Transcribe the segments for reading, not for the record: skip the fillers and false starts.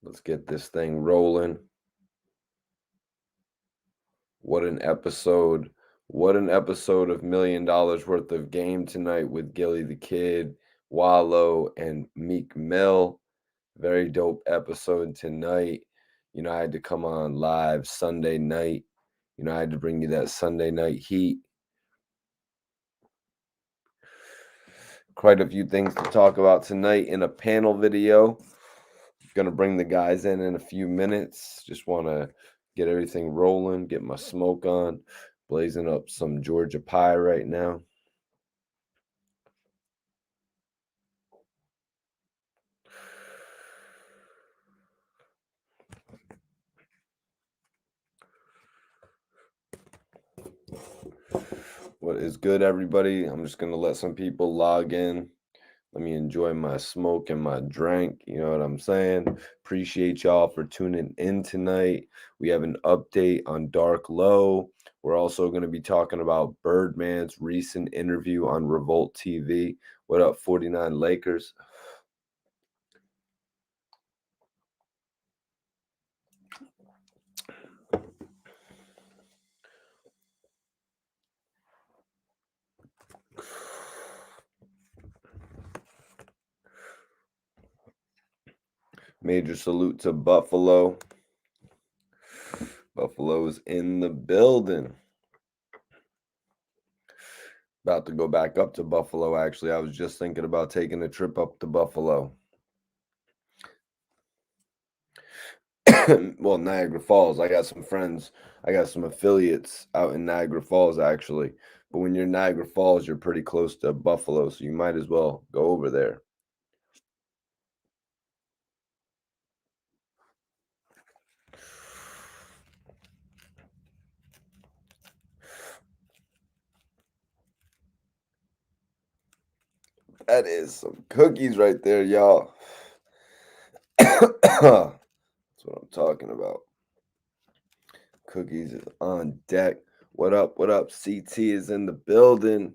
Let's get this thing rolling. What an episode. What an episode of $1 million worth of game tonight with Gilly the Kid, Wallow, and Meek Mill. Very dope episode tonight. I had to come on live Sunday night. I had to bring you that Sunday night heat. Quite a few things to talk about tonight in a panel video. Gonna bring the guys in a few minutes. Just want to get everything rolling, get my smoke on, blazing up some Georgia pie right now. What is good, everybody? I'm just gonna let some people log in. Let me enjoy my smoke and my drink. You know what I'm saying? Appreciate y'all for tuning in tonight. We have an update on Dark Low. We're also going to be talking about Birdman's recent interview on Revolt TV. What up, 49 Lakers? Major salute to Buffalo. Buffalo's in the building. About to go back up to Buffalo, actually. I was just thinking about taking a trip up to Buffalo. Well, Niagara Falls. I got some friends. I got some affiliates out in Niagara Falls, actually. But when you're in Niagara Falls, you're pretty close to Buffalo, so you might as well go over there. That is some cookies right there, y'all. That's what I'm talking about. Cookies is on deck. What up? What up? CT is in the building.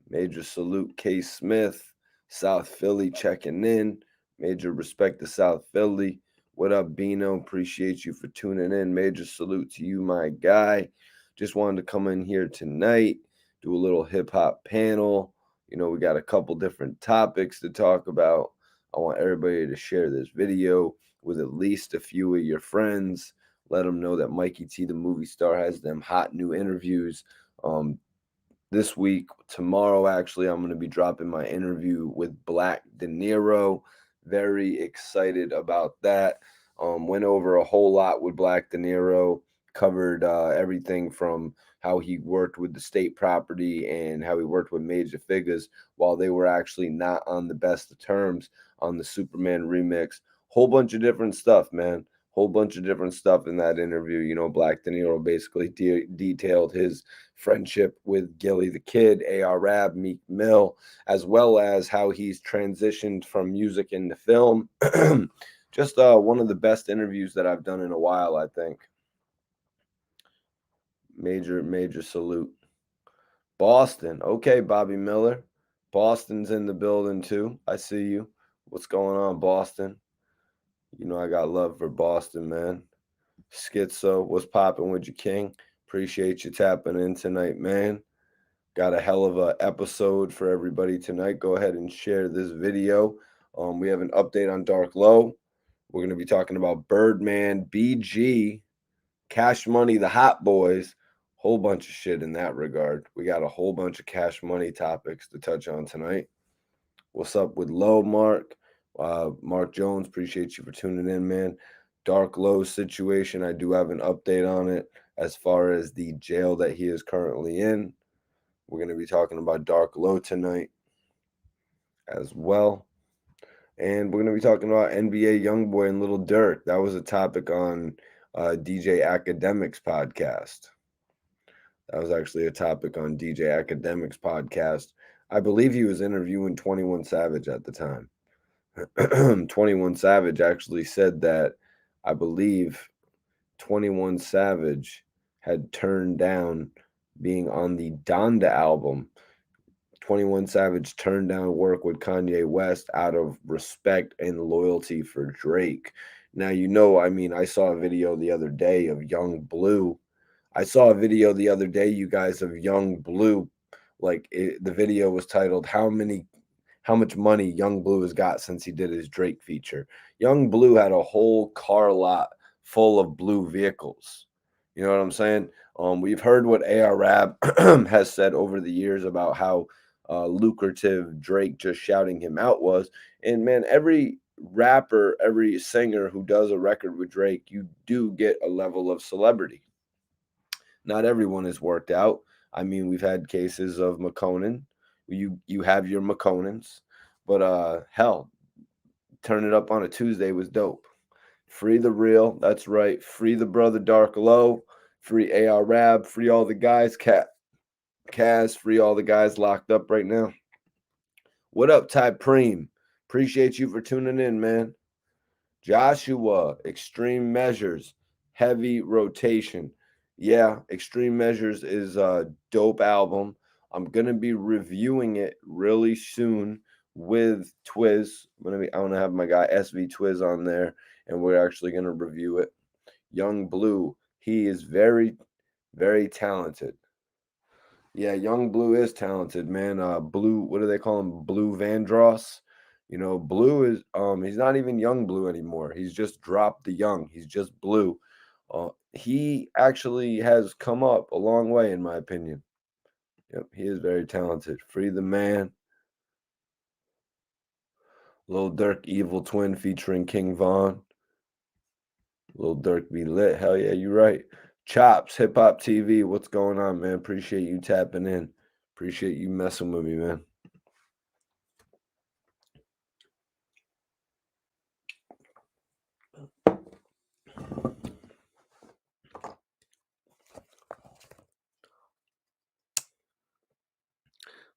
Major salute, K. Smith. South Philly checking in. Major respect to South Philly. What up, Bino? Appreciate you for tuning in. Major salute to you, my guy. Just wanted to come in here tonight, do a little hip hop panel. We got a couple different topics to talk about. I want everybody to share this video with at least a few of your friends. Let them know that Mikey T, the movie star, has them hot new interviews. This week, tomorrow, actually, I'm going to be dropping my interview with Black De Niro. Very excited about that. Went over a whole lot with Black De Niro, covered everything from how he worked with the state property and how he worked with major figures while they were actually not on the best of terms on the Superman remix. Whole bunch of different stuff, man. Whole bunch of different stuff in that interview. Black De Niro basically detailed his friendship with Gilly the Kid, A.R. Rab, Meek Mill, as well as how he's transitioned from music into film. Just one of the best interviews that I've done in a while, I think. Major salute. Boston. Okay, Bobby Miller. Boston's in the building too. I see you. What's going on, Boston? I got love for Boston, man. Schizo, what's popping with you, King? Appreciate you tapping in tonight, man. Got a hell of a episode for everybody tonight. Go ahead and share this video. We have an update on Dark Low. We're going to be talking about Birdman, BG, Cash Money, the Hot Boys, whole bunch of shit in that regard. We got a whole bunch of Cash Money topics to touch on tonight. What's up with Low, Mark? Mark Jones, appreciate you for tuning in, man. Dark Low situation, I do have an update on it as far as the jail that he is currently in. We're going to be talking about Dark Low tonight as well. And we're going to be talking about NBA Youngboy and Lil Durk. That was a topic on DJ Academics podcast. That was actually a topic on DJ Academics podcast. I believe he was interviewing 21 Savage at the time. 21 Savage actually said that I believe 21 Savage had turned down being on the Donda album. 21 Savage turned down work with Kanye West out of respect and loyalty for Drake. Now, I mean, I saw a video the other day of Young Blue. I saw a video the other day, you guys, of Young Blue. The video was titled how much money Young Blue has got since he did his Drake feature. Young Blue had a whole car lot full of blue vehicles. You know what I'm saying? We've heard what AR Rab has said over the years about how lucrative Drake just shouting him out was. And man, every rapper, every singer who does a record with Drake, you do get a level of celebrity. Not everyone is worked out. I mean, we've had cases of McConan. You have your McConans, but hell, turn it up on a Tuesday was dope. Free the real, that's right. Free the brother Dark Low. Free AR Rab. Free all the guys. Kaz. Free all the guys locked up right now. What up, Ty Preem? Appreciate you for tuning in, man. Joshua, Extreme Measures, Heavy Rotation. Yeah, Extreme Measures is a dope album. I'm gonna be reviewing it really soon with Twiz. I want to have my guy SV Twiz on there, and we're actually gonna review it. Young Blue, he is very, very talented. Yeah, Young Blue is talented, man. Blue, what do they call him? Blue Vandross. Blue is he's not even Young Blue anymore. He's just dropped the young. He's just Blue. He actually has come up a long way, in my opinion. Yep, he is very talented. Free the Man. Lil Durk, Evil Twin featuring King Von. Lil Durk be lit. Hell yeah, you right. Chops, Hip Hop TV. What's going on, man? Appreciate you tapping in. Appreciate you messing with me, man.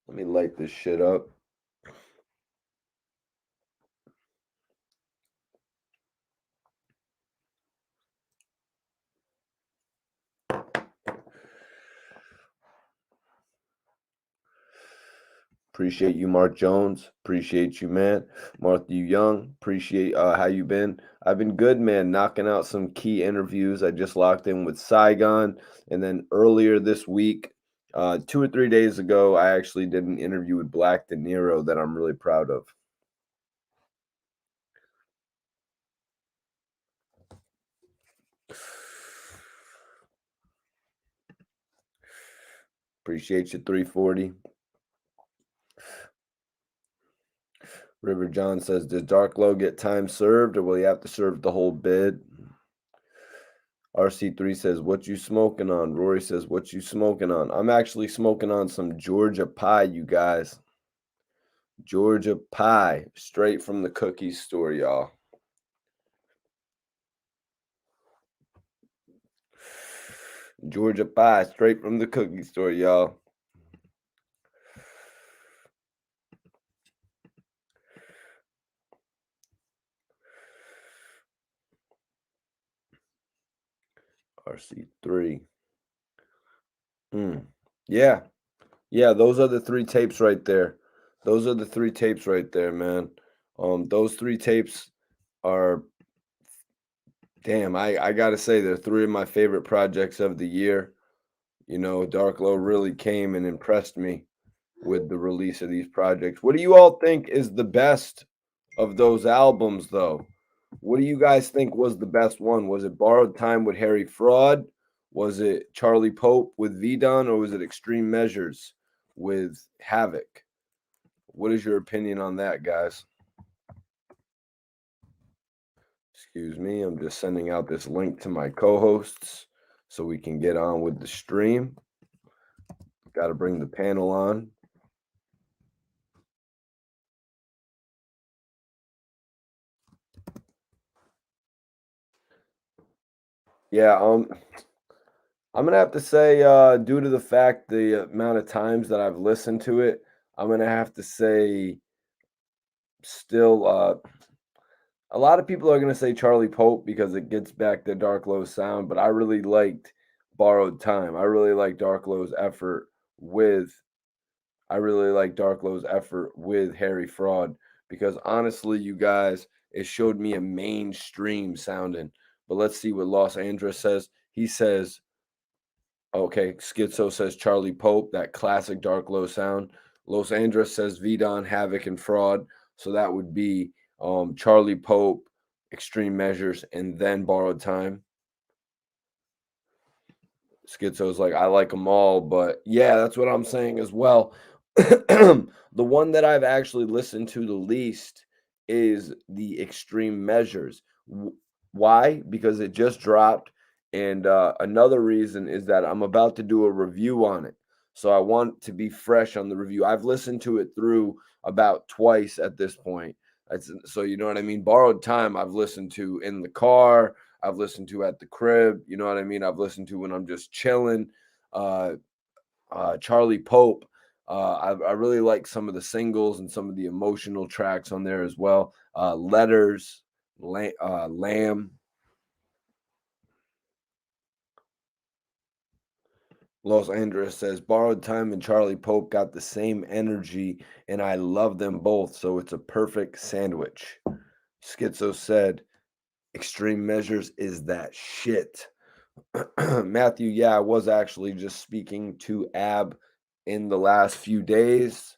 Let me light this shit up. Appreciate you, Mark Jones. Appreciate you, man. Martha you Young. Appreciate how you been. I've been good, man. Knocking out some key interviews. I just locked in with Saigon, and then earlier this week, 2 or 3 days ago, I actually did an interview with Black De Niro that I'm really proud of. Appreciate you, 340. River John says, does Dark Low get time served, or will he have to serve the whole bid? RC3 says, what you smoking on? Rory says, what you smoking on? I'm actually smoking on some Georgia pie, you guys. Georgia pie, straight from the cookie store, y'all. Georgia pie, straight from the cookie store, y'all. RC3. Yeah. Yeah, those are the 3 tapes right there. Those are the 3 tapes right there, man. Those 3 tapes are damn, I gotta say they're 3 of my favorite projects of the year. Dark Low really came and impressed me with the release of these projects. What do you all think is the best of those albums, though? What do you guys think was the best one? Was it Borrowed Time with Harry Fraud? Was it Charlie Pope with V-Don? Or was it Extreme Measures with Havoc? What is your opinion on that, guys? Excuse me, I'm just sending out this link to my co-hosts so we can get on with the stream. Got to bring the panel on. Yeah, I'm gonna have to say, due to the fact the amount of times that I've listened to it, I'm gonna have to say, still, a lot of people are gonna say Charlie Pope because it gets back the Dark Low sound, but I really liked Borrowed Time. I really like Dark Low's effort with. I really like Dark Low's effort with Harry Fraud because honestly, you guys, it showed me a mainstream sounding. But let's see what Los Angeles says. He says, okay, Schizo says Charlie Pope, that classic dark low sound. Los Angeles says Vidon, Havoc, and Fraud. So that would be Charlie Pope, Extreme Measures, and then Borrowed Time. Schizo's like, I like them all, but yeah, that's what I'm saying as well. The one that I've actually listened to the least is the Extreme Measures. Why? Because it just dropped. And another reason is that I'm about to do a review on it. So I want to be fresh on the review. I've listened to it through about twice at this point. So, you know what I mean? Borrowed Time, I've listened to in the car. I've listened to at the crib. You know what I mean? I've listened to when I'm just chilling. Uh, Charlie Pope. I really like some of the singles and some of the emotional tracks on there as well. Letters, Lamb. Los Angeles says Borrowed Time and Charlie Pope got the same energy, and I love them both, so it's a perfect sandwich. Schizo said, Extreme Measures is that shit. Matthew, yeah, I was actually just speaking to Ab in the last few days,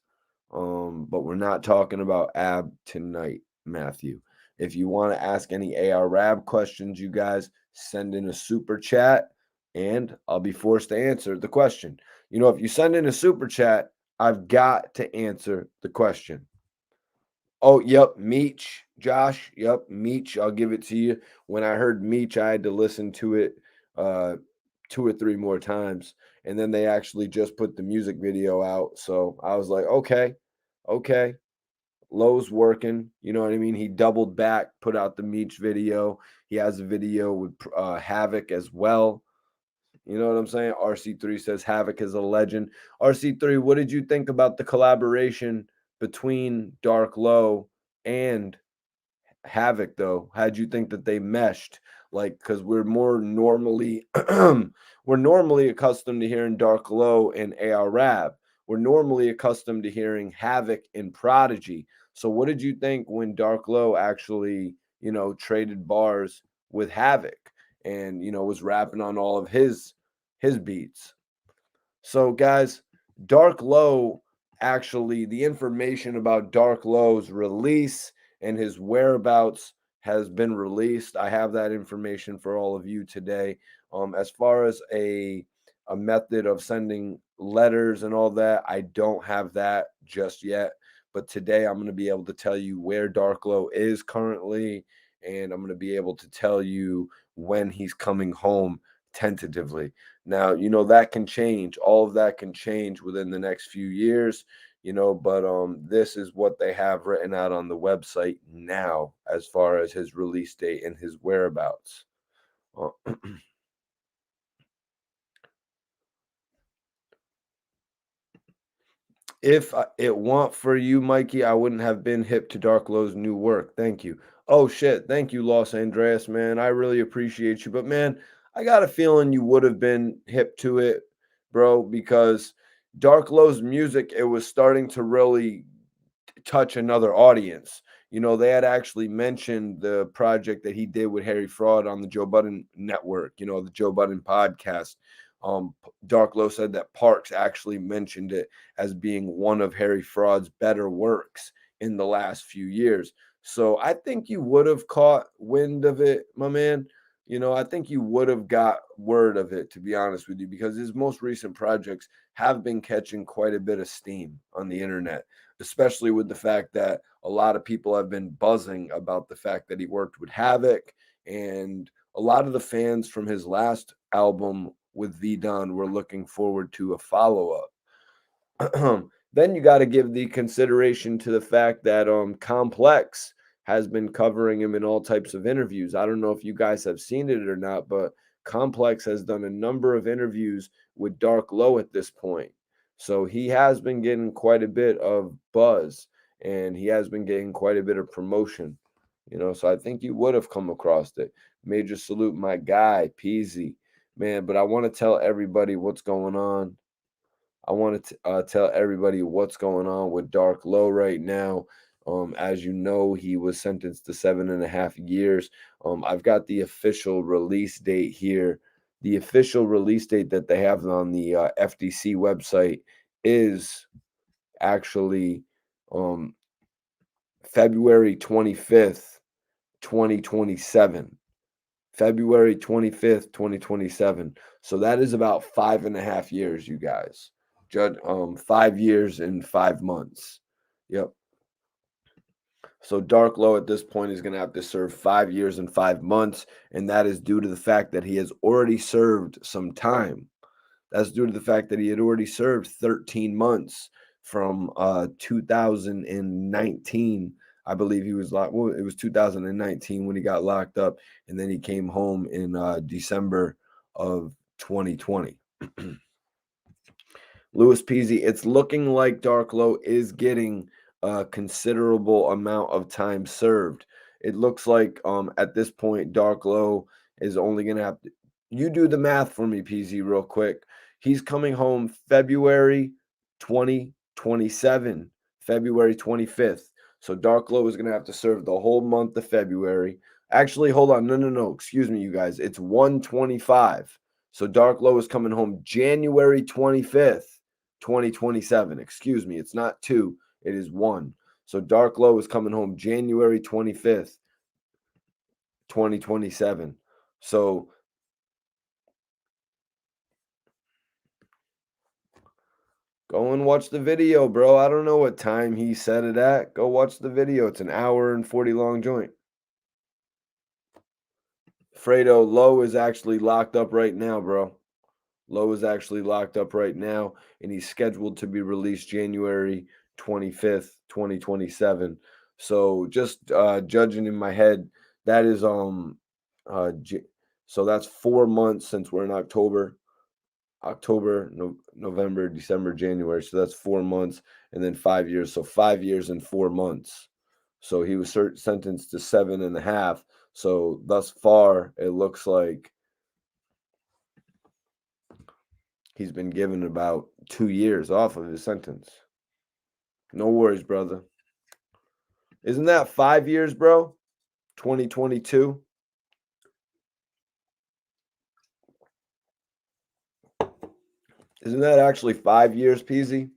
but we're not talking about Ab tonight, Matthew. If you want to ask any AR Rab questions, you guys send in a super chat and I'll be forced to answer the question. You know, if you send in a super chat, I've got to answer the question. Oh, yep, Meech, Josh, yep, Meech. I'll give it to you. When I heard Meech, I had to listen to it uh 2 or 3 more times. And then they actually just put the music video out. So I was like, okay. Lowe's working. You know what I mean? He doubled back, put out the Meech video. He has a video with Havoc as well. You know what I'm saying? RC3 says Havoc is a legend. RC3, what did you think about the collaboration between Dark Low and Havoc, though? How'd you think that they meshed? Like, because we're more normally we're normally accustomed to hearing Dark Low and AR Rab. We're normally accustomed to hearing Havoc and Prodigy. So what did you think when Dark Low actually, traded bars with Havoc and was rapping on all of his beats? So, guys, Dark Low, actually, the information about Dark Low's release and his whereabouts has been released. I have that information for all of you today. As far as a method of sending letters and all that, I don't have that just yet. But today I'm going to be able to tell you where Dark Low is currently, and I'm going to be able to tell you when he's coming home tentatively. Now, that can change. All of that can change within the next few years, but this is what they have written out on the website now as far as his release date and his whereabouts. Uh, If it weren't for you, Mikey, I wouldn't have been hip to Dark Low's new work. Thank you. Oh shit, thank you, Los Andreas, man. I really appreciate you. But man, I got a feeling you would have been hip to it, bro, because Dark Low's music, it was starting to really touch another audience. They had actually mentioned the project that he did with Harry Fraud on the Joe Budden network, the Joe Budden podcast. Dark Low said that Parks actually mentioned it as being one of Harry Fraud's better works in the last few years. So I think you would have caught wind of it, my man. I think you would have got word of it, to be honest with you, because his most recent projects have been catching quite a bit of steam on the internet, especially with the fact that a lot of people have been buzzing about the fact that he worked with Havoc, and a lot of the fans from his last album with V Don were looking forward to a follow up. Then you got to give the consideration to the fact that Complex has been covering him in all types of interviews. I don't know if you guys have seen it or not, but Complex has done a number of interviews with Dark Low at this point. So he has been getting quite a bit of buzz and he has been getting quite a bit of promotion. So I think you would have come across it. Major salute, my guy, Peasy. Man, but I want to tell everybody what's going on. I want to tell everybody what's going on with Dark Low right now. As you know, he was sentenced to 7.5 years. I've got the official release date here. The official release date that they have on the FDC website is actually um, February 25th, 2027. February 25th, 2027. So that is about 5.5 years, you guys. 5 years and 5 months. Yep. So Dark Low at this point is going to have to serve 5 years and 5 months, and that is due to the fact that he has already served some time. That's due to the fact that he had already served 13 months from 2019. I believe he was locked. Well, it was 2019 when he got locked up, and then he came home in December of 2020. Louis Peasy, it's looking like Dark Low is getting a considerable amount of time served. It looks like at this point, Dark Low is only going to have to. You do the math for me, Peasy, real quick. He's coming home February 2027, February 25th. So Dark Low is going to have to serve the whole month of February. Actually, hold on. No. Excuse me, you guys. It's 125. So Dark Low is coming home January 25th, 2027. Excuse me. It's not 2. It is 1. So Dark Low is coming home January 25th, 2027. So go and watch the video, bro. I don't know what time he said it at. Go watch the video. It's an hour and 40 long joint. Fredo, Low is actually locked up right now, bro. Low is actually locked up right now, and he's scheduled to be released January 25th, 2027. So just judging in my head, that is so that's 4 months since we're in October. November, December, January. So that's 4 months, and then 5 years. So 5 years and 4 months. So he was sentenced to 7.5. So thus far, it looks like he's been given about 2 years off of his sentence. No worries, brother. Isn't that 5 years, bro? 2022. Isn't that actually 5 years, Peasy?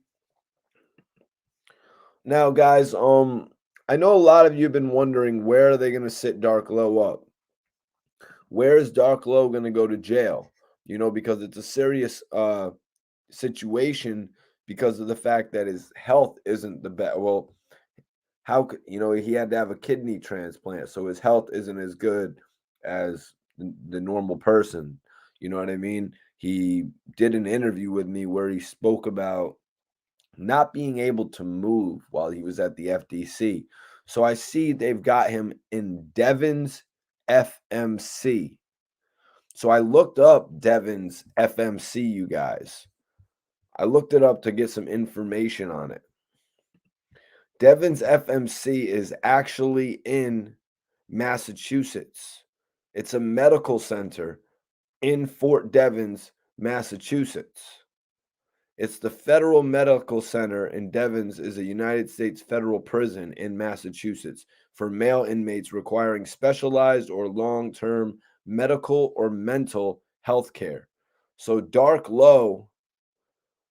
Now, guys, I know a lot of you have been wondering, where are they going to sit Dark Low up? Where is Dark Low going to go to jail? Because it's a serious situation because of the fact that his health isn't the best. Well, how could he had to have a kidney transplant, so his health isn't as good as the normal person. You know what I mean? He did an interview with me where he spoke about not being able to move while he was at the FDC. So I see they've got him in Devon's FMC. So I looked up Devon's FMC, you guys. I looked it up to get some information on it. Devon's FMC is actually in Massachusetts. It's a medical center in Fort Devens, Massachusetts. It's the Federal Medical Center, and Devens is a United States federal prison in Massachusetts for male inmates requiring specialized or long-term medical or mental health care. So Dark Low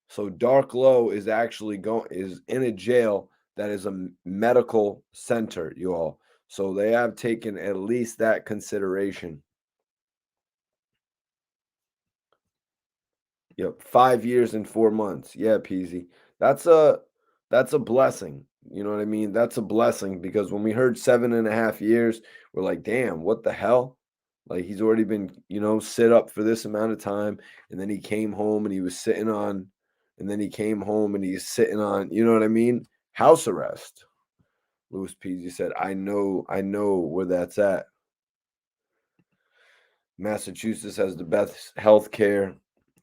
is actually is in a jail that is a medical center, you all. So they have taken at least that consideration. Yep, 5 years and 4 months. Yeah, Peasy. That's a blessing. You know what I mean? That's a blessing, because when we heard 7.5 years, we're like, damn, what the hell? Like, he's already been, sit up for this amount of time, and then he came home and he was sitting on, and then he came home and he's sitting on, you know what I mean? House arrest. Louis Peasy said, I know where that's at. Massachusetts has the best health care.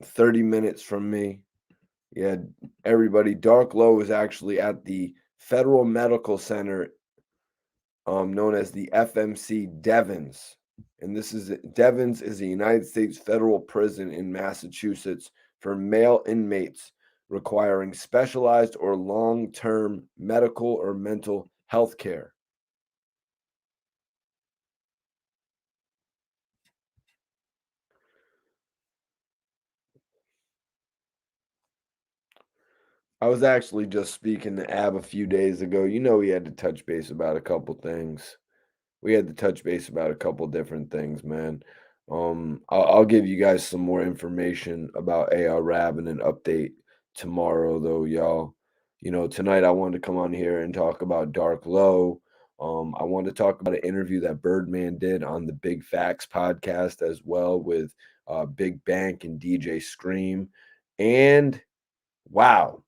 30 minutes from me. Yeah, everybody. Dark Low is actually at the Federal Medical Center, known as the FMC Devens. And Devens is a United States federal prison in Massachusetts for male inmates requiring specialized or long-term medical or mental healthcare. I was actually just speaking to Ab a few days ago. You know, we had to touch base about a couple things. We had to touch base about a couple different things, man. I'll give you guys some more information about AR Rab and an update tomorrow, though, y'all. You know, tonight I wanted to come on here and talk about Dark Low. I want to talk about an interview that Birdman did on the Big Facts podcast as well with Big Bank and DJ Scream. And wow,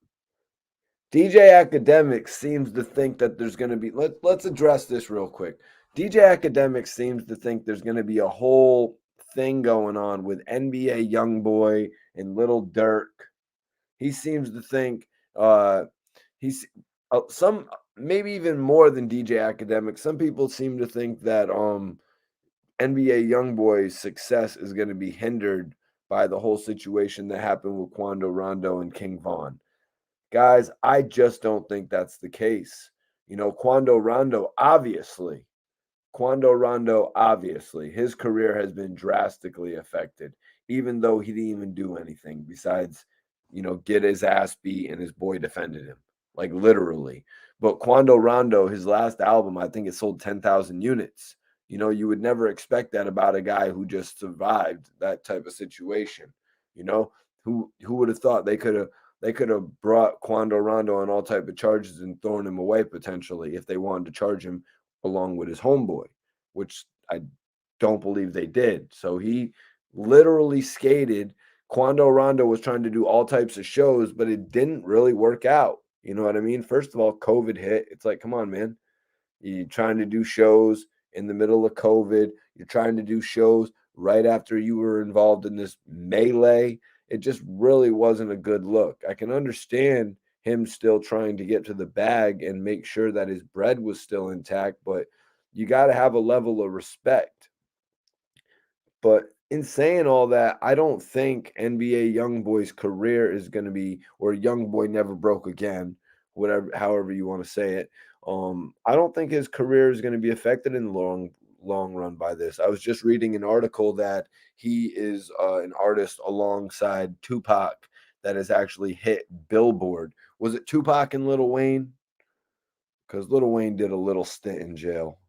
DJ Academic seems to think that there's going to be let's address this real quick. DJ Academic seems to think there's going to be a whole thing going on with NBA Youngboy and Little Durk. He seems to think he's some maybe even more than DJ Academic. Some people seem to think that NBA Youngboy's success is going to be hindered by the whole situation that happened with Quando Rondo and King Von. Guys, I just don't think that's the case. You know, Quando Rondo, obviously, his career has been drastically affected, even though he didn't even do anything besides, you know, get his ass beat and his boy defended him, like literally. But Quando Rondo, his last album, I think it sold 10,000 units. You know, you would never expect that about a guy who just survived that type of situation. You know, who would have thought they could have brought Quando Rondo on all type of charges and thrown him away potentially if they wanted to charge him along with his homeboy, which I don't believe they did. So he literally skated. Quando Rondo was trying to do all types of shows, but it didn't really work out. You know what I mean? First of all, COVID hit. It's like, come on, man. You're trying to do shows in the middle of COVID. You're trying to do shows right after you were involved in this melee. It just really wasn't a good look. I can understand him still trying to get to the bag and make sure that his bread was still intact, but you got to have a level of respect. But in saying all that, I don't think NBA Youngboy's career is going to be, or Youngboy never broke again, whatever, however you want to say it. I don't think his career is going to be affected in the long run by this. I was just reading an article that he is an artist alongside Tupac that has actually hit Billboard. Was it Tupac and Lil Wayne? Because Lil Wayne did a little stint in jail.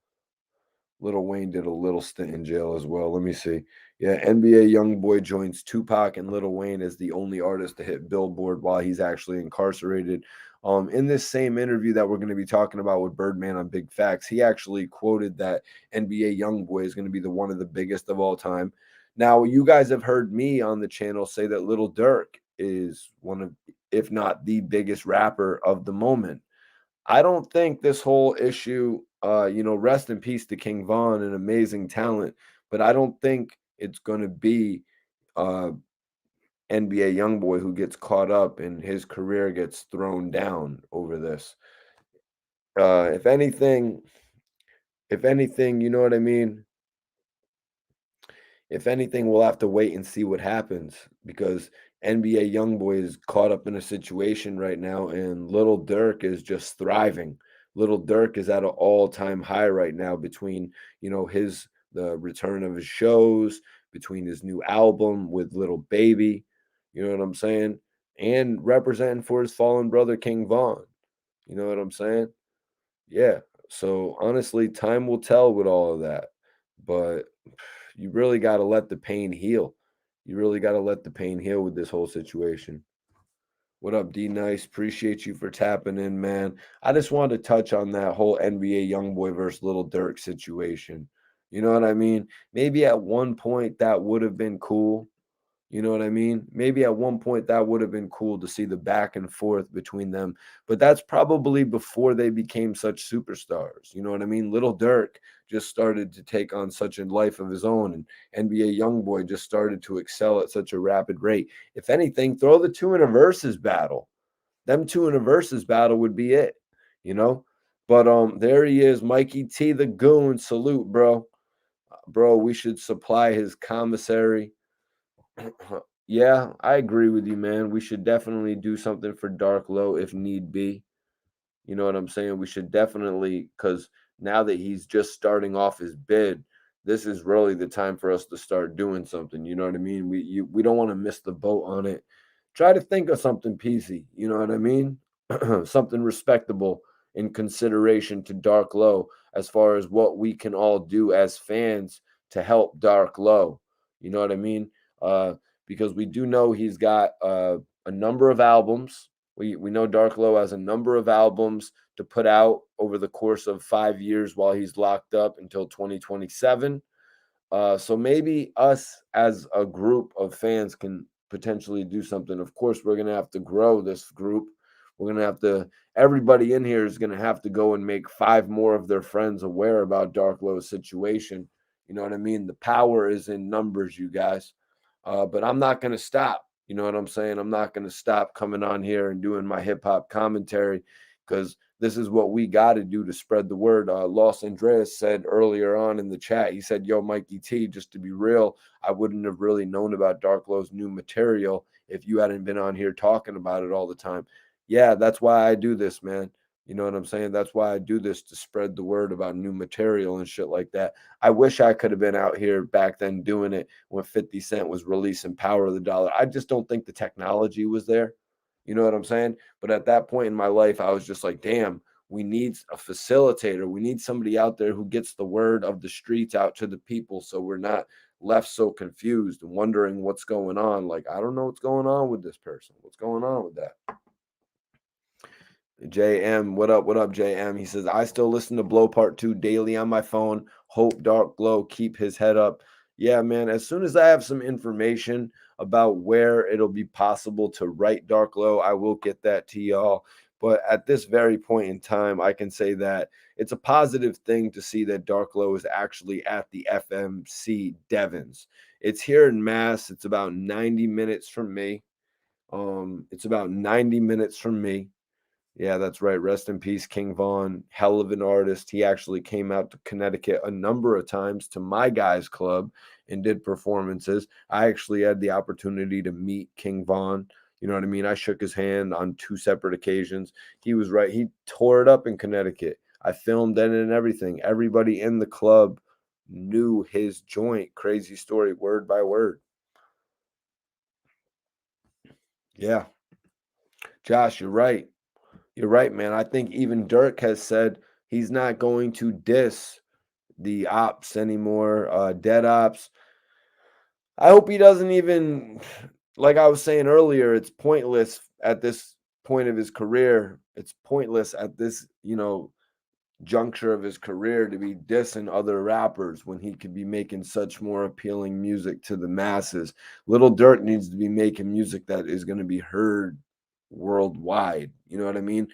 Lil Wayne did a little stint in jail as well. Let me see. Yeah, NBA YoungBoy joins Tupac and Lil Wayne as the only artist to hit Billboard while he's actually incarcerated. In this same interview that we're going to be talking about with Birdman on Big Facts, he actually quoted that NBA YoungBoy is going to be the one of the biggest of all time. Now, you guys have heard me on the channel say that Little Durk is one of, if not the biggest rapper of the moment. I don't think this whole issue, rest in peace to King Von, an amazing talent, but I don't think it's going to be uh, NBA YoungBoy who gets caught up and his career gets thrown down over this. Uh, if anything, if anything, you know what I mean? If anything, we'll have to wait and see what happens because NBA YoungBoy is caught up in a situation right now, and Little Durk is just thriving. Little Durk is at an all-time high right now between the return of his shows, between his new album with Little Baby, you know what I'm saying, and representing for his fallen brother King Von. You know what I'm saying? Yeah. So honestly, time will tell with all of that. But you really got to let the pain heal. You really got to let the pain heal with this whole situation. What up, D Nice? Appreciate you for tapping in, man. I just wanted to touch on that whole NBA Youngboy versus Little Dirk situation. You know what I mean? Maybe at one point that would have been cool. You know what I mean? Maybe at one point that would have been cool to see the back and forth between them, but that's probably before they became such superstars. You know what I mean? Little Dirk just started to take on such a life of his own, and NBA YoungBoy just started to excel at such a rapid rate. If anything, throw the two in a versus battle. Them two in a versus battle would be it, you know? But there he is, Mikey T the Goon. Salute, bro. Bro, we should supply his commissary. Yeah, I agree with you, man. We should definitely do something for Dark Low if need be. You know what I'm saying? We should definitely, because now that he's just starting off his bid, this is really the time for us to start doing something. You know what I mean? We don't want to miss the boat on it. Try to think of something peasy. You know what I mean? Something respectable in consideration to Dark Low, as far as what we can all do as fans to help Dark Low. You know what I mean? Uh, because we do know he's got a number of albums. We know Dark Low has a number of albums to put out over the course of 5 years while he's locked up until 2027. So maybe us as a group of fans can potentially do something. Of course, we're gonna have to grow this group. We're gonna have to. Everybody in here is gonna have to go and make 5 more of their friends aware about Dark Low's situation. You know what I mean? The power is in numbers, you guys. But I'm not gonna stop. You know what I'm saying? I'm not gonna stop coming on here and doing my hip hop commentary because this is what we got to do to spread the word. Los Andreas said earlier on in the chat, he said, yo, Mikey T, just to be real, I wouldn't have really known about Dark Low's new material if you hadn't been on here talking about it all the time. Yeah, that's why I do this, man. You know what I'm saying? That's why I do this, to spread the word about new material and shit like that. I wish I could have been out here back then doing it when 50 Cent was releasing Power of the Dollar. I just don't think the technology was there. You know what I'm saying? But at that point in my life, I was just like, damn, we need a facilitator. We need somebody out there who gets the word of the streets out to the people, so we're not left so confused and wondering what's going on. Like, I don't know what's going on with this person. What's going on with that? JM, what up? What up, JM? He says, I still listen to Blow Part 2 daily on my phone. Hope Dark Glow keep his head up. Yeah, man. As soon as I have some information about where it'll be possible to write Dark Glow, I will get that to y'all. But at this very point in time, I can say that it's a positive thing to see that Dark Glow is actually at the FMC Devons. It's here in Mass. It's about 90 minutes from me. It's about 90 minutes from me. Yeah, that's right. Rest in peace, King Von. Hell of an artist. He actually came out to Connecticut a number of times to my guys' club and did performances. I actually had the opportunity to meet King Von. You know what I mean? I shook his hand on 2 separate occasions. He was right. He tore it up in Connecticut. I filmed it and everything. Everybody in the club knew his joint. Crazy story, word by word. Yeah. Josh, you're right. You're right, man. I think even Dirk has said he's not going to diss the ops anymore, dead ops. I hope he doesn't even, like I was saying earlier, it's pointless at this point of his career. It's pointless at this, juncture of his career to be dissing other rappers when he could be making such more appealing music to the masses. Little Durk needs to be making music that is going to be heard worldwide. You know what I mean?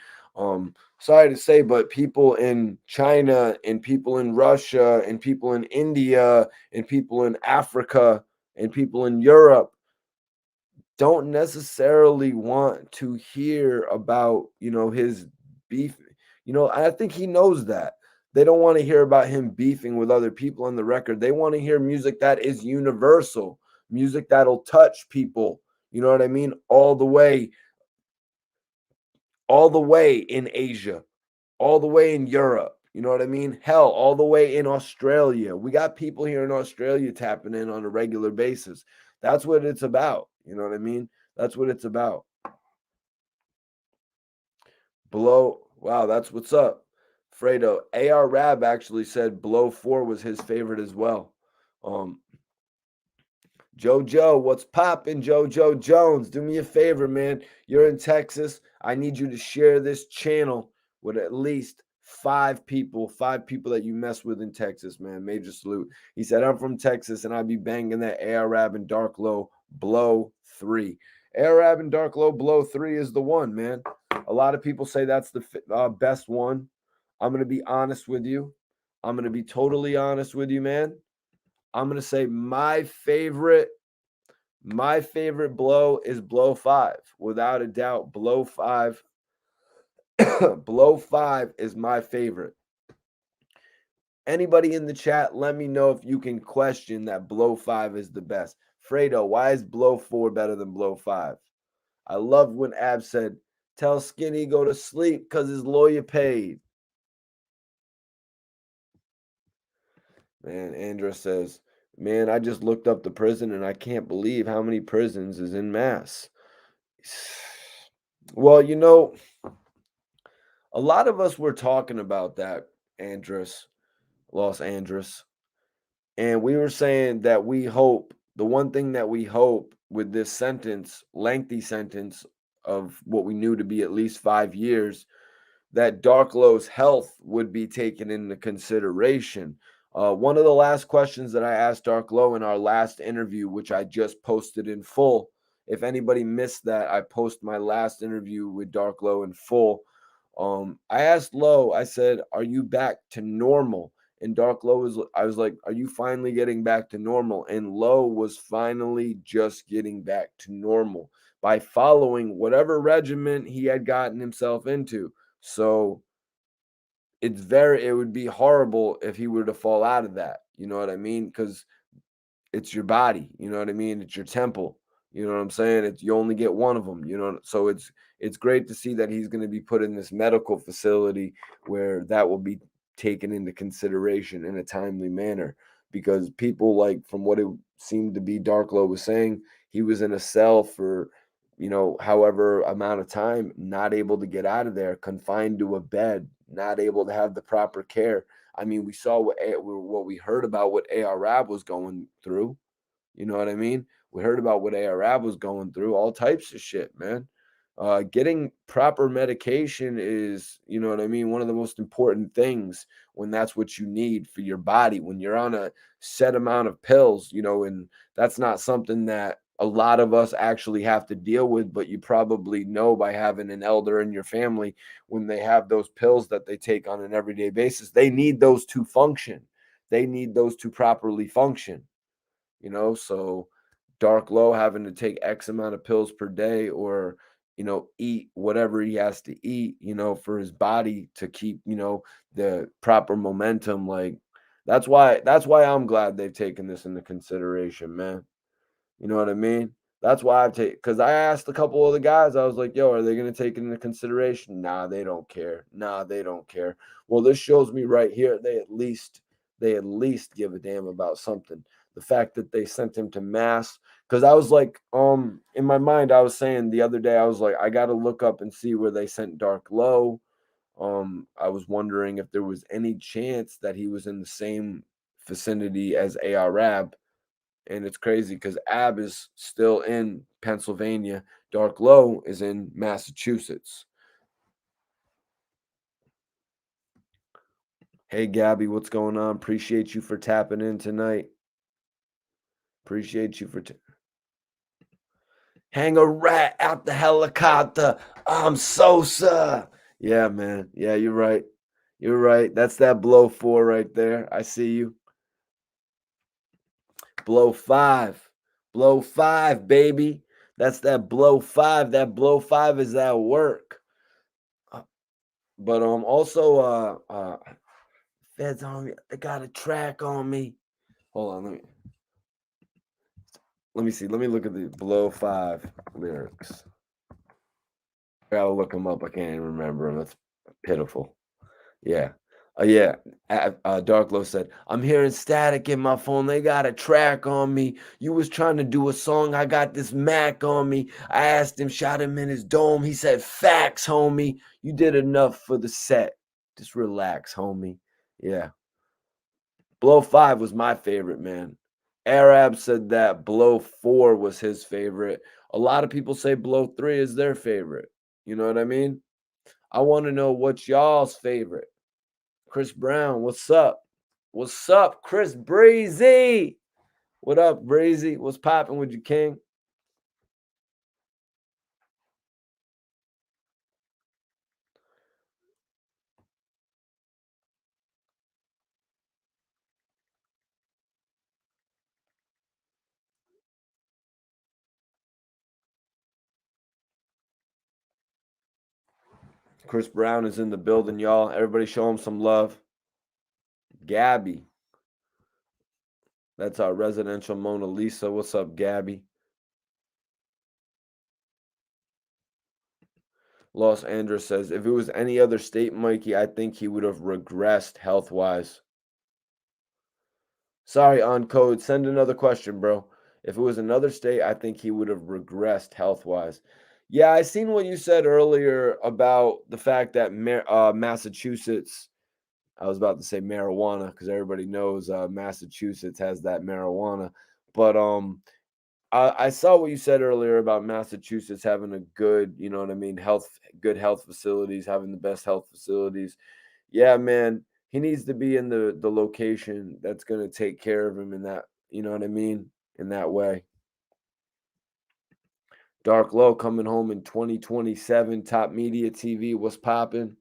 Sorry to say, but people in China and people in Russia and people in India and people in Africa and people in Europe don't necessarily want to hear about, his beef. I think he knows that. They don't want to hear about him beefing with other people on the record. They want to hear music that is universal, music that'll touch people. You know what I mean? All the way in Asia, all the way in Europe. You know what I mean? Hell, all the way in Australia. We got people here in Australia tapping in on a regular basis. That's what it's about. You know what I mean? That's what it's about. Wow, that's what's up. Fredo, AR Rab actually said Blow 4 was his favorite as well. Jojo, what's poppin'? Jojo Jones, do me a favor, man. You're in Texas. I need you to share this channel with at least 5 people that you mess with in Texas, man. Major salute. He said, I'm from Texas and I be banging that Arab and Dark Low Blow 3. Arab and Dark Low Blow 3 is the one, man. A lot of people say that's the best one. I'm going to be honest with you. I'm going to be totally honest with you, man. I'm going to say my favorite blow is Blow 5. Without a doubt, Blow 5. Blow 5 is my favorite. Anybody in the chat, let me know if you can question that Blow 5 is the best. Fredo, why is Blow 4 better than Blow 5? I love when Ab said Tell Skinny go to sleep because his lawyer paid. Man, Andra says, man, I just looked up the prison and I can't believe how many prisons is in Mass. Well, a lot of us were talking about that, Andres, Los Angeles. And we were saying that we hope, the one thing that we hope with this sentence, lengthy sentence of what we knew to be at least 5 years, that Darklow's health would be taken into consideration. One of the last questions that I asked Darklow in our last interview, which I just posted in full. If anybody missed that, I post my last interview with Darklow in full. I asked Low, I said, "Are you back to normal?" And I was like, "Are you finally getting back to normal?" And Low was finally just getting back to normal by following whatever regimen he had gotten himself into. So it would be horrible if he were to fall out of that. You know what I mean? Because it's your body, you know what I mean? It's your temple. You know what I'm saying? It's you only get one of them, so it's great to see that he's going to be put in this medical facility where that will be taken into consideration in a timely manner, because people, like, from what it seemed to be Darklow was saying, he was in a cell for however amount of time, not able to get out of there, confined to a bed, not able to have the proper care. I mean, we saw what we heard about what ARAB was going through. You know what I mean? We heard about what ARAB was going through, all types of shit, man. Getting proper medication is, you know what I mean, one of the most important things when that's what you need for your body. When you're on a set amount of pills, and that's not something that a lot of us actually have to deal with, but you probably know by having an elder in your family, when they have those pills that they take on an everyday basis, they need those to function. They need those to properly function. So Dark Low having to take X amount of pills per day, or eat whatever he has to eat, for his body to keep, the proper momentum. Like, that's why I'm glad they've taken this into consideration, man. You know what I mean? That's why I've taken, because I asked a couple of the guys, I was like, yo, are they going to take it into consideration? Nah, they don't care. Nah, they don't care. Well, this shows me right here, they at least give a damn about something. The fact that they sent him to Mass, because I was like, in my mind, I was saying the other day, I was like, I got to look up and see where they sent Dark Low. I was wondering if there was any chance that he was in the same vicinity as ARAB. And it's crazy because Ab is still in Pennsylvania. Dark Low is in Massachusetts. Hey, Gabby, what's going on? Appreciate you for tapping in tonight. Appreciate you for hang a rat out the helicopter. I'm Sosa. Yeah, man. Yeah, you're right. You're right. That's that blow 4 right there. I see you. Blow 5. Blow 5, baby. That's that blow 5. That blow 5 is that work. But also feds on me. They got a track on me. Hold on, let me see. Let me look at the Blow 5 lyrics. I gotta look them up. I can't even remember them. That's pitiful. Yeah. Yeah. Darklow said, I'm hearing static in my phone. They got a track on me. You was trying to do a song. I got this Mac on me. I asked him, shot him in his dome. He said, facts, homie. You did enough for the set. Just relax, homie. Yeah. Blow 5 was my favorite, man. Arab said that Blow 4 was his favorite. A lot of people say Blow 3 is their favorite. You know what I mean? I want to know what's y'all's favorite. Chris Brown, what's up? What's up, Chris Breezy? What up, Breezy? What's popping with you, King? Chris Brown is in the building, y'all. Everybody show him some love. Gabby. That's our residential Mona Lisa. What's up, Gabby? Los Angeles says, if it was any other state, Mikey, I think he would have regressed health wise. Sorry, on code. Send another question, bro. If it was another state, I think he would have regressed health wise. Yeah, I seen what you said earlier about the fact that Massachusetts, I was about to say marijuana because everybody knows Massachusetts has that marijuana. But I saw what you said earlier about Massachusetts having a good, you know what I mean, good health facilities, having the best health facilities. Yeah, man, he needs to be in the location that's gonna take care of him in that, you know what I mean, in that way. Dark Low coming home in 2027. Top Media TV. What's popping?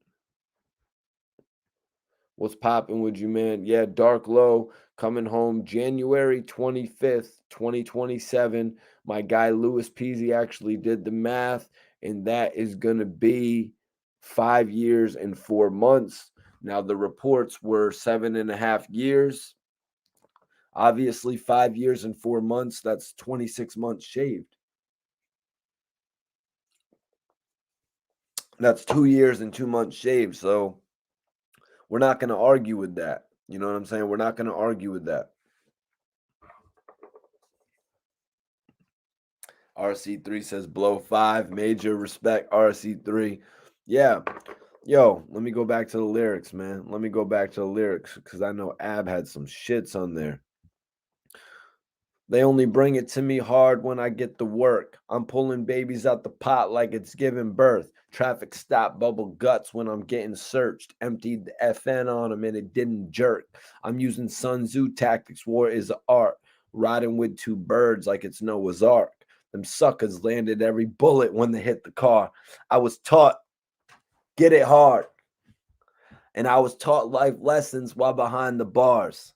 What's popping with you, man? Yeah, Dark Low coming home January 25th, 2027. My guy Louis Peasy actually did the math, and that is going to be 5 years and 4 months. Now, the reports were 7.5 years. Obviously, 5 years and 4 months, that's 26 months shaved. That's 2 years and 2 months shaved. So, we're not going to argue with that. You know what I'm saying? We're not going to argue with that. RC3 says blow 5. Major respect, RC3. Yeah. Yo, let me go back to the lyrics, man. Let me go back to the lyrics because I know Ab had some shits on there. They only bring it to me hard when I get to work. I'm pulling babies out the pot like it's giving birth. Traffic stop, bubble guts when I'm getting searched. Emptied the FN on them and it didn't jerk. I'm using Sun Tzu tactics. War is art. Riding with two birds like it's Noah's Ark. Them suckers landed every bullet when they hit the car. I was taught, get it hard. And I was taught life lessons while behind the bars.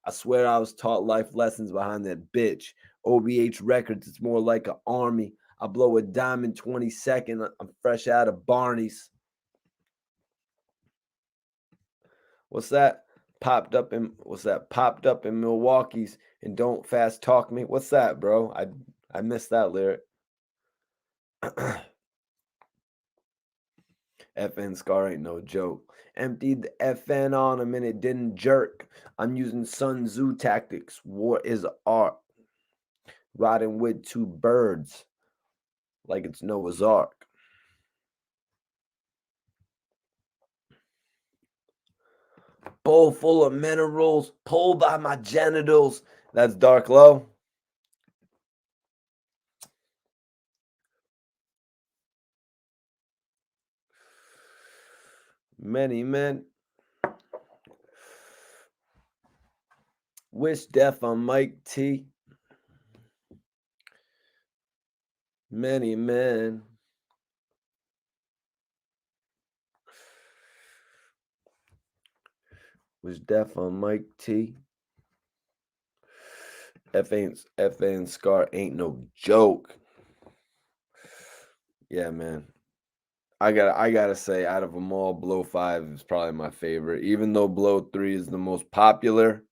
I swear I was taught life lessons behind that bitch. OBH Records, it's more like an army. I blow a dime in 20 seconds. I'm fresh out of Barney's. What's that? Popped up in Milwaukee's and don't fast talk me. What's that, bro? I missed that lyric. FN Scar ain't no joke. Emptied the FN on him and it didn't jerk. I'm using Sun Tzu tactics. War is art. Riding with two birds like it's Noah's Ark. Bowl full of minerals, pulled by my genitals. That's Dark Low. Many men wish death on Mike T. Many men wish death on Mike T. FN Scar ain't no joke. Yeah, man. I gotta say, out of them all, Blow 5 is probably my favorite. Even though Blow 3 is the most popular.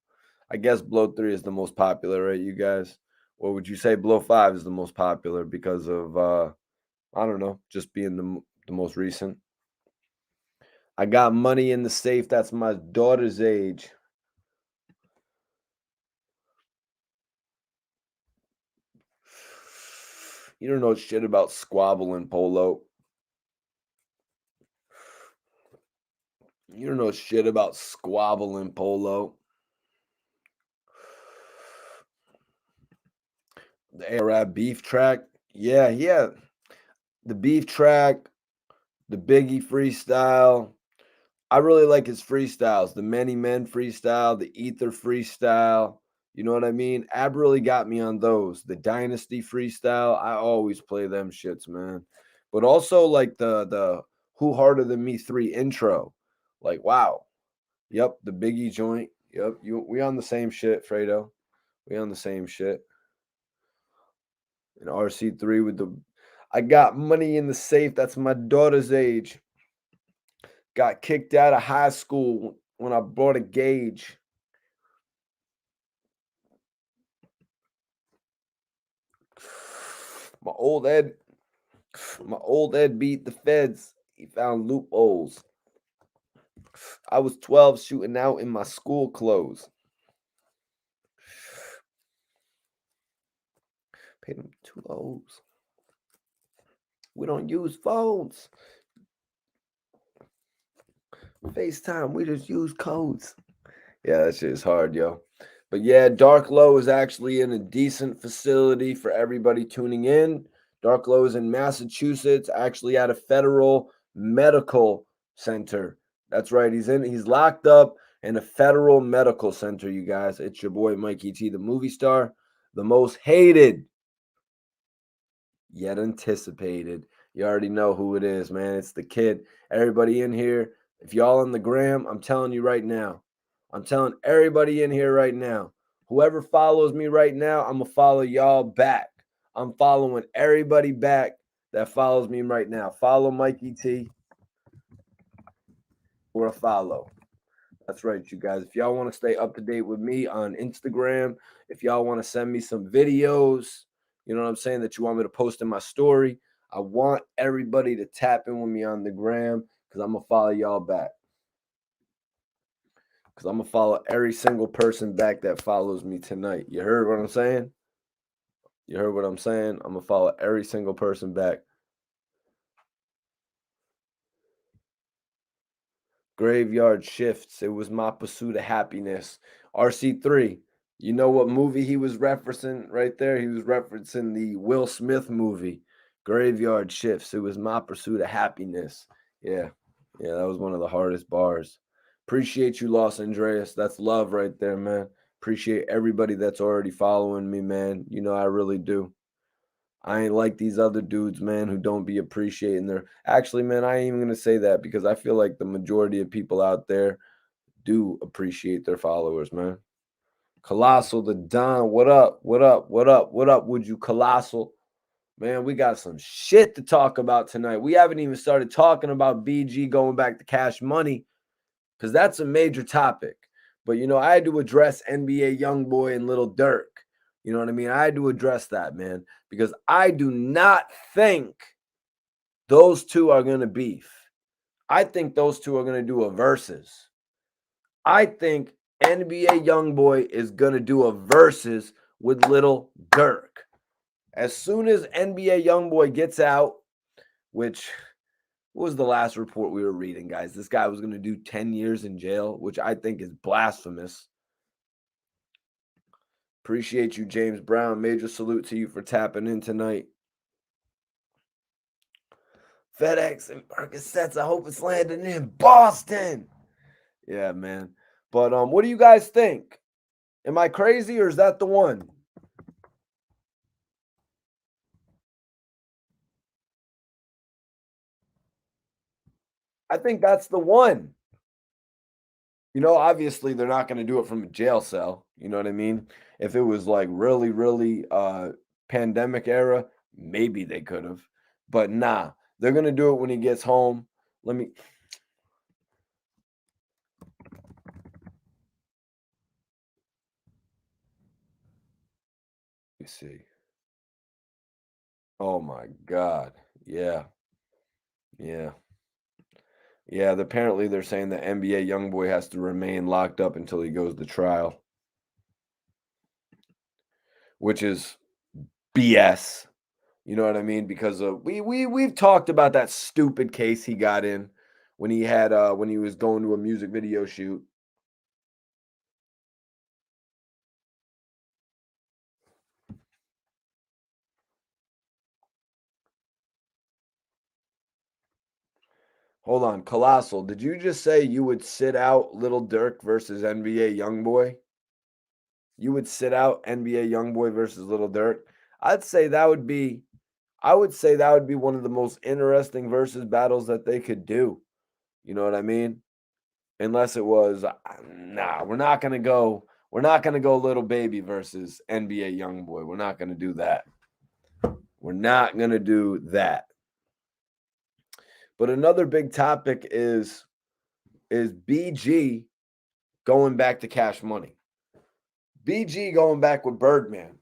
I guess Blow 3 is the most popular, right, you guys? Or would you say Blow 5 is the most popular because of I don't know, just being the most recent? I got money in the safe, that's my daughter's age. You don't know shit about squabbling, Polo. You don't know shit about squabbling, Polo. The Arab beef track. Yeah, yeah. The beef track, the Biggie freestyle. I really like his freestyles. The Many Men freestyle, the Ether freestyle. You know what I mean? Ab really got me on those. The Dynasty freestyle. I always play them shits, man. But also like the Who Harder Than Me 3 intro. Like, wow. Yep, the Biggie joint. Yep, we on the same shit, Fredo. We on the same shit. And RC3 with the I got money in the safe. That's my daughter's age. Got kicked out of high school when I bought a gauge. My old head My old Ed beat the feds. He found loopholes. I was 12 shooting out in my school clothes. Paid him 2 O's. We don't use phones. FaceTime, we just use codes. Yeah, that shit is hard, yo. But yeah, Dark Low is actually in a decent facility for everybody tuning in. Dark Low is in Massachusetts, actually at a federal medical center. That's right. He's locked up in a federal medical center, you guys. It's your boy Mikey T, the movie star, the most hated yet anticipated. You already know who it is, man. It's the kid. Everybody in here, if y'all on the gram, I'm telling you right now. I'm telling everybody in here right now. Whoever follows me right now, I'm going to follow y'all back. I'm following everybody back that follows me right now. Follow Mikey T or a follow. That's right, you guys. If y'all want to stay up to date with me on Instagram, if y'all want to send me some videos, you know what I'm saying, that you want me to post in my story, I want everybody to tap in with me on the gram because I'm going to follow y'all back. Because I'm going to follow every single person back that follows me tonight. You heard what I'm saying? You heard what I'm saying? I'm going to follow every single person back. Graveyard Shifts. It was my pursuit of happiness. RC3. You know what movie he was referencing right there? He was referencing the Will Smith movie, Graveyard Shifts. It was my pursuit of happiness. Yeah. Yeah, that was one of the hardest bars. Appreciate you, Los Andreas. That's love right there, man. Appreciate everybody that's already following me, man. You know, I really do. I ain't like these other dudes, man, who don't be appreciating their. Actually, man, I ain't even gonna say that because I feel like the majority of people out there do appreciate their followers, man. Colossal the Don, what up? What up? What up? What up? Would you Colossal? Man, we got some shit to talk about tonight. We haven't even started talking about BG going back to Cash Money because that's a major topic. But you know, I had to address NBA Youngboy and Lil Durk. You know what I mean? I had to address that, man, because I do not think those two are going to beef. I think those two are going to do a versus. I think NBA Youngboy is going to do a versus with Lil Durk. As soon as NBA Youngboy gets out, which was the last report we were reading, guys? This guy was going to do 10 years in jail, which I think is blasphemous. Appreciate you, James Brown. Major salute to you for tapping in tonight. FedEx and Percocets. I hope it's landing in Boston. Yeah, man. But what do you guys think? Am I crazy or is that the one? I think that's the one. You know, obviously they're not going to do it from a jail cell. You know what I mean? If it was like really, really pandemic era, maybe they could have. But nah, they're going to do it when he gets home. Let me see. Oh my God. Yeah. Yeah. Yeah. Apparently they're saying that NBA Youngboy has to remain locked up until he goes to trial, which is BS. You know what I mean? Because we've talked about that stupid case he got in when he had when he was going to a music video shoot. Hold on, Colossal. Did you just say you would sit out Little Durk versus NBA Youngboy? You would sit out NBA Youngboy versus Little Durk? I'd say that would be I would say that would be one of the most interesting versus battles that they could do. You know what I mean? Unless it was nah, we're not gonna go Little Baby versus NBA Youngboy. We're not gonna do that. We're not gonna do that. But another big topic is BG going back to Cash Money. BG going back with Birdman.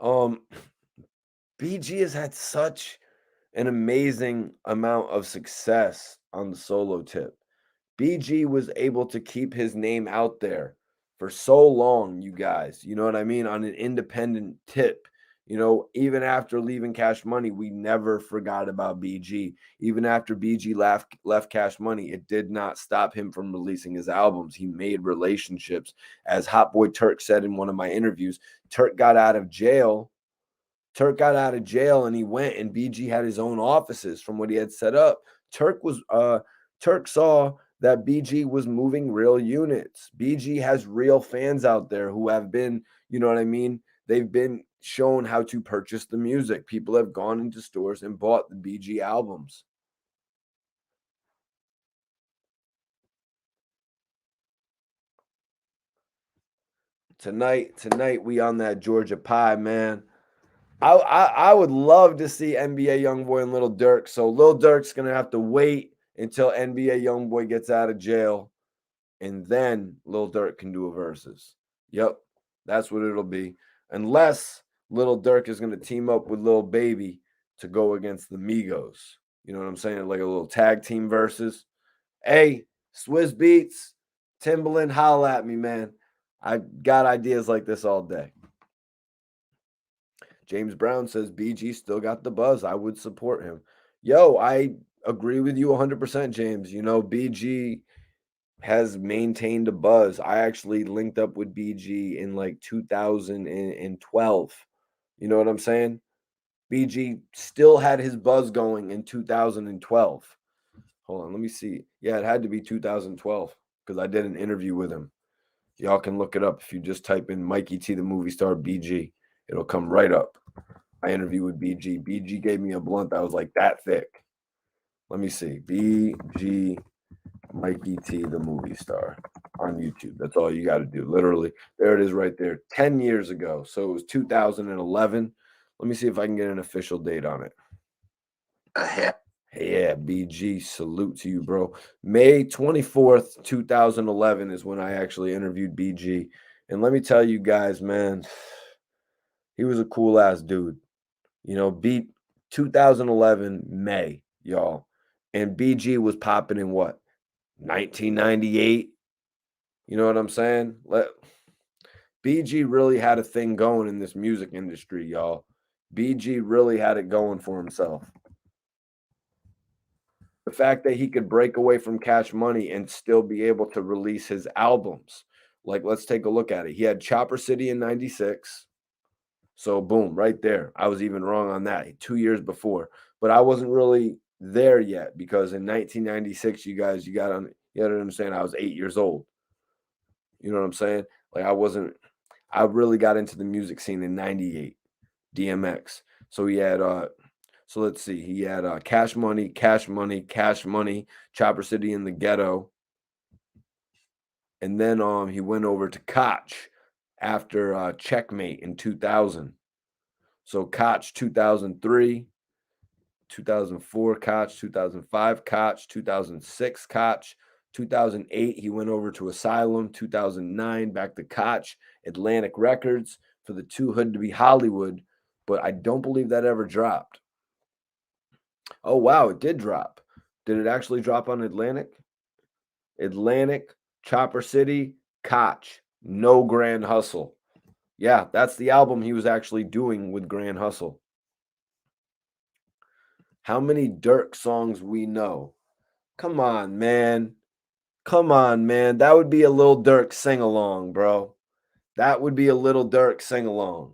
BG has had such an amazing amount of success on the solo tip. BG was able to keep his name out there for so long, you guys. You know what I mean? On an independent tip. Even after leaving Cash Money, we never forgot about BG. Even after BG left Cash Money, it did not stop him from releasing his albums. He made relationships. As Hot Boy Turk said in one of my interviews, Turk got out of jail. And he went, and BG had his own offices from what he had set up. Turk saw that BG was moving real units. BG has real fans out there who have been, you know what I mean? They've been shown how to purchase the music. People have gone into stores and bought the BG albums. Tonight we on that Georgia pie, man. I would love to see NBA Youngboy and Lil Durk. So Lil Durk's gonna have to wait until NBA Youngboy gets out of jail, and then Lil Durk can do a versus. Yep, that's what it'll be. Unless Lil Durk is gonna team up with Lil Baby to go against the Migos. You know what I'm saying? Like a little tag team versus. Hey, Swizz Beats, Timbaland, holla at me, man. I got ideas like this all day. James Brown says BG still got the buzz. I would support him. Yo, I agree with you 100%, James. BG has maintained a buzz. I actually linked up with BG in like 2012. You know what I'm saying? BG still had his buzz going in 2012. Hold on, let me see. Yeah, it had to be 2012 because I did an interview with him. Y'all can look it up if you just type in Mikey T the movie star BG. It'll come right up. I interviewed with BG. BG gave me a blunt that was like that thick. Let me see. BG Mikey T, the movie star on YouTube. That's all you got to do. Literally. There it is right there. 10 years ago. So it was 2011. Let me see if I can get an official date on it. Yeah, BG, salute to you, bro. May 24th, 2011 is when I actually interviewed BG. And let me tell you guys, man, he was a cool ass dude. Beat 2011 May, y'all. And BG was popping in what? 1998. You know what I'm saying? BG really had a thing going in this music industry, y'all. BG really had it going for himself. The fact that he could break away from Cash Money and still be able to release his albums. Like, let's take a look at it. He had Chopper City in 96. So boom, right there. I was even wrong on that 2 years before. But I wasn't really there yet because in 1996, you got to understand I was 8 years old. You know what I'm saying? Like I really got into the music scene in 98, DMX. So he had so let's see. He had Cash Money, Cash Money, Cash Money, Chopper City in the Ghetto. And then he went over to Koch after Checkmate in 2000. So Koch 2003, 2004 Koch, 2005 Koch, 2006 Koch, 2008 he went over to Asylum, 2009 back to Koch, Atlantic Records for the Too Hood to Be Hollywood, but I don't believe that ever dropped. Oh wow, it did drop. Did it actually drop on Atlantic? Atlantic, Chopper City, Koch, No Grand Hustle. Yeah, that's the album he was actually doing with Grand Hustle. How many Durk songs we know? Come on, man. Come on, man. That would be a Lil Durk sing along, bro. That would be a Lil Durk sing along.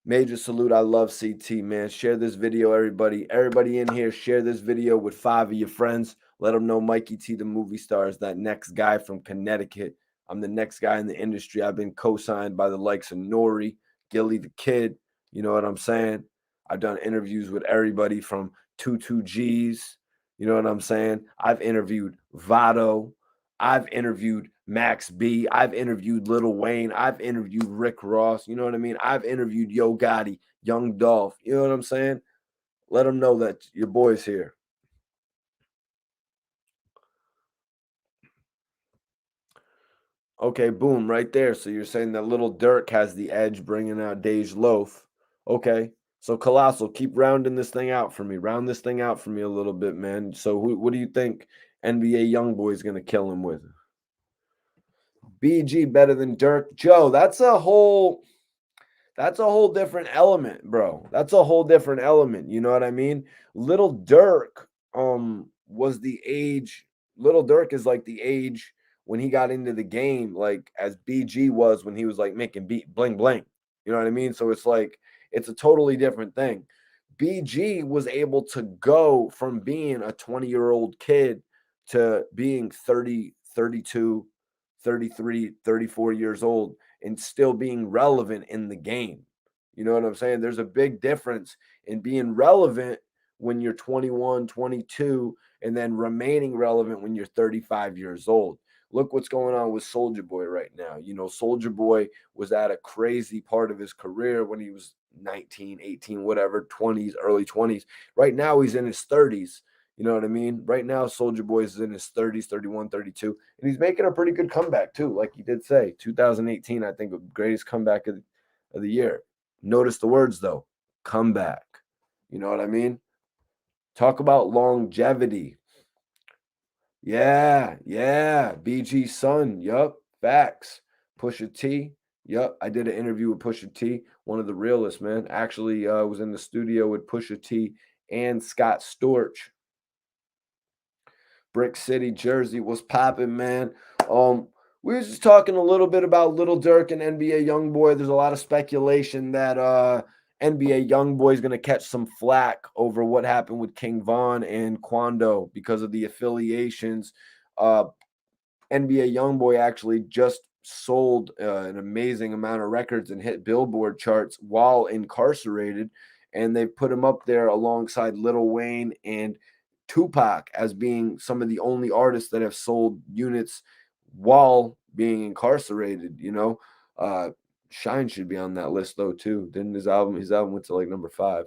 Major salute. I love CT, man. Share this video, everybody. Everybody in here, share this video with 5 of your friends. Let them know Mikey T, the movie star, is that next guy from Connecticut. I'm the next guy in the industry. I've been co-signed by the likes of Nori, Gilly the Kid. You know what I'm saying? I've done interviews with everybody from 22Gs. You know what I'm saying? I've interviewed Vado. I've interviewed Max B. I've interviewed Lil Wayne. I've interviewed Rick Ross. You know what I mean? I've interviewed Yo Gotti, Young Dolph. You know what I'm saying? Let them know that your boy's here. Okay, boom, right there. So you're saying that Lil Durk has the edge bringing out Dej Loaf. Okay. So Colossal, keep rounding this thing out for me. Round this thing out for me a little bit, man. So what do you think NBA Youngboy is gonna kill him with? BG better than Dirk. Joe, that's a whole different element, bro. That's a whole different element. You know what I mean? Little Dirk was the age. Little Dirk is like the age when he got into the game, like as BG was when he was like making beat bling bling. You know what I mean? So it's like it's a totally different thing. BG was able to go from being a 20-year-old kid to being 30, 32, 33, 34 years old and still being relevant in the game. You know what I'm saying? There's a big difference in being relevant when you're 21, 22, and then remaining relevant when you're 35 years old. Look what's going on with Soldier Boy right now. You know, Soldier Boy was at a crazy part of his career when he was 19, 18, whatever, 20s, early 20s. Right now, he's in his 30s. You know what I mean? Right now, Soldier Boy is in his 30s, 31, 32, and he's making a pretty good comeback too. Like he did say, 2018, I think, the greatest comeback of the year. Notice the words though, comeback. You know what I mean? Talk about longevity. Yeah, yeah. BG son. Yup. Facts. Pusha T. Yup. I did an interview with Pusha T, one of the realest, man. Actually, was in the studio with Pusha T and Scott Storch. Brick City, Jersey. What's popping, man? We were just talking a little bit about Little Durk and NBA Youngboy. There's a lot of speculation that NBA Youngboy is going to catch some flack over what happened with King Von and Quando because of the affiliations. NBA Youngboy actually just sold an amazing amount of records and hit Billboard charts while incarcerated, and they put him up there alongside Lil Wayne and Tupac as being some of the only artists that have sold units while being incarcerated. Shine should be on that list though too. Didn't his album went to like number 5.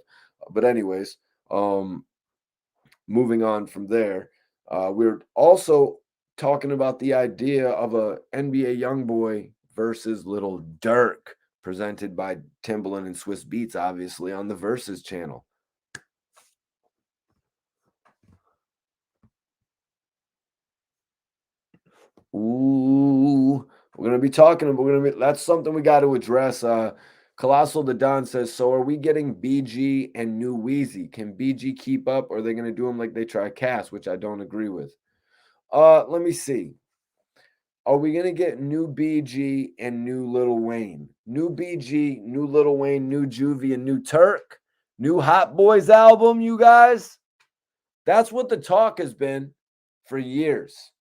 But anyways, moving on from there, we're also talking about the idea of a NBA Youngboy versus Little Durk, presented by Timbaland and Swiss Beats, obviously on the Versus channel. Ooh, that's something we got to address. Colossal the Don says, so are we getting BG and New Wheezy? Can BG keep up, or are they going to do them like they try Cass, which I don't agree with? Let me see. Are we gonna get new BG and new Lil Wayne? New BG, new Lil Wayne, new Juvie, and new Turk? New Hot Boys album, you guys? That's what the talk has been for years.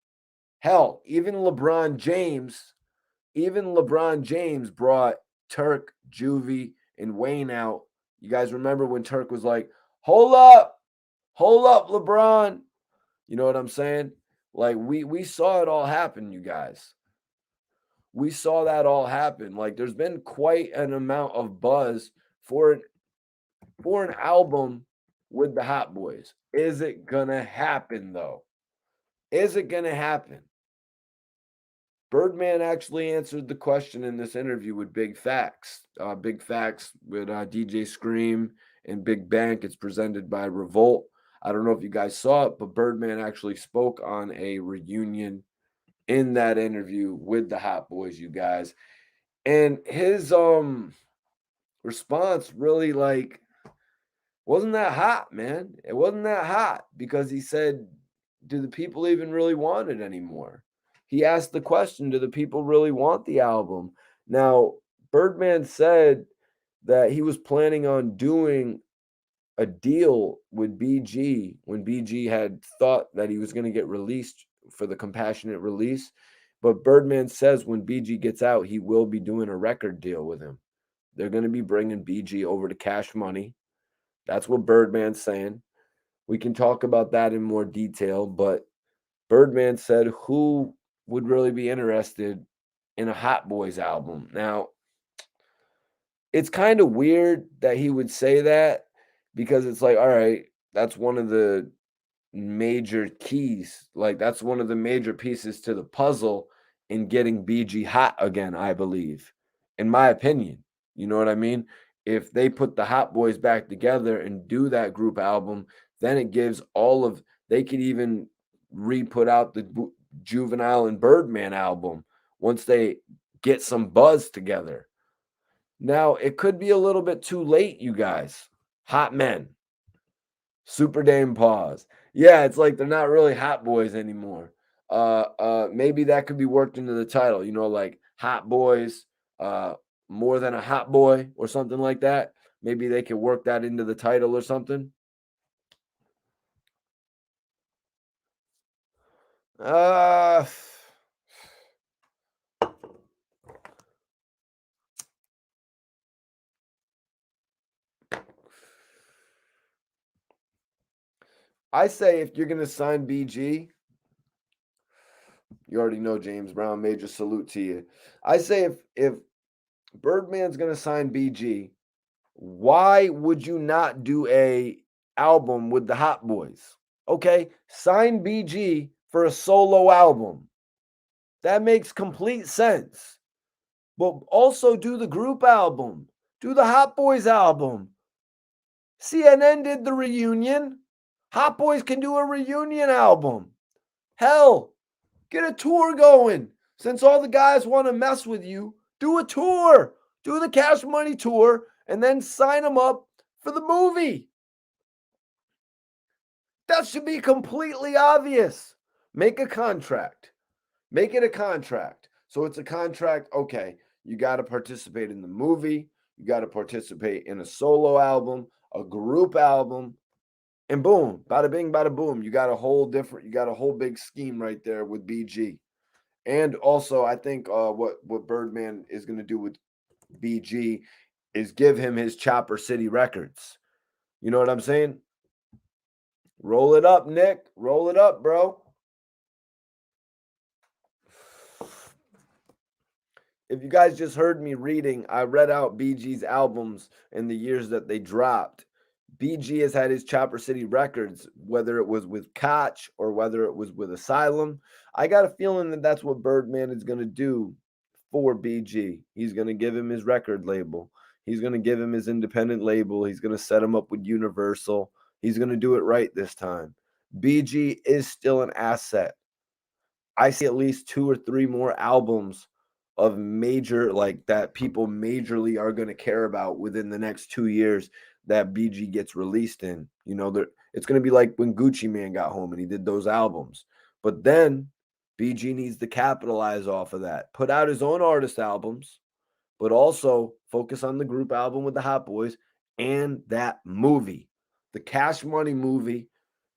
Hell, even LeBron James brought Turk, Juvie, and Wayne out. You guys remember when Turk was like, hold up, LeBron. You know what I'm saying? Like we saw it all happen, you guys. We saw that all happen. Like there's been quite an amount of buzz for an album with the Hot Boys. Is it gonna happen though? Is it gonna happen? Birdman actually answered the question in this interview with Big Facts. Big Facts with DJ Scream and Big Bank. It's presented by Revolt. I don't know if you guys saw it, but Birdman actually spoke on a reunion in that interview with the Hot Boys, you guys. And his response really wasn't that hot, man. It wasn't that hot because he said, do the people even really want it anymore? He asked the question, do the people really want the album? Now, Birdman said that he was planning on doing a deal with BG when BG had thought that he was going to get released for the compassionate release. But Birdman says when BG gets out, he will be doing a record deal with him. They're going to be bringing BG over to Cash Money. That's what Birdman's saying. We can talk about that in more detail, but Birdman said who would really be interested in a Hot Boys album. Now, it's kind of weird that he would say that because it's like, all right, that's one of the major keys. Like, that's one of the major pieces to the puzzle in getting BG hot again, I believe, in my opinion. You know what I mean? if they put the Hot Boys back together and do that group album, then it gives they could even re-put out the Juvenile and Birdman album once they get some buzz together. Now, it could be a little bit too late, you guys. Hot Men, Super Dame Pause. Yeah, it's like they're not really Hot Boys anymore. Maybe that could be worked into the title, like Hot Boys, More Than a Hot Boy or something like that. Maybe they could work that into the title or something. I say if you're going to sign BG, you already know James Brown, major salute to you. I say if Birdman's going to sign BG, why would you not do a album with the Hot Boys? Okay, sign BG for a solo album. That makes complete sense. But also do the group album. Do the Hot Boys album. CNN did the reunion. Hot Boys can do a reunion album. Hell, get a tour going. Since all the guys want to mess with you, do a tour. Do the Cash Money tour and then sign them up for the movie. That should be completely obvious. Make a contract. Make it a contract. So it's a contract. Okay, you got to participate in the movie. You got to participate in a solo album, a group album, and boom, bada bing, bada boom. You got a whole big scheme right there with BG. And also, I think what Birdman is going to do with BG is give him his Chopper City Records. You know what I'm saying? Roll it up, Nick. Roll it up, bro. If you guys just heard me reading, I read out BG's albums and the years that they dropped. BG has had his Chopper City Records, whether it was with Koch or whether it was with Asylum. I got a feeling that that's what Birdman is going to do for BG. He's going to give him his record label. He's going to give him his independent label. He's going to set him up with Universal. He's going to do it right this time. BG is still an asset. I see at least 2 or 3 more albums of major, like that people majorly are going to care about within the next 2 years that BG gets released in. It's going to be like when Gucci Mane got home and he did those albums. But then BG needs to capitalize off of that. Put out his own artist albums, but also focus on the group album with the Hot Boys and that movie, the Cash Money movie.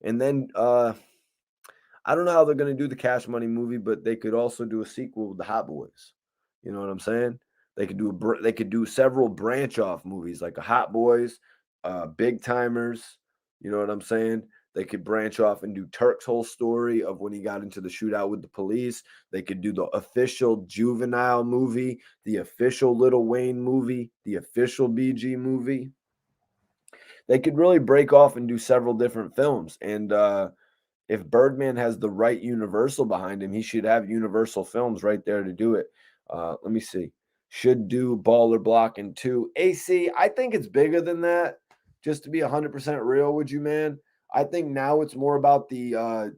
And then I don't know how they're going to do the Cash Money movie, but they could also do a sequel with the Hot Boys. You know what I'm saying? They could do several branch off movies like a Hot Boys, Big Timers. You know what I'm saying? They could branch off and do Turk's whole story of when he got into the shootout with the police. They could do the official Juvenile movie, the official Lil Wayne movie, the official BG movie. They could really break off and do several different films. And if Birdman has the right Universal behind him, he should have Universal Films right there to do it. Let me see. Should do Baller Blocking 2. AC, I think it's bigger than that. Just to be 100% real with you, man. I think now it's more about the,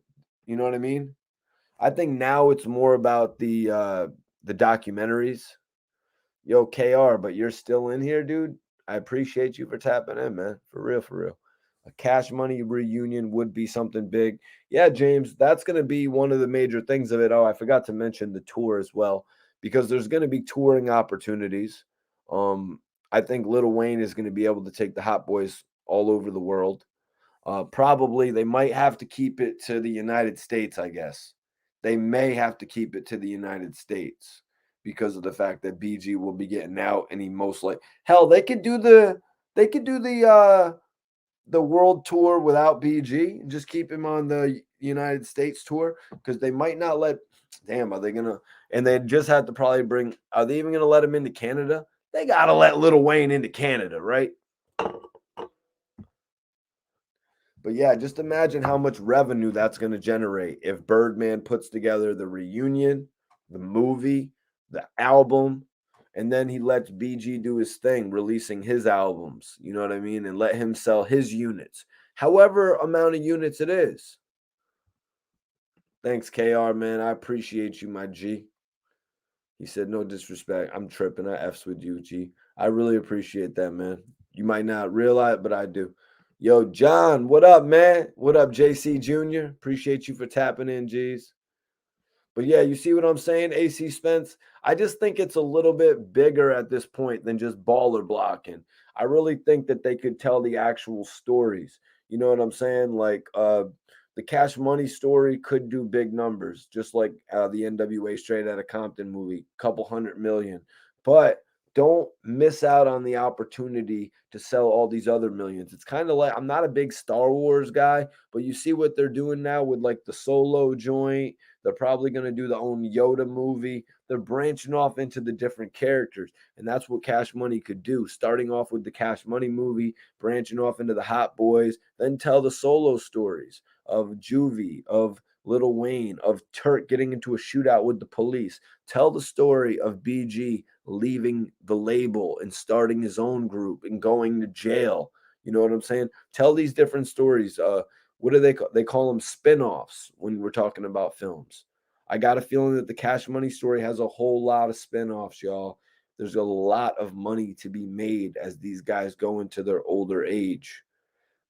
you know what I mean? I think now it's more about the documentaries. Yo, KR, but you're still in here, dude. I appreciate you for tapping in, man. For real, for real. A Cash Money reunion would be something big. Yeah, James, that's going to be one of the major things of it. Oh, I forgot to mention the tour as well, because there's going to be touring opportunities. I think Lil Wayne is going to be able to take the Hot Boys all over the world. Probably they might have to keep it to the United States, I guess. They may have to keep it to the United States because of the fact that BG will be getting out and he most like hell, they could do the world tour without BG and just keep him on the United States tour because they might not let are they gonna and they just have to probably are they even gonna let him into Canada? They gotta let Lil Wayne into Canada, right? But yeah, just imagine how much revenue that's going to generate if Birdman puts together the reunion, the movie, the album, And then he lets BG do his thing, releasing his albums, you know what I mean? And let him sell his units, however amount of units it is. Thanks, KR, man. I appreciate you, my G. He said, no disrespect. I'm tripping. I F's with you, G. I really appreciate that, man. You might not realize, but I do. Yo, John, what up, man? What up, JC Jr.? Appreciate you for tapping in, G's. But yeah, you see what I'm saying, AC Spence? I just think it's a little bit bigger at this point than just baller blocking. I really think that they could tell the actual stories. You know what I'm saying? Like the Cash Money story could do big numbers, just like the NWA Straight Outta Compton movie, couple hundred million. But don't miss out on the opportunity to sell all these other millions. It's kind of like I'm not a big Star Wars guy, but you see what they're doing now with like the Solo joint. They're probably going to do the own Yoda movie. They're branching off into the different characters. And that's what Cash Money could do. Starting off with the Cash Money movie, branching off into the Hot Boys, then tell the solo stories of Juvie, of Lil Wayne, of Turk getting into a shootout with the police. Tell the story of BG leaving the label and starting his own group and going to jail. You know what I'm saying? Tell these different stories. What do they call? They call them spin-offs when we're talking about films. I got a feeling that the Cash Money story has a whole lot of spin-offs, y'all. There's a lot of money to be made as these guys go into their older age.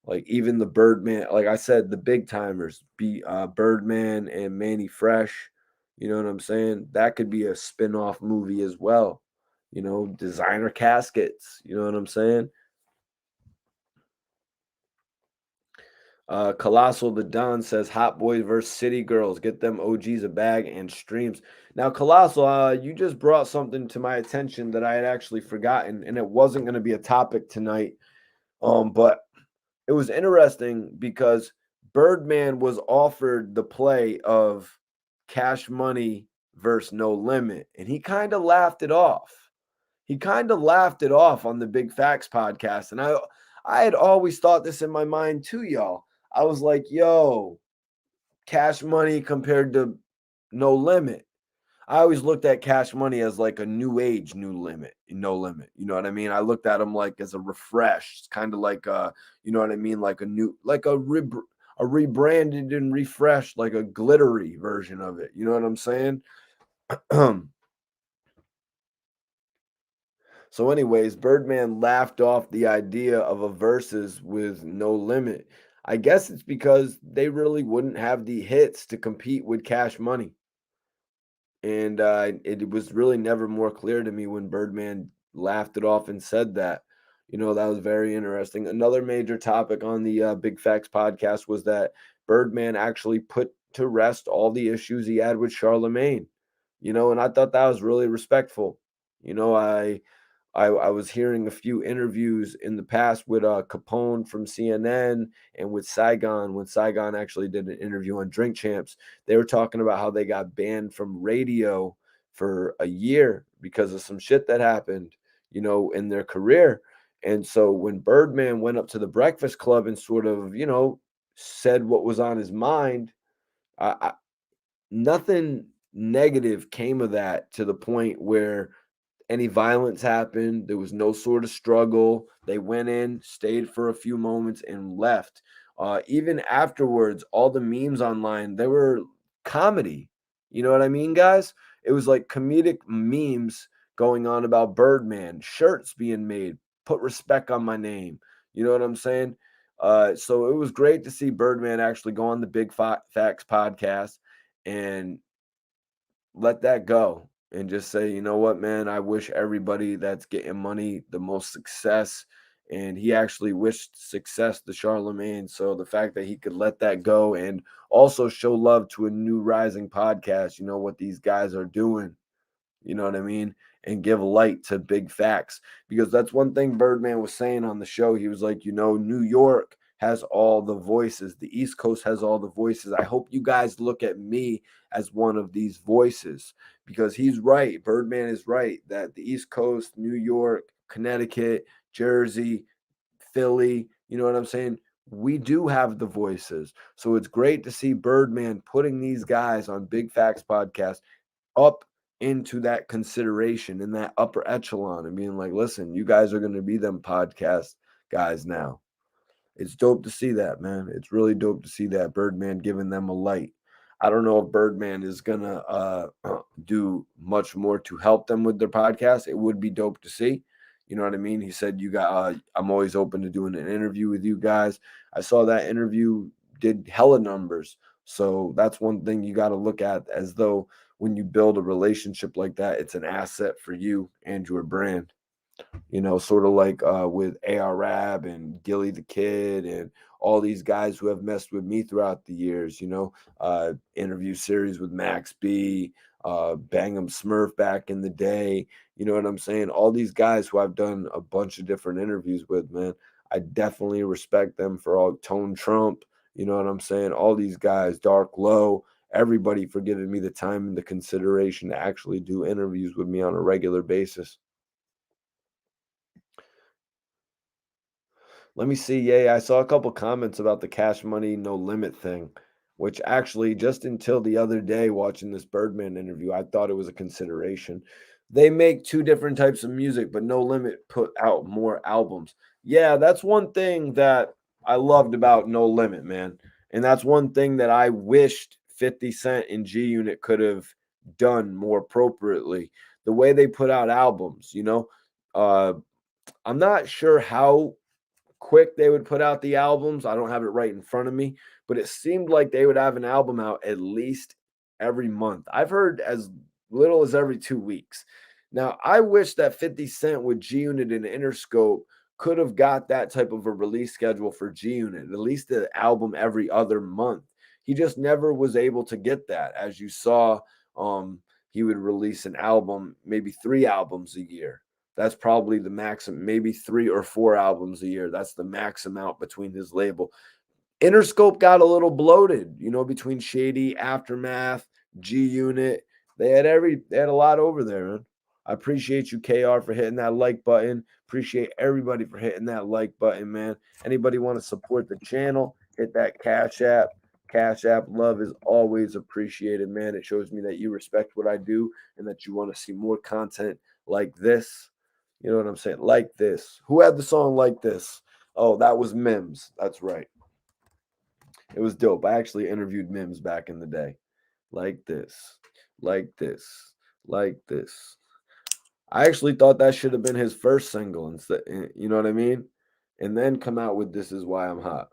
Like even the Birdman, like I said, the big timers, Birdman and Manny Fresh. You know what I'm saying? That could be a spin-off movie as well. You know, designer caskets. You know what I'm saying? Colossal the Don says Hot Boys versus City Girls. Get them OGs a bag and streams. Now, Colossal, you just brought something to my attention that I had actually forgotten, and it wasn't going to be a topic tonight. But it was interesting because Birdman was offered the play of Cash Money versus No Limit, and he kind of laughed it off. He kind of laughed it off on the Big Facts podcast, and I had always thought this in my mind too, y'all. I was like, yo, Cash Money compared to No Limit. I always looked at Cash Money as like a new age, No Limit. You know what I mean? I looked at him like as a refresh. It's kind of like you know what I mean? Like a new, like a rebranded and refreshed, like a glittery version of it. You know what I'm saying? So, anyways, Birdman laughed off the idea of a versus with No Limit. I guess it's because they really wouldn't have the hits to compete with Cash Money. And it was really never more clear to me when Birdman laughed it off and said that. You know, that was very interesting. Another major topic on the Big Facts podcast was that Birdman actually put to rest all the issues he had with Charlamagne. You know, and I thought that was really respectful. You know, I was hearing a few interviews in the past with Capone from CNN and with Saigon when Saigon actually did an interview on Drink Champs. They were talking about how they got banned from radio for a year because of some shit that happened, you know, in their career. And so when Birdman went up to the Breakfast Club and sort of, you know, said what was on his mind, I nothing negative came of that to the point where any violence happened. There was no sort of struggle. They went in, stayed for a few moments, and left. Even afterwards, all the memes online, they were comedy. You know what I mean, guys? It was like comedic memes going on about Birdman, shirts being made, put respect on my name. You know what I'm saying? So it was great to see Birdman actually go on the Big Facts podcast and let that go and just say, you know what, man, I wish everybody that's getting money the most success. And he actually wished success to Charlamagne. So the fact that he could let that go and also show love to a new rising podcast, you know what these guys are doing, you know what I mean? And give light to Big Facts. Because that's one thing Birdman was saying on the show. He was like, you know, New York has all the voices. The East Coast has all the voices. I hope you guys look at me as one of these voices because he's right. Birdman is right that the East Coast, New York, Connecticut, Jersey, Philly, you know what I'm saying? We do have the voices. So it's great to see Birdman putting these guys on Big Facts podcast up into that consideration in that upper echelon and being like, listen, you guys are going to be them podcast guys now. It's dope to see that, man. It's really dope to see that Birdman giving them a light. I don't know if Birdman is gonna do much more to help them with their podcast. It would be dope to see. You know what I mean? He said, "You got. I'm always open to doing an interview with you guys." I saw that interview did hella numbers, so that's one thing you got to look at as though when you build a relationship like that, it's an asset for you and your brand. You know, sort of like with ARAB and Gilly the Kid and all these guys who have messed with me throughout the years, you know, interview series with Max B, Bang'em Smurf back in the day. You know what I'm saying? All these guys who I've done a bunch of different interviews with, man, I definitely respect them for all Tone Trump. You know what I'm saying? All these guys, Dark Low, everybody for giving me the time and the consideration to actually do interviews with me on a regular basis. Let me see. Yeah, I saw a couple comments about the Cash Money No Limit thing, which actually just until the other day watching this Birdman interview, I thought it was a consideration. They make two different types of music, but No Limit put out more albums. Yeah, that's one thing that I loved about No Limit, man. And that's one thing that I wished 50 Cent and G Unit could have done more appropriately. The way they put out albums, you know. Uh I'm not sure how quick they would put out the albums. I don't have it right in front of me, but it seemed like they would have an album out at least every month. I've heard as little as every 2 weeks. Now, I wish that 50 Cent with G Unit and Interscope could have got that type of a release schedule for G Unit, at least an album every other month. He just never was able to get that. As you saw, he would release an album, maybe 3 albums a year. That's probably the maximum, maybe 3 or 4 albums a year. That's the max amount between his label. Interscope got a little bloated, you know, between Shady, Aftermath, G Unit. They had a lot over there, man. I appreciate you, KR, for hitting that like button. Appreciate everybody for hitting that like button, man. Anybody want to support the channel, hit that Cash App. Cash App love is always appreciated, man. It shows me that you respect what I do and that you want to see more content like this. You know what I'm saying? Like this. Who had the song Like This? Oh, that was Mims. That's right. It was dope. I actually interviewed Mims back in the day. Like this, like this, like this. I actually thought that should have been his first single instead. You know what I mean? And then come out with This Is Why I'm Hot.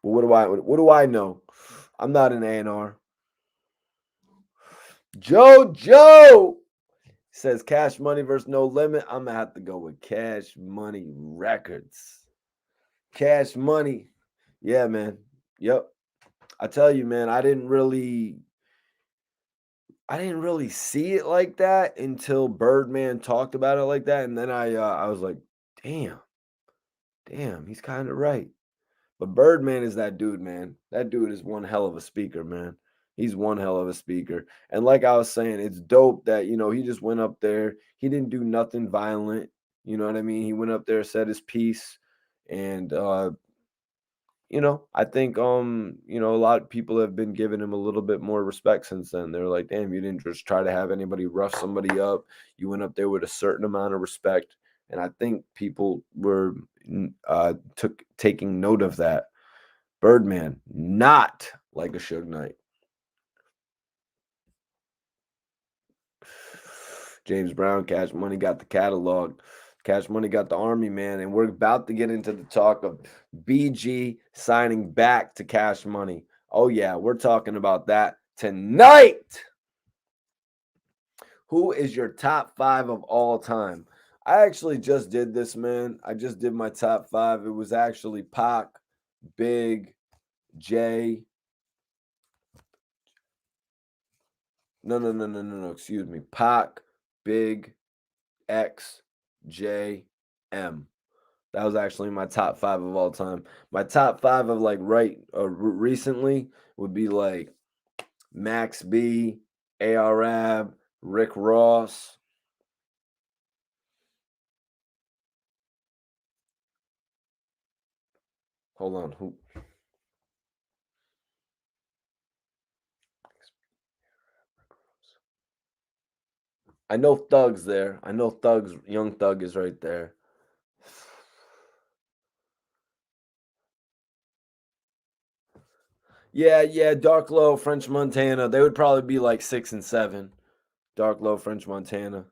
Well, what do I know? I'm not an A&R. Joe says Cash Money versus No Limit. I'm gonna have to go with Cash Money Records. Cash Money. Yeah, man. Yep. I tell you, man, I didn't really see it like that until Birdman talked about it like that, and then I was like, damn, damn, he's kind of right. But Birdman is that dude, man. That dude is one hell of a speaker, man. He's one hell of a speaker. And like I was saying, it's dope that, he just went up there. He didn't do nothing violent. You know what I mean? He went up there, said his piece, and I think a lot of people have been giving him a little bit more respect since then. They're like, damn, you didn't just try to have anybody rough somebody up. You went up there with a certain amount of respect. And I think people were taking note of that. Birdman, not like a Suge Knight. James Brown, Cash Money got the catalog. Cash Money got the army, man. And we're about to get into the talk of BG signing back to Cash Money. Oh, yeah, we're talking about that tonight. Who is your top 5 of all time? I actually just did this, man. I just did my top 5. It was actually Pac, Big, Jay. No. Excuse me. Pac, Big, X, J, M. That was actually my top 5 of all time. My top 5 of recently would be like Max B, ARAB, Rick Ross. Hold on. I know Thug's there. I know Thug's Young Thug is right there. Yeah, yeah, Dark Low, French Montana. They would probably be like 6 and 7. Dark Low, French Montana.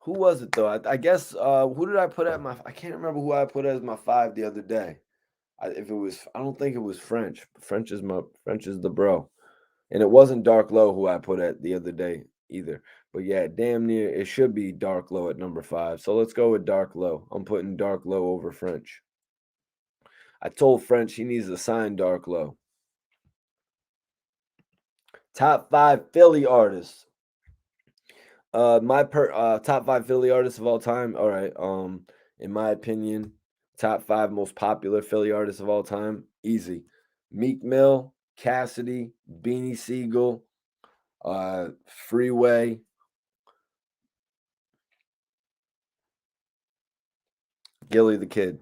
Who was it though? I guess who did I put at my I can't remember who I put as my 5 the other day. If it was I don't think it was French. French is the bro. And it wasn't Dark Low who I put at the other day either. But yeah, damn near it should be Dark Low at number 5. So let's go with Dark Low. I'm putting Dark Low over French. I told French he needs to sign Dark Low. Top 5 Philly artists. Top 5 Philly artists of all time. All right. In my opinion, top 5 most popular Philly artists of all time. Easy. Meek Mill, Cassidy, Beanie Siegel, Freeway, Gilly the Kid.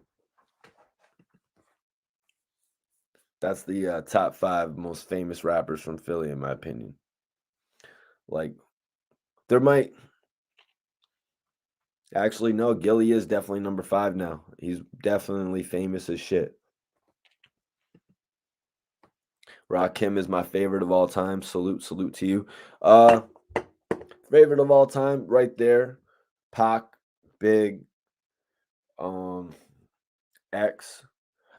That's the top 5 most famous rappers from Philly, in my opinion. Like, there might actually no, Gilly is definitely number 5 now. He's definitely famous as shit. Rakim is my favorite of all time. Salute, salute to you. Uh, favorite of all time, right there. Pac, Big, um, X.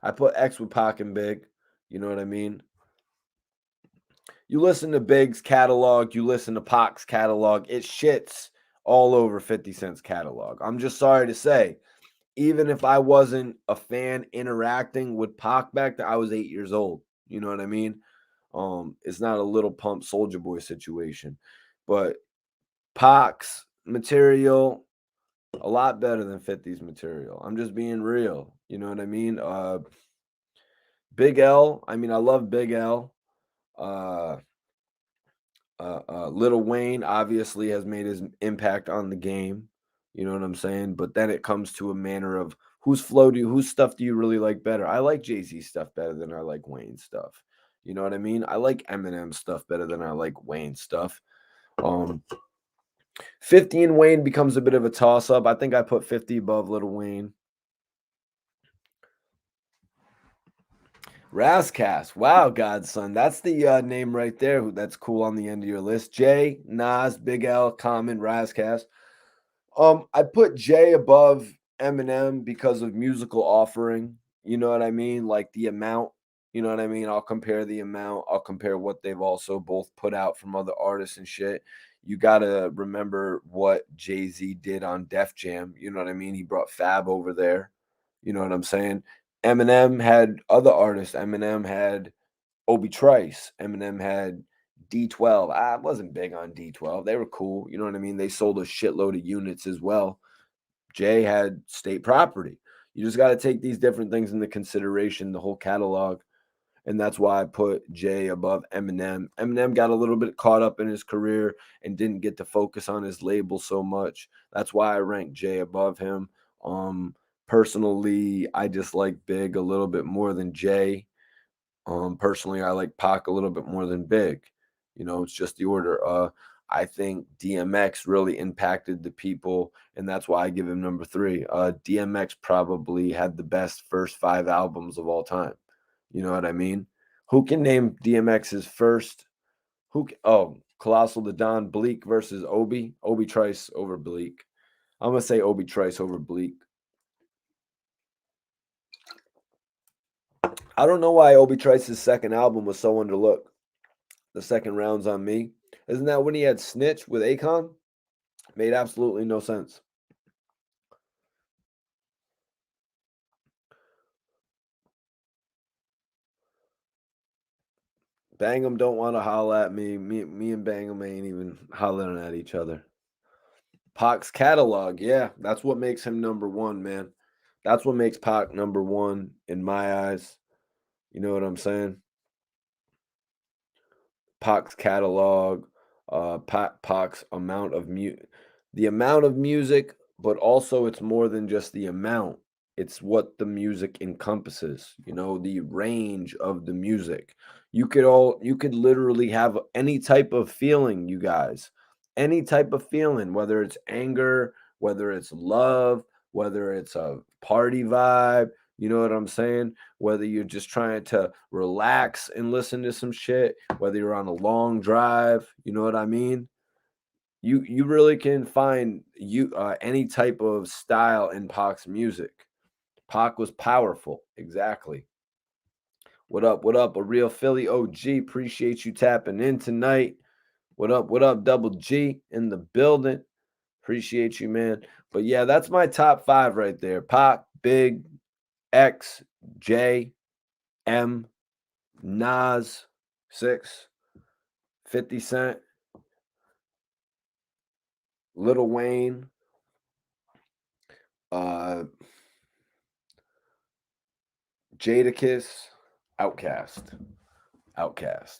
I put X with Pac and Big. You know what I mean? You listen to Big's catalog, you listen to Pac's catalog, it shits all over 50 Cent's catalog. I'm just sorry to say, even if I wasn't a fan interacting with Pac back then, I was 8 years old. You know what I mean? It's not a Little Pump Soldier Boy situation, but Pac's material a lot better than 50's material. I'm just being real. You know what I mean? Big L. I mean, I love Big L. Uh, Lil Wayne obviously has made his impact on the game. You know what I'm saying? But then it comes to a manner of whose stuff do you really like better? I like Jay Z stuff better than I like Wayne stuff. You know what I mean? I like Eminem stuff better than I like Wayne stuff. Um, 50 and Wayne becomes a bit of a toss up. I think I put 50 above Lil Wayne. Razcast. Wow, Godson. That's the name right there. That's cool on the end of your list. Jay, Nas, Big L, Common, Razcast. I put Jay above Eminem because of musical offering. You know what I mean? Like the amount. You know what I mean? I'll compare the amount. I'll compare what they've also both put out from other artists and shit. You gotta remember what Jay Z did on Def Jam. You know what I mean? He brought Fab over there. You know what I'm saying? Eminem had other artists. Eminem had Obi Trice. Eminem had D12. I wasn't big on D12. They were cool. You know what I mean? They sold a shitload of units as well. Jay had state property. You just got to take these different things into consideration, the whole catalog. And that's why I put Jay above Eminem. Eminem got a little bit caught up in his career and didn't get to focus on his label so much. That's why I rank Jay above him. Personally, I just like Big a little bit more than Jay. Personally, I like Pac a little bit more than Big. You know, it's just the order. I think DMX really impacted the people, and that's why I give him number 3. DMX probably had the best first 5 albums of all time. You know what I mean? Who can name DMX's first? Colossal the Don, Bleak versus Obi. Obi Trice over Bleak. I'm gonna say Obi Trice over Bleak. I don't know why Obi Trice's second album was so underlooked. The second round's on me. Isn't that when he had Snitch with Akon? Made absolutely no sense. Bangum don't want to holler at me. Me and Bangum ain't even hollering at each other. Pac's catalog, yeah, that's what makes him number 1, man. That's what makes Pac number 1 in my eyes. You know what I'm saying? Pac's catalog, Pac's amount of the amount of music, but also it's more than just the amount. It's what the music encompasses, the range of the music. You could literally have any type of feeling, you guys. Any type of feeling, whether it's anger, whether it's love, whether it's a party vibe, you know what I'm saying? Whether you're just trying to relax and listen to some shit, whether you're on a long drive, you know what I mean? You really can find any type of style in Pac's music. Pac was powerful. Exactly. What up? What up? A real Philly OG. Appreciate you tapping in tonight. What up? What up? Double G in the building. Appreciate you, man. But yeah, that's my top five right there. Pac, Big, X, J, M, Nas, 6, 50 Cent, Lil Wayne, uh, Jadakiss, Outkast. Outkast.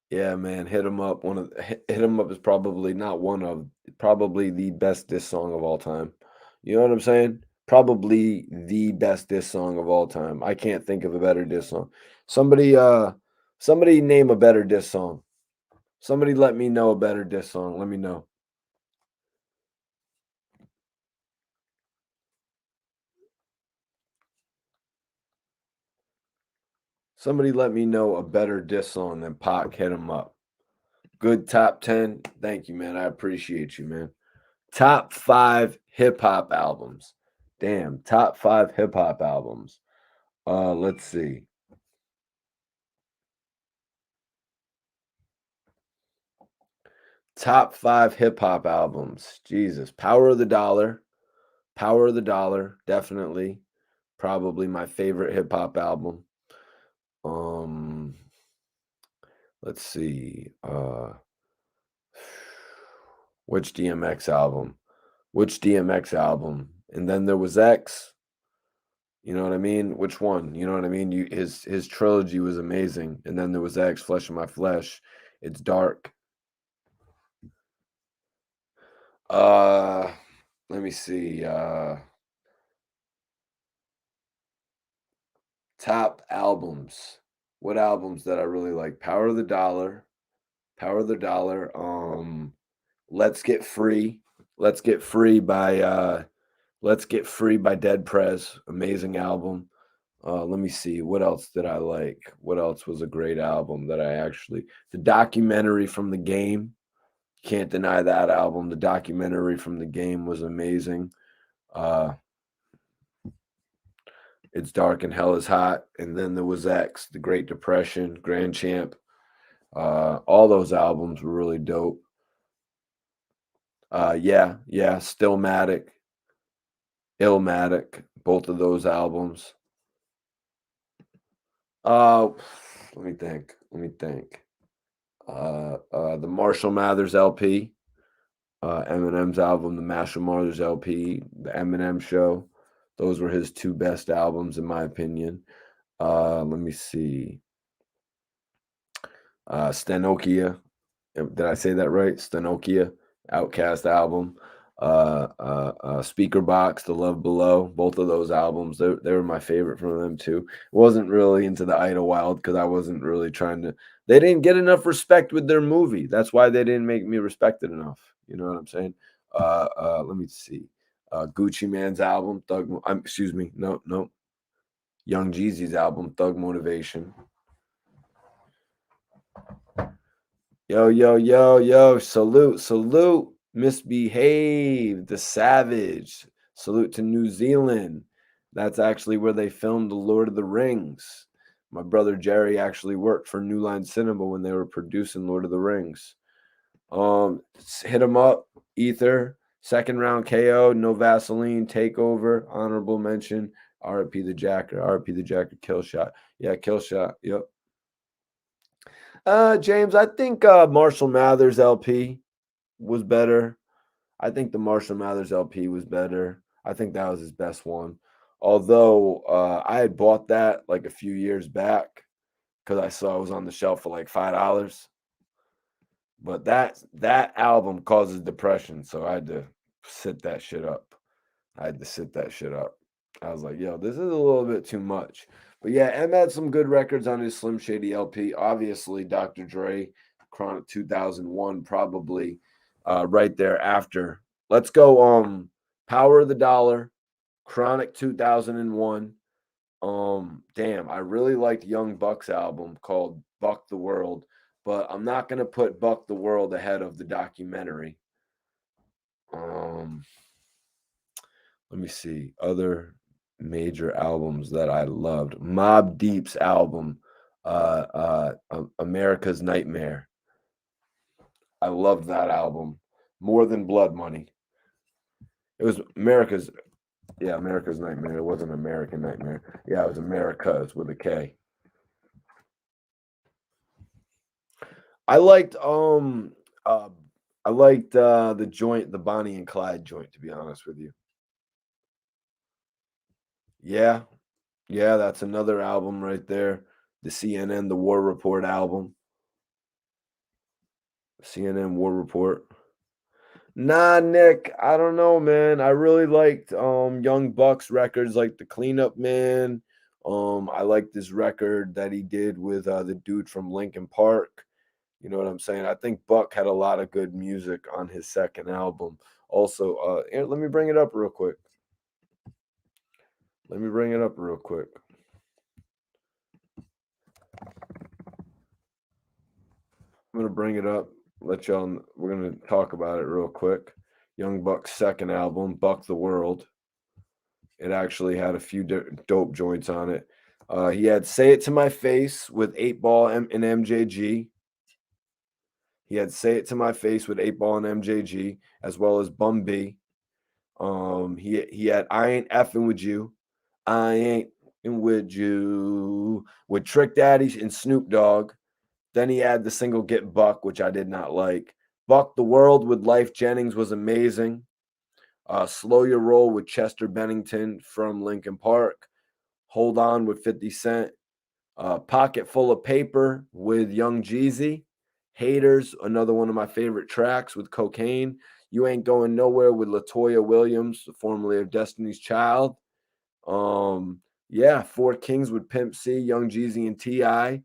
Yeah, man, hit him up. Hit him up is probably not one of probably the best diss song of all time. You know what I'm saying? Probably the best diss song of all time. I can't think of a better diss song. Somebody name a better diss song. Somebody let me know a better diss song. Let me know. Somebody let me know a better diss song than Pac. Hit him up. Good top 10. Thank you, man. I appreciate you, man. Top 5 hip hop albums. Damn, top 5 hip hop albums. Let's see. Top 5 hip hop albums. Jesus. Power of the Dollar. Power of the Dollar, definitely. Probably my favorite hip hop album. Um, let's see. Which DMX album? Which DMX album? And then there was X. You know what I mean? Which one? You know what I mean? His trilogy was amazing. And then there was X, Flesh of My Flesh. It's dark. Uh Let me see. Top albums. What albums that I really like? Power of the Dollar. Power of the Dollar. Let's Get Free. Let's Get Free by Let's Get Free by Dead Prez. Amazing album. Let me see. What else did I like? What else was a great album that I actually the documentary from the game. Can't deny that album. The documentary from the game was amazing. Uh It's Dark and Hell is Hot. And then there was X, The Great Depression, Grand Champ. All those albums were really dope. Yeah, Stillmatic, Illmatic, both of those albums. Uh, Let me think. Let me think. The Marshall Mathers LP, Eminem's album, the Marshall Mathers LP, the Eminem Show. Those were his two best albums, in my opinion. Let me see. Stenokia. Did I say that right? Stenokia, Outcast album. Speaker Box, The Love Below. Both of those albums, they were my favorite from them too. Wasn't really into the Idlewild because I wasn't really trying to. They didn't get enough respect with their movie. That's why they didn't make me respect it enough. You know what I'm saying? Let me see. Gucci Man's album, excuse me, no. Young Jeezy's album, Thug Motivation. Yo, yo, yo, yo, salute, Misbehave, the Savage. Salute to New Zealand. That's actually where they filmed The Lord of the Rings. My brother Jerry actually worked for New Line Cinema when they were producing Lord of the Rings. Hit him up, Ether, second round KO, no Vaseline, takeover, honorable mention, RP the Jacker, RP the Jacker, kill shot. Yeah, kill shot. Yep. James, I think Marshall Mathers LP was better. I think the Marshall Mathers LP was better. I think that was his best one. Although I had bought that like a few years back because I saw it was on the shelf for like $5. But that album causes depression, so I had to sit that shit up. I had to sit that shit up. I was like, yo, this is a little bit too much. But yeah, M had some good records on his Slim Shady LP. Obviously, Dr. Dre, Chronic 2001, probably right there after. Let's go. Power of the Dollar, Chronic 2001. Damn, I really liked Young Buck's album called Buck the World, but I'm not gonna put Buck the World ahead of the documentary. Um, Let me see other major albums that I loved. Mobb Deep's album, America's Nightmare. I loved that album more than Blood Money. It was America's, yeah, America's Nightmare. It wasn't American Nightmare. Yeah, it was America's with a K. I liked uh the joint, the Bonnie and Clyde joint, to be honest with you. Yeah, yeah, that's another album right there. The CNN, the War Report album. CNN War Report. Nah, Nick, I don't know, man. I really liked Young Buck's records like The Cleanup Man. I liked this record that he did with the dude from Linkin Park. You know what I'm saying? I think Buck had a lot of good music on his second album. Also, here, let me bring it up real quick. Let me bring it up real quick. I'm gonna bring it up. Let y'all. We're gonna talk about it real quick. Young Buck's second album, Buck the World. It actually had a few dope joints on it. He had "Say It to My Face" with 8 Ball and MJG. He had "Say It to My Face" with 8 Ball and MJG, as well as Bum B. He had "I Ain't Effing with You." I ain't with you with Trick Daddy and Snoop Dogg. Then he had the single Get Buck, which I did not like. Buck the World with Life Jennings was amazing. Slow Your Roll with Chester Bennington from Linkin Park. Hold On with 50 Cent. Pocket Full of Paper with Young Jeezy. Haters, another one of my favorite tracks with Cocaine. You Ain't Going Nowhere with LaToya Williams, formerly of Destiny's Child. Yeah, Four Kings with Pimp C, Young Jeezy and T.I.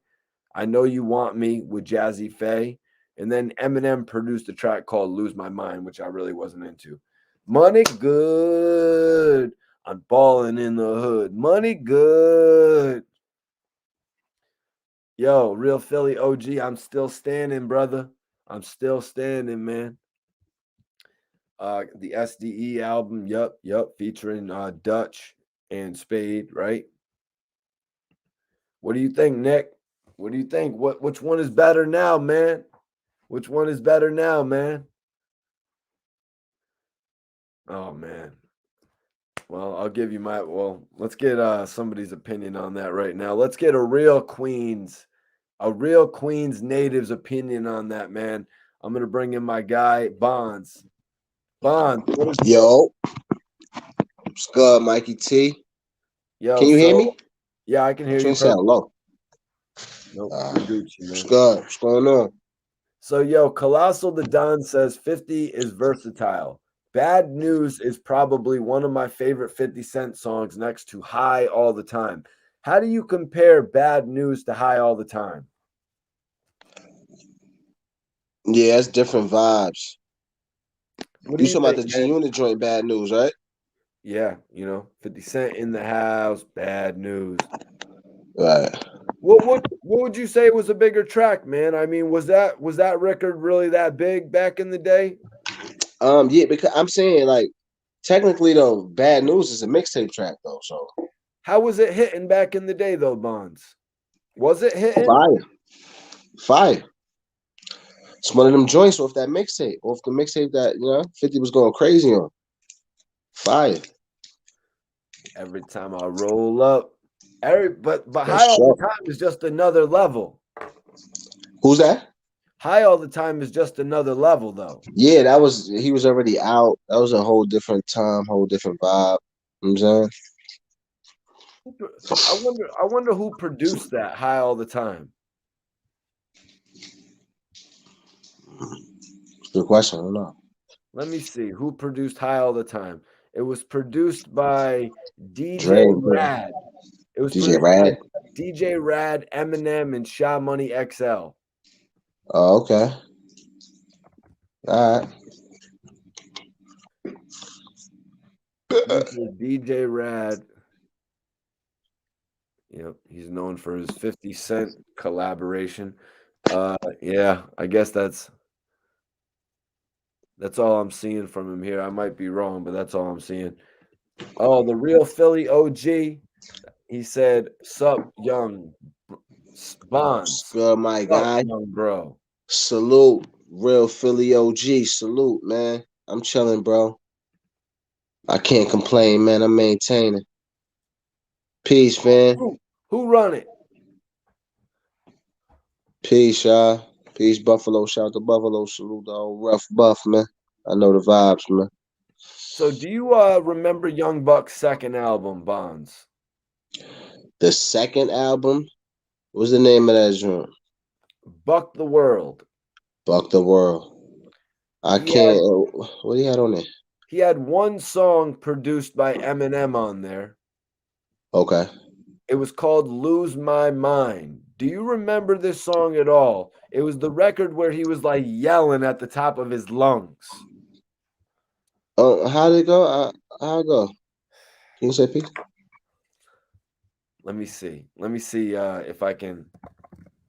I Know You Want Me with Jazzy Faye. And then Eminem produced a track called Lose My Mind, which I really wasn't into. Money good. I'm balling in the hood. Money good. Yo, Real Philly OG, I'm still standing, brother. I'm still standing, man. The SDE album, yup, featuring Dutch and Spade, right? What do you think, Nick? What do you think? Which one is better now, man? Which one is better now, man? Oh man. Well, I'll give you let's get somebody's opinion on that right now. Let's get a real Queens native's opinion on that, man. I'm gonna bring in my guy, Bonds. Bonds, Yo, what's good, Mikey T? yo, Can you hear me? yeah, I can hear Trying you to sound perfect. low. Nope, you're Gucci, What's man. good? What's going on? So, yo, Colossal the Don says 50 is versatile. Bad News is probably one of my favorite 50 Cent songs next to High All the Time. How do you compare Bad News to High All the Time? Yeah, it's different vibes. What do You you talking about think, the G man? Unit joint? Bad news, right? Yeah, 50 Cent in the house, Bad News. Right. What would you say was a bigger track, man? I mean, was that record really that big back in the day? Yeah, because I'm saying like technically though, Bad News is a mixtape track though, so How was it hitting back in the day though, Bonds? Was it hitting? fire, fire. It's one of them joints off that mixtape, off the mixtape that 50 was going crazy on. Fire. Every time I roll up, but For High All the sure. Time is just another level. Who's that? High All the Time is just another level, though. Yeah, he was already out. That was a whole different time, whole different vibe. You know what I'm saying? I wonder who produced that High All the Time. Good question. I don't know. Let me see. Who produced High All the Time? It was produced by DJ Dre, Rad. It was DJ produced by Rad. DJ Rad, Eminem, and Sha Money XL. Oh, okay. All right. Features DJ Rad. Yep, he's known for his 50 Cent collaboration. Yeah, I guess that's all I'm seeing from him here. I might be wrong, but that's all I'm seeing. Oh, the real Philly OG. He said, "Sup, young Bonds. Good, my Sup, guy. young bro." Salute. Real Philly OG. Salute, man. I'm chilling, bro. I can't complain, man. I'm maintaining. Peace, man. Who run it? Peace, y'all. Peace, Buffalo. Shout out to Buffalo. Salute the old rough buff, man. I know the vibes, man. So, do you remember Young Buck's second album, Bonds? The second album, what's the name of that joint? Buck the World. Buck the World. I He can't. had- What he had on there? He had one song produced by Eminem on there. Okay. It was called Lose My Mind. Do you remember this song at all? It was the record where he was like yelling at the top of his lungs. Oh, how'd it go? How'd it go? Can you say peace? Let me see. Let me see if I can.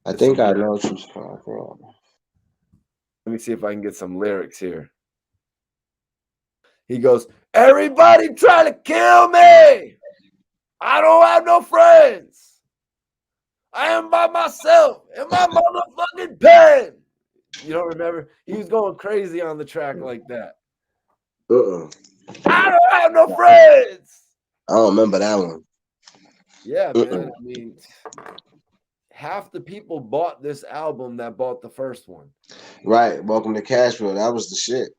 I think I know what you're talking about. Let me see if I can get some lyrics here. He goes, "Everybody try to kill me. I don't have no friends. I am by myself in my motherfucking pen." You don't remember? He was going crazy on the track like that. I don't have no friends. I don't remember that one. Yeah, man. I mean, half the people bought this album that bought the first one. Right. Welcome to Cashville. That was the shit.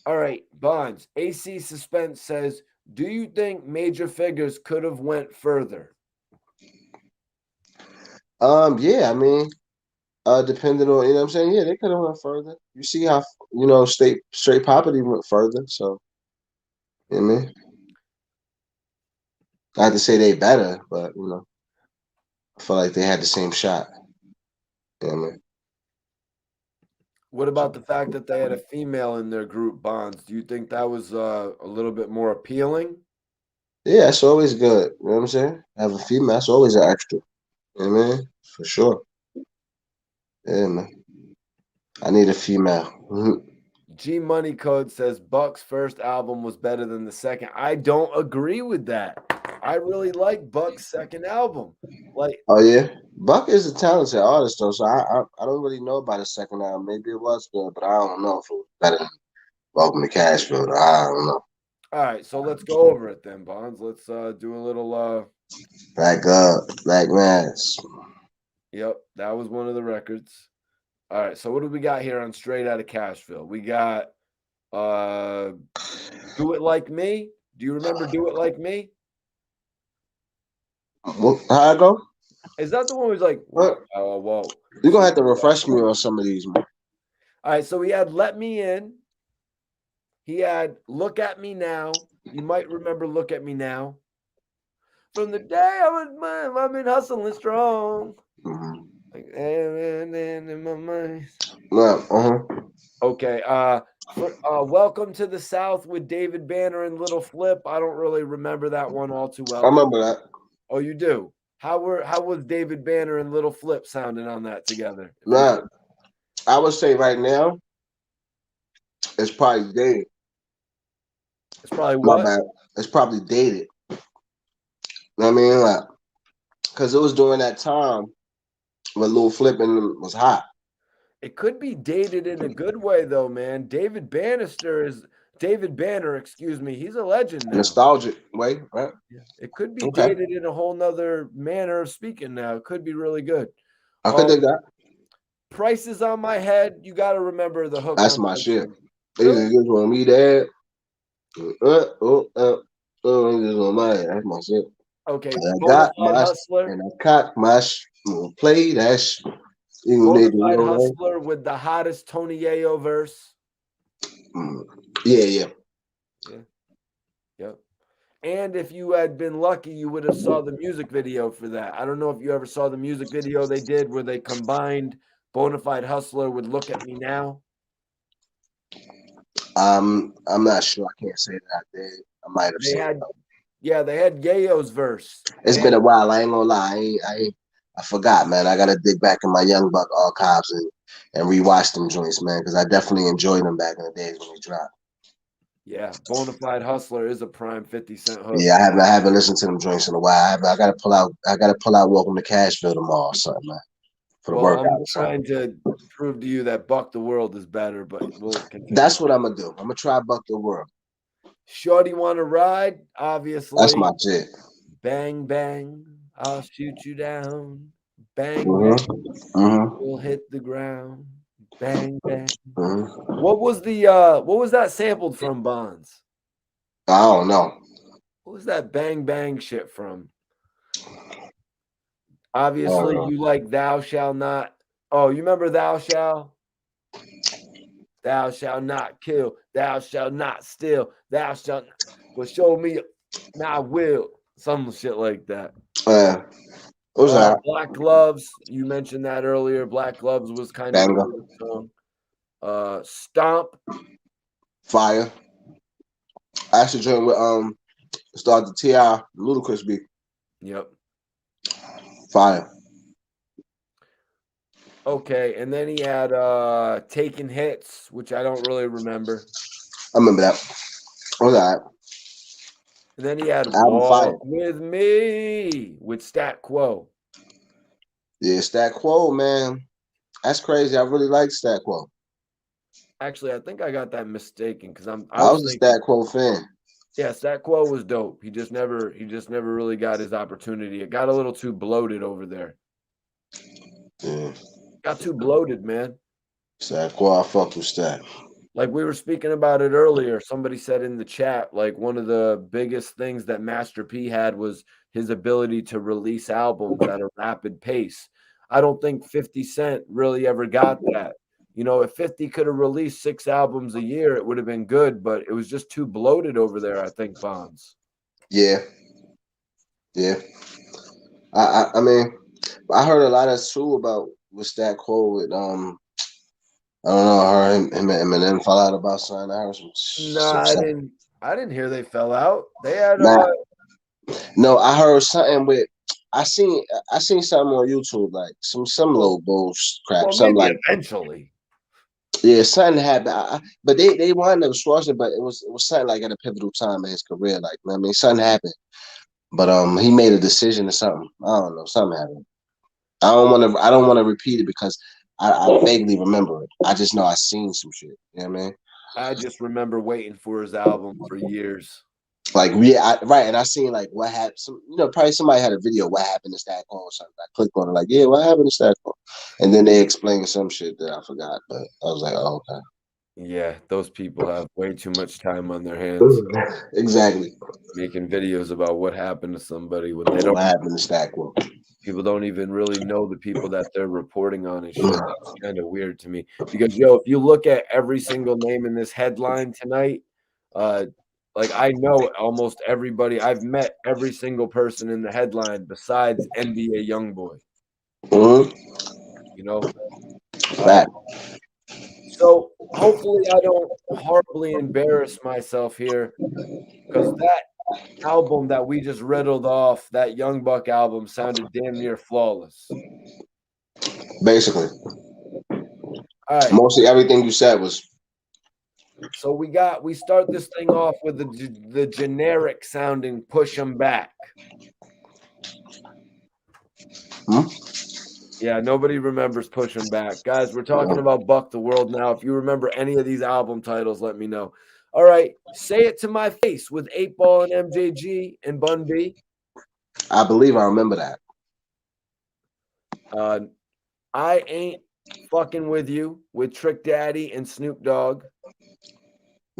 All right, Bonds. AC Suspense says, "Do you think Major Figures could have went further?" Yeah, I mean, depending on, you know what I'm saying? Yeah, they could have went further. You see how, straight property went further. So, you know what I mean? I have to say they better, but, I feel like they had the same shot. You know what I mean? What about the fact that they had a female in their group, Bonds? Do you think that was a little bit more appealing? Yeah, it's always good. You know what I'm saying? Have a female, that's always an extra. You know what I mean? For sure. Yeah, man. I need a female. G Money Code says Buck's first album was better than the second. I don't agree with that. I really like Buck's second album. Like, Oh yeah, Buck is a talented artist though, so I don't really know about his second album. Maybe it was good, but I don't know if it was better than Welcome to Cashville. I don't know. all right, so let's go over it then, Bonds. Let's do a little Black Black Mass. Yep, that was one of the records. All right, so what do we got here on Straight Outta Cashville? We got Do It Like Me. Do you remember Do It Like Me? How I go? Is that the one who's like, What? whoa? You're gonna have to refresh me on some of these, man. All right, so he had Let Me In. He had Look At Me Now. You might remember Look At Me Now. From the day I've been hustling strong. Mm-hmm. Like, in my mind. Well, Okay. Welcome to the South with David Banner and Little Flip. I don't really remember that one all too well. I remember that. Oh, you do? How was David Banner and Little Flip sounding on that together? Nah, I would say right now, it's probably dated. It's probably My what? bad. It's probably dated. You know what I mean? Like, because it was during that time when Lil Flippin' was hot. It could be dated in a good way, though, man. David Banner, excuse me. He's a legend now. Nostalgic way, right? Yeah. It could be dated in a whole nother manner of speaking now. It could be really good. I could dig that. Prices on My Head. You got to remember the hook. That's on my that shit. tune. Really? They just want me there. Just want my head. That's my shit. Okay. And I got Bonafide my Hustler. and I cock my play that shit. You need to Bonafide know, right? Hustler with the hottest Tony Yayo verse. Yeah, yeah. Yeah. Yep. And if you had been lucky, you would have saw the music video for that. I don't know if you ever saw the music video they did where they combined Bonafide Hustler with Look at Me Now. I'm not sure. I can't say that I did. I might have They seen it. had, yeah, they had Yayo's verse. It's been a while. I ain't gonna lie. I forgot, man. I gotta dig back in my Young Buck archives and rewatch them joints, man, because I definitely enjoyed them back in the days when they dropped. Yeah, Bonafide Hustler is a prime 50 Cent hook. Yeah, I haven't listened to them joints in a while. I gotta pull out. I gotta pull out Welcome to Cashville tomorrow or something, man, for the Well, workout I'm or something. trying to prove to you that Buck the World is better, but we'll continue. That's what I'm gonna do. I'm gonna try Buck the World. Shorty Wanna Ride? Obviously. That's my shit. Bang, bang, I'll shoot you down. Bang, Mm-hmm. bang, Mm-hmm. we'll hit the ground. Bang, bang. Mm-hmm. What was that sampled from, Bonds? I don't know. What was that bang bang shit from? Obviously, you like Thou Shall Not. Oh, you remember Thou Shall? Thou shalt not kill. Thou shalt not steal. Thou shalt not. Well, show me. Now I will. Some shit like that. What was that? Black Gloves. You mentioned that earlier. Black Gloves was kind of Banger. a good song. Stomp. Fire. I actually joined with start the T.I. Ludacris beat. Yep. Fire. Okay, and then he had Taking Hits, which I don't really remember. I remember that. What was that? And then he had Album Fire. Walk With Me with Stat Quo. Yeah, Stat Quo, man. That's crazy. I really like Stat Quo. Actually, I think I got that mistaken because I was was a thinking, Stat Quo fan. yeah, Stat Quo was dope. He just never really got his opportunity. It got a little too bloated over there. Yeah. Got too bloated, man. Stat Quo, I fuck with Stat. Like we were speaking about it earlier. Somebody said in the chat, like one of the biggest things that Master P had was his ability to release albums at a rapid pace. I don't think 50 Cent really ever got that. You know, if 50 could have released 6 albums a year, it would have been good, but it was just too bloated over there, I think, Bonds. Yeah. Yeah. I mean, I heard a lot of too about with Stat Quo with I don't know, I heard him and Eminem fall out about something. I heard some I didn't hear they fell out. They had no, I heard something with I seen something on YouTube, like some little bull crap, well, something maybe like eventually. yeah, something happened. But they wound up squashing, but it was something like at a pivotal time in his career. Like I mean, something happened, but he made a decision or something. I don't know, something happened. I don't want to repeat it because I vaguely remember it. I just know I seen some shit. You know what I mean? I just remember waiting for his album for years. Like right, and I seen like what happened. Probably somebody had a video what happened to Stat Quo or something. I clicked on it, like, yeah, what happened to Stat Quo? And then they explained some shit that I forgot, but I was like, oh, okay. Yeah, those people have way too much time on their hands. Exactly. Making videos about what happened to somebody when they don't. What happened to Stat Quo? People don't even really know the people that they're reporting on and shit. That's kind of weird to me. Because if you look at every single name in this headline tonight, like I know almost everybody. I've met every single person in the headline besides NBA Youngboy. Mm-hmm. You know, Fact. so hopefully I don't horribly embarrass myself here because that album that we just riddled off, that Young Buck album, sounded damn near flawless. Basically. All right. Mostly everything you said was. So we start this thing off with the generic sounding Push 'em Back. Yeah, nobody remembers Push 'em Back. Guys, we're talking about Buck the World now. If you remember any of these album titles, let me know. All right. Say It to My Face with 8 Ball and MJG and Bun B. I believe I remember that. I Ain't Fucking With You with Trick Daddy and Snoop Dogg.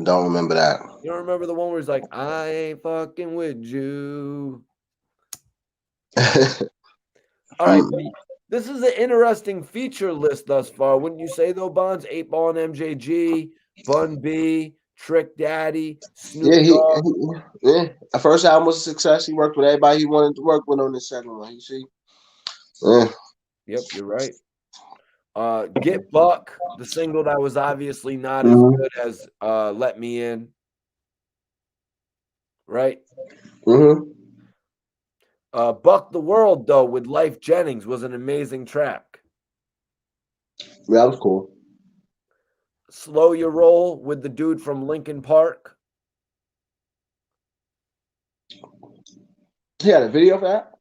Don't remember that. You don't remember the one where he's like, I ain't fucking with you. All right. This is an interesting feature list thus far, wouldn't you say, though, Bonds? 8 Ball and MJG, Bun B, Trick Daddy, Yeah, Snoop Dogg. yeah. The first album was a success. He worked with everybody he wanted to work with on the second one. You see? Yeah. Yep, you're right. Get Buck, the single that was obviously not as Mm-hmm. good as Let Me In, right? Mm-hmm. Buck the World, though, with Life Jennings was an amazing track. Yeah, that was cool. Slow Your Roll with the dude from Linkin Park. He had a video for that?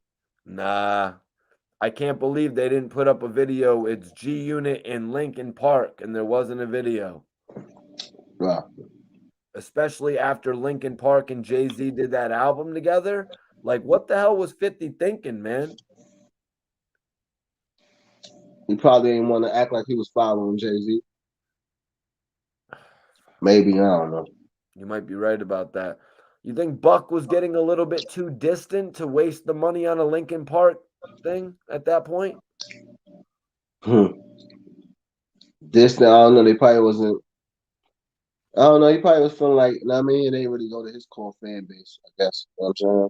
Nah, I can't believe they didn't put up a video. It's G Unit in Linkin Park, and there wasn't a video. Wow. Especially after Linkin Park and Jay-Z did that album together. Like, what the hell was 50 thinking, man? He probably didn't want to act like he was following Jay-Z. Maybe, I don't know. You might be right about that. You think Buck was getting a little bit too distant to waste the money on a Linkin Park thing at that point? Hmm. This, I don't know. They probably wasn't. I don't know. He probably was feeling like, you know what I mean? It ain't really go to his core fan base, I guess. You know what I'm saying?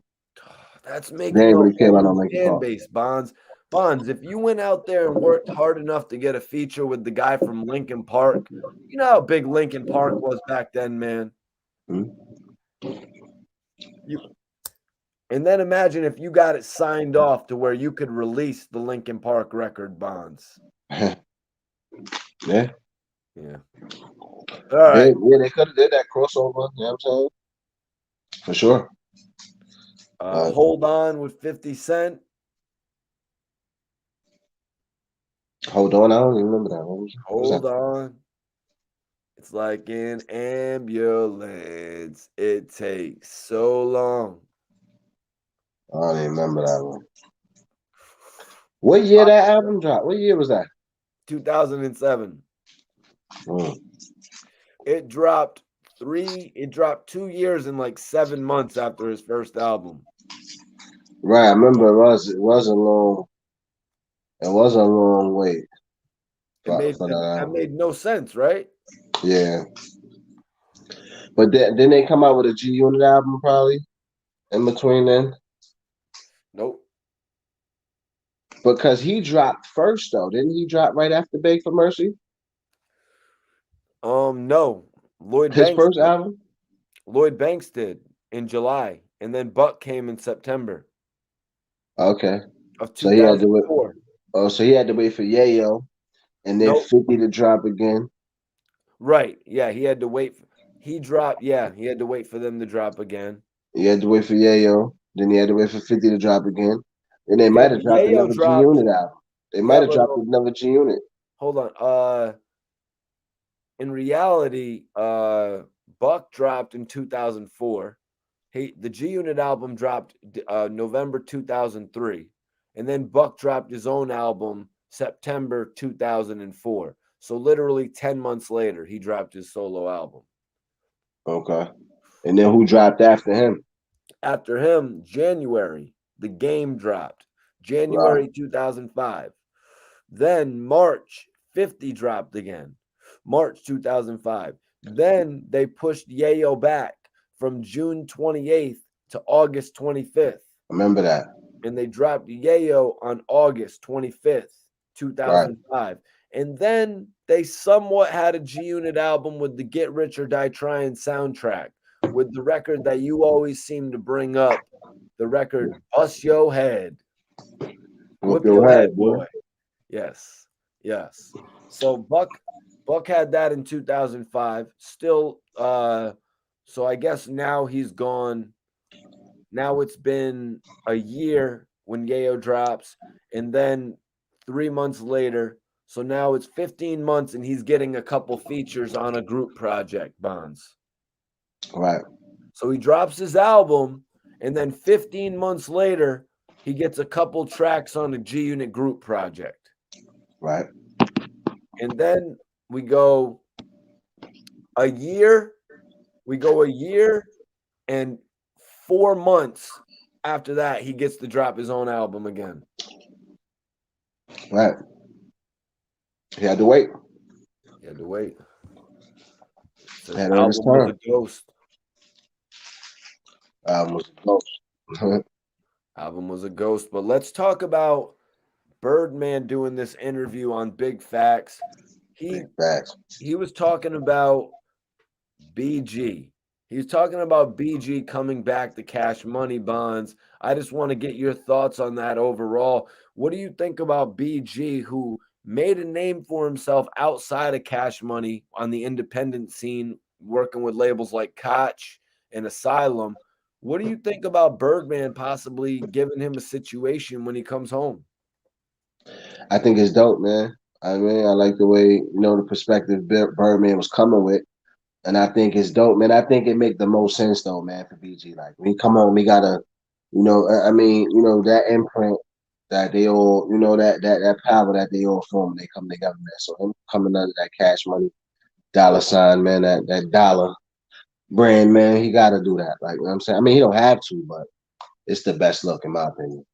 That's They making ain't a really care whole about no new Linkin fan Park. base, Bonds. Bonds, if you went out there and worked hard enough to get a feature with the guy from Linkin Park, you know how big Linkin Park was back then, man. Hmm? You and then imagine if you got it signed off to where you could release the Linkin Park record, Bonds. Yeah. Yeah. All right. Yeah, they could have did that crossover. You know what I'm saying? For sure. But Hold On with 50 Cent. hold on, I don't even remember that. What was that? Hold on. It's like an ambulance. It takes so long. I don't even remember that one. What year that album dropped? What year was that? 2007. Mm. It dropped 2 years and like 7 months after his first album. Right, I remember it was a long wait for that That album. made no sense, right? Yeah. But then they come out with a G Unit album probably in between then. Nope. Because he dropped first though. Didn't he drop right after Beg for Mercy? No. Lloyd His Banks first did. album? Lloyd Banks did in July, and then Buck came in September Okay. of So he had to wait. 2004. Oh, so he had to wait for Yayo and then Nope. 50 to drop again. Right. Yeah, he had to wait. He dropped. Yeah, he had to wait for them to drop again. He had to wait for Yayo. Then he had to wait for 50 to drop again. Then they Yeah, might but have dropped Yayo another G dropped. Unit album. They Yeah, might have but dropped another G Unit. hold on. In reality, Buck dropped in 2004. The G Unit album dropped November 2003, and then Buck dropped his own album September 2004. So literally 10 months later, he dropped his solo album. Okay. And then who dropped after him? After him, January, The Game dropped. Right. January 2005. Then March, 50 dropped again. March 2005. Then they pushed Yayo back from June 28th to August 25th. Remember that. And they dropped Yayo on August 25th, Right. 2005. And then they somewhat had a G Unit album with the Get Rich or Die Trying soundtrack, with the record that you always seem to bring up, the record Bust Yo Head, Whoop Whip your Your head, Head, boy. boy. Yes. Yes. So Buck had that in 2005. Still so I guess now he's gone. Now it's been a year when Yayo drops, and then 3 months later. So now it's 15 months and he's getting a couple features on a group project, Bonds. Right. So he drops his album, and then 15 months later, he gets a couple tracks on a G Unit group project. Right. And then we go a year, and 4 months after that, he gets to drop his own album again. Right. He had to wait. He had to wait. It says Had to earn his album was a turn. ghost. Was close. Album was a ghost. But let's talk about Birdman doing this interview on Big Facts. Big He facts. he was talking about BG. He was talking about BG coming back to Cash Money Bonds. I just want to get your thoughts on that overall. What do you think about BG, who made a name for himself outside of Cash Money on the independent scene, working with labels like Koch and Asylum? What do you think about Birdman possibly giving him a situation when he comes home? I think it's dope, man. I mean, I like the way the perspective Birdman was coming with, and I think it's dope, man. I think it make the most sense though, man, for BG. Like when he come home, he gotta, I mean, that imprint that they all, that power that they all form, they come together, man. So him coming under that Cash Money dollar sign, man, that dollar brand, man, he gotta do that. Like, you know what I'm saying? I mean, he don't have to, but it's the best look in my opinion.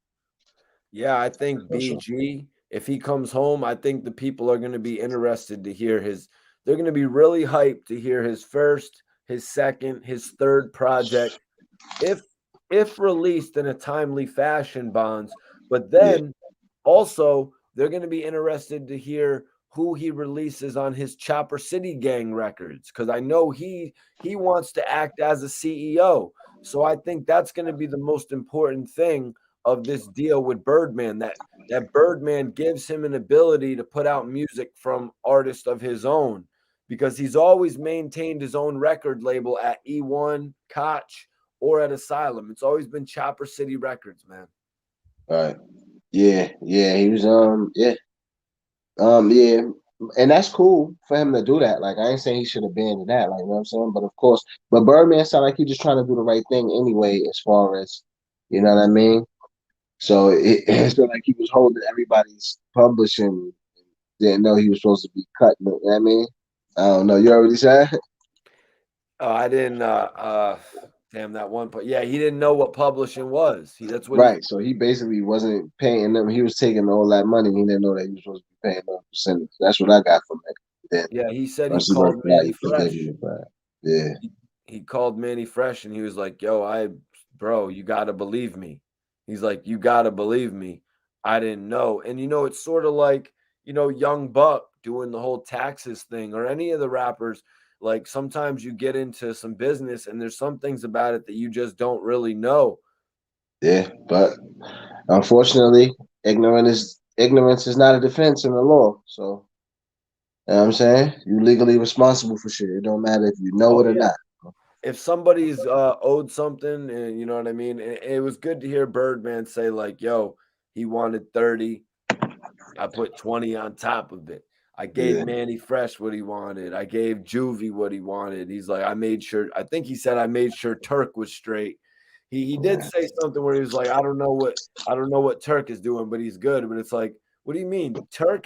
Yeah, I think For sure. BG, if he comes home, I think the people are going to be interested to hear they're going to be really hyped to hear his first, his second, his third project, if if released in a timely fashion, Bonds. But Yeah, then also they're going to be interested to hear who he releases on his Chopper City Gang records, because I know he wants to act as a CEO. So I think that's going to be the most important thing of this deal with Birdman, that Birdman gives him an ability to put out music from artists of his own, because he's always maintained his own record label at E1, Koch, or at Asylum. It's always been Chopper City Records, man. all right. Yeah, he was yeah, and that's cool for him to do that. Like I ain't saying he should have banned that, like you know what I'm saying. But of course, but Birdman sound like he just trying to do the right thing anyway, as far as you know what I mean. So it's not like he was holding everybody's publishing. Didn't know he was supposed to be cutting it. You know what I mean, I don't know. You already said I didn't damn that one part. Yeah, he didn't know what publishing was. That's what he right. So he basically wasn't paying them. He was taking all that money. He didn't know that he was supposed to be paying them percentage. That's what I got from it. Then yeah, he said he once he called worked it out, Manny he forgave Fresh. me for that. Yeah. He called Manny Fresh and he was like, "Yo, bro, you got to believe me." He's like, "You got to believe me. I didn't know." And it's sort of like, Young Buck doing the whole taxes thing, or any of the rappers. Like sometimes you get into some business and there's some things about it that you just don't really know. Yeah, but unfortunately, ignorance is not a defense in the law. So you know what I'm saying? You legally responsible for shit. It don't matter if you know Oh it or yeah. not. If somebody's owed something, and you know what I mean, it was good to hear Birdman say like, "Yo, he wanted 30. I put 20 on top of it. I gave Yeah, Manny Fresh what he wanted. I gave Juvie what he wanted." He's like, I think he said I made sure Turk was straight. He did yeah, say something where he was like, I don't know what Turk is doing, but he's good. But it's like, what do you mean? Turk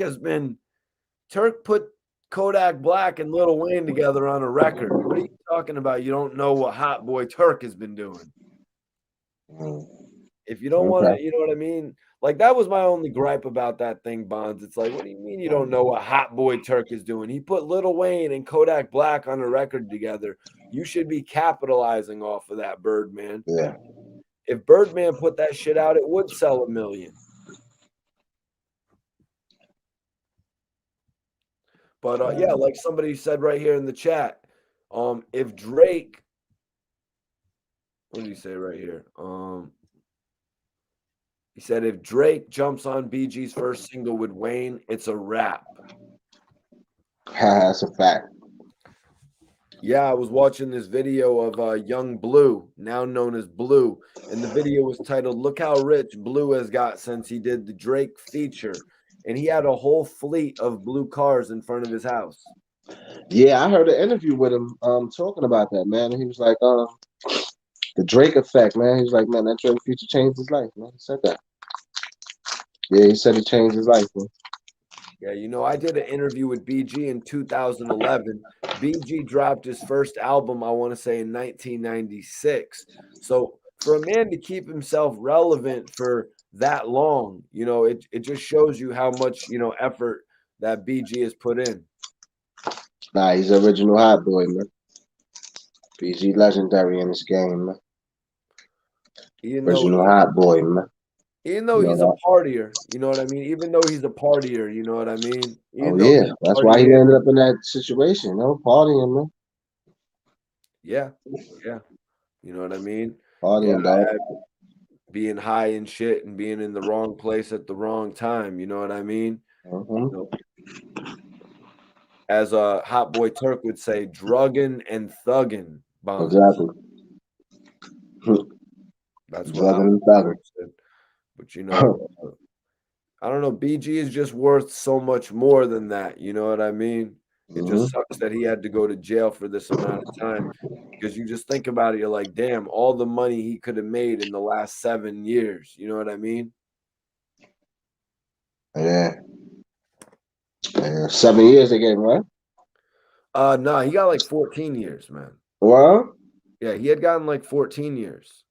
put Kodak Black and Lil Wayne together on a record. What are you talking about? You don't know what Hot Boy Turk has been doing. mm, If you don't want okay. to, you know what I mean? Like that was my only gripe about that thing, Bonds. It's like, what do you mean you don't know what Hot Boy Turk is doing? He put Lil Wayne and Kodak Black on a record together. You should be capitalizing off of that, Birdman. Yeah, If Birdman put that shit out, it would sell 1 million. But yeah, like somebody said right here in the chat, if Drake, what did he say right here? He said if Drake jumps on BG's first single with Wayne, it's a wrap. that's a fact. Yeah, I was watching this video of Young Blue, now known as Blue, and the video was titled "Look How Rich Blue Has Got Since He Did the Drake Feature," and he had a whole fleet of blue cars in front of his house. Yeah, I heard an interview with him talking about that, man. And he was like, the Drake effect, man. He was like, man, that Drake feature changed his life, man. He said that. Yeah, he said it changed his life, man. Yeah, I did an interview with BG in 2011. BG dropped his first album, I want to say, in 1996. So for a man to keep himself relevant for that long. You know, it just shows you how much, you know, effort that BG has put in. Nah, he's the original hot boy, man. PG legendary in this game, man. Even though Original hot boy, man. even though You he's know a that? partier, you know what I mean? Even though he's a partier, you know what I mean? Oh Even though yeah, he's a that's party why he ended animal. up in that situation. No partying, man. Yeah, yeah. You know what I mean? Yeah, Partying, dog. being high and shit and being in the wrong place at the wrong time, you know what I mean? You know, as a Hot Boy Turk would say, drugging and thugging bonds. Exactly. That's what Hot Drugging and Boy Turk thugging. said. But you know, I don't know. BG is just worth so much more than that. You know what I mean? It just hmm sucks that he had to go to jail for this amount of time because you just think about it. You're like, damn, all the money he could have made in the last 7 years. You know what I mean? Yeah. Yeah. 7 years they gave him, right? No, he got like 14 years, man. Well, Yeah, he had gotten like 14 years.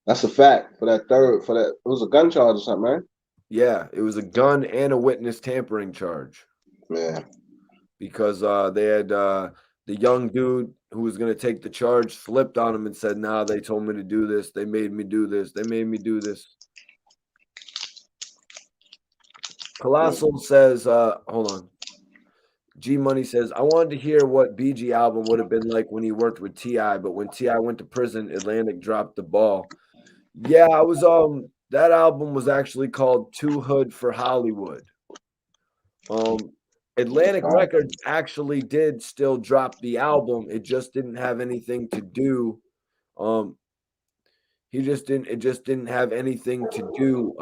that's a fact. For that third, for that, it was a gun charge or something, right? Yeah, it was a gun and a witness tampering charge Yeah. because they had the young dude who was going to take the charge flipped on him and said, "Nah, they told me to do this. They made me do this. They made me do this." Colossal says, hold on. G Money says, I wanted to hear what BG album would have been like when he worked with T.I., but when T.I. went to prison, Atlantic dropped the ball. Yeah, I was that album was actually called Too Hood for Hollywood. Atlantic Records actually did still drop the album. It just didn't have anything to do. Um, it just didn't have anything to do.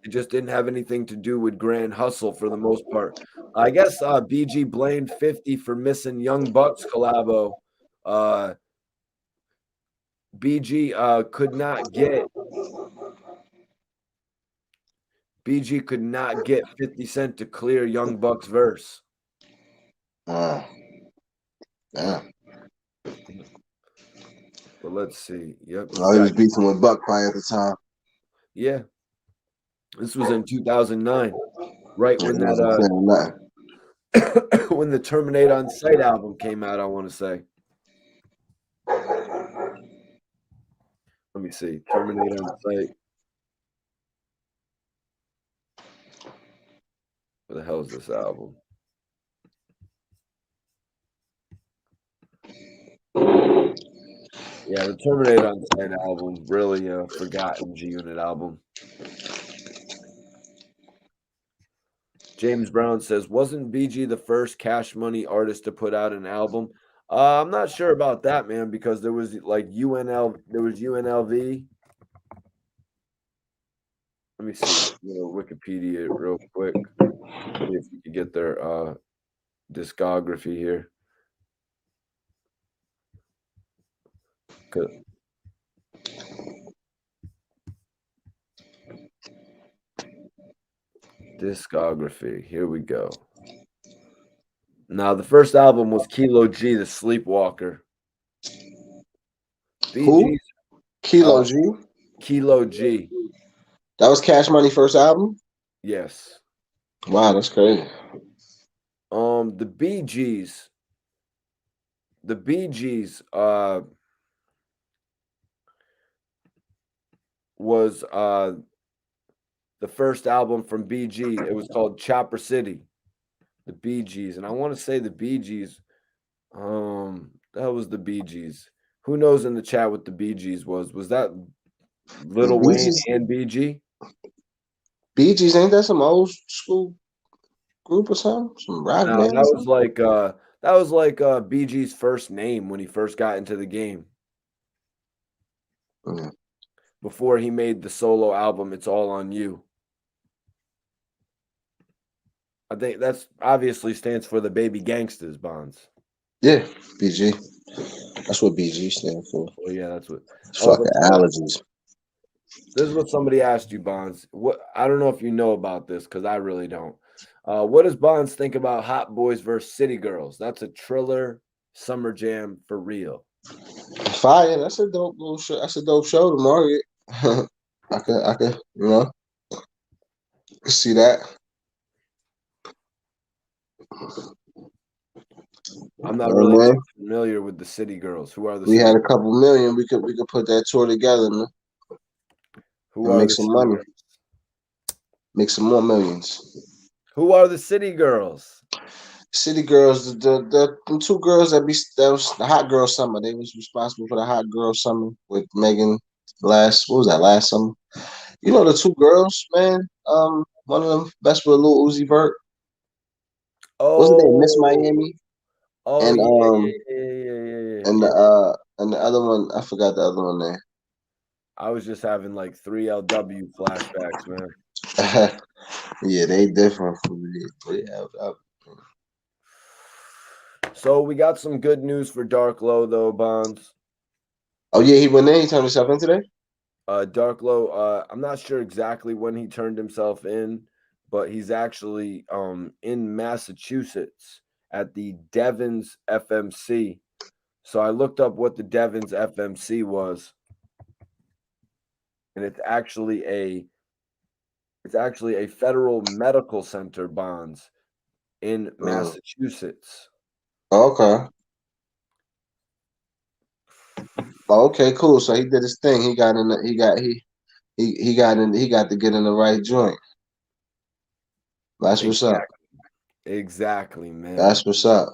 It just didn't have anything to do with Grand Hustle for the most part. I guess BG blamed 50 for missing Young Bucks collabo. Uh, BG could not get BG could not get 50 Cent to clear Young Buck's verse. Yeah. But let's see. Yep, he's Oh, he got was beefing with Buck probably at the time. yeah. This was in 2009, right Yeah, when he wasn't that clearing nothing. when the Terminate on Sight album came out, I want to say. Let me see. Terminate on Sight. What the hell is this album? Yeah, the Terminate on Sight album, really forgotten G Unit album. James Brown says, wasn't BG the first Cash Money artist to put out an album? I'm not sure about that, man, because there was like there was UNLV. Let me see, Wikipedia real quick. See if we can get their discography here. Discography. Here we go. Now, the first album was Kilo G, The Sleepwalker. Who? BG's Kilo G. Kilo G. That was Cash Money first album. Yes. Wow, that's crazy. The Bee Gees. The Bee Gees was the first album from BG. It was called Chopper City. The Bee Gees. And I want to say the Bee Gees. That was the Bee Gees. Who knows in the chat what the Bee Gees was? Was that Lil Wayne and BG? Bee Gees, ain't that some old school group or something? Some rock No, band or something? that was like BG's first name when he first got into the game. Mm. Before he made the solo album, It's All on You. I think that's obviously stands for the Baby Gangsters Bonds. Yeah, BG. That's what BG stands for. Well, yeah, that's what. It's Oh, fucking but allergies. this is what somebody asked you, Bonds. What I don't know if you know about this because I really don't. What does Bonds think about Hot Boys versus City Girls? That's a Triller summer jam for real. Fire. That's a dope little show. That's a dope show to market. I could, see that. I'm not really Man, too familiar with the City Girls. Who are the we City? had a couple million. We could put that tour together, man, Who and are make the some City money, Girls? make some more millions. Who are the City Girls? City girls, the two girls that was the hot girl summer. They was responsible for the hot girl summer with Megan what was that last summer? You know the two girls, man. One of them best with Lil Uzi Vert. What's her name? Miss Oh, Miami. oh And yeah, yeah, yeah, yeah, yeah, and yeah. the other one, I forgot the other one name. I was just having like 3LW flashbacks, man. Yeah, they different from me. Yeah. So we got some good news for Dark Low though, Bonds. Oh yeah, he went in. He turned himself in today. Dark Low, I'm not sure exactly when he turned himself in, but he's actually in Massachusetts at the Devon's FMC. So I looked up what the Devon's FMC was, and it's actually a federal medical center, Bonds, in Mm. Massachusetts. Okay. Okay, cool. So he did his thing. He got in. He got in. He got to get in the right joint. That's what's up. Exactly, man. That's what's up.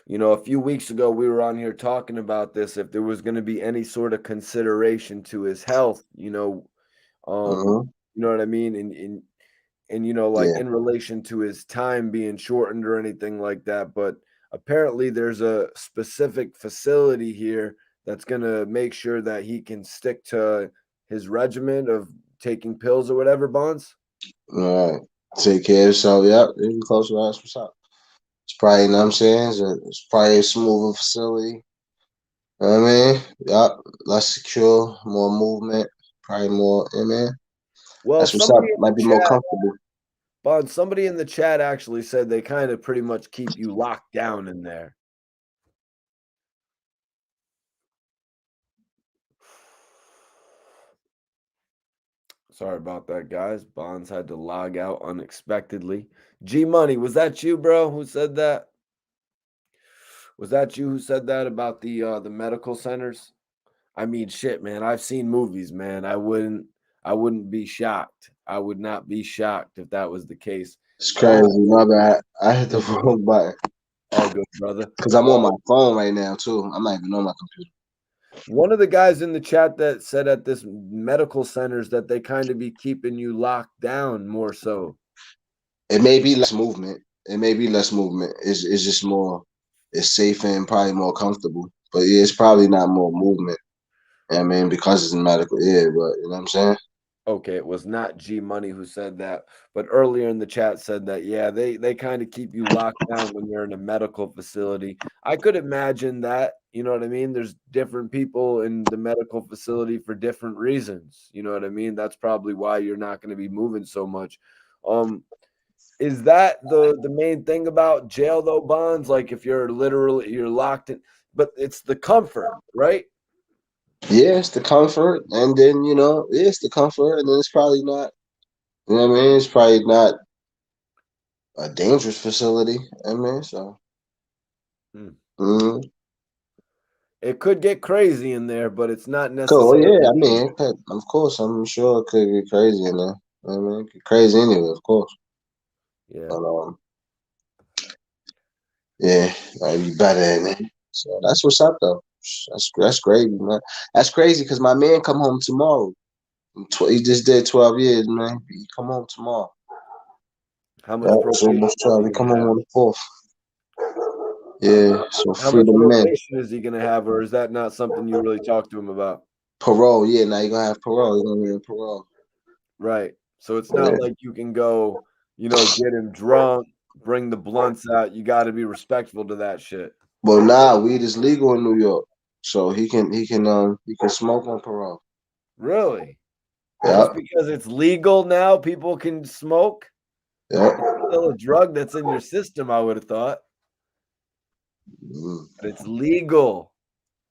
You know, a few weeks ago we were on here talking about this if there was going to be any sort of consideration to his health, Hmm. you know what I mean, and like Yeah. in relation to his time being shortened or anything like that, but apparently there's a specific facility here that's going to make sure that he can stick to his regimen of taking pills or whatever, Bonds. All right. Take care of yourself. Yep. You can close your eyes. What's up? It's probably, you know what I'm saying? It's probably a smoother facility. You know what I mean? Yep. Less secure, more movement, probably more, man. Well, That's what's up. somebody in the Might be more chat comfortable. Bond, somebody in the chat actually said they kind of pretty much keep you locked down in there. Sorry about that, guys. Bonds had to log out unexpectedly. G Money, was that you, bro? Who said that? Was that you who said that about the medical centers? I mean, shit, man. I've seen movies, man. I wouldn't be shocked. I would not be shocked if that was the case. It's But I crazy. have My bad. I hit the wrong button all good, brother. because I'm on Well, my phone right now, too. I'm not even on my computer. one of the guys in the chat that said at this medical centers that they kind of be keeping you locked down more so. It may be less movement. It may be less movement. It's just more, it's safer and probably more comfortable. But yeah, it's probably not more movement. I mean, because it's medical, yeah, but you know what I'm saying? Okay, it was not G Money who said that, but earlier in the chat said that yeah, they kind of keep you locked down when you're in a medical facility. I could imagine that, you know what I mean? There's different people in the medical facility for different reasons. You know what I mean? That's probably why you're not going to be moving so much. Um is that the main thing about jail though, Bonds? Like if you're locked in, but it's the comfort, right? Yeah, it's the comfort, and then yeah, it's the comfort, and then it's probably not. You know what I mean? It's probably not a dangerous facility. I mean, so. Hmm. Mm-hmm. It could get crazy in there, but it's not Cool. Well, necessarily yeah, I mean, dangerous. it could, of course, I'm sure it could get crazy in there. I mean, it get crazy anyway, of course. Yeah. But yeah, might be better in it. So that's what's up, though. That's crazy, man. That's crazy because my man come home tomorrow. He just did 12 years, man. He come home tomorrow. How Yeah, much it's probation almost is 12. he He gonna come home have? on the 4th. Yeah, so How much freedom men. probation is he gonna have, or is that not something you really talk to him about? Parole, yeah, now you're gonna have parole. You're gonna be in parole. Right. So it's not Yeah. like you can go, get him drunk, bring the blunts out. You got to be respectful to that shit. Well, nah, weed is legal in New York, so he can smoke on parole. Really? Yeah, Just because it's legal now, people can smoke? yeah, It's still a drug that's in your system, I would have thought, mm, but it's legal.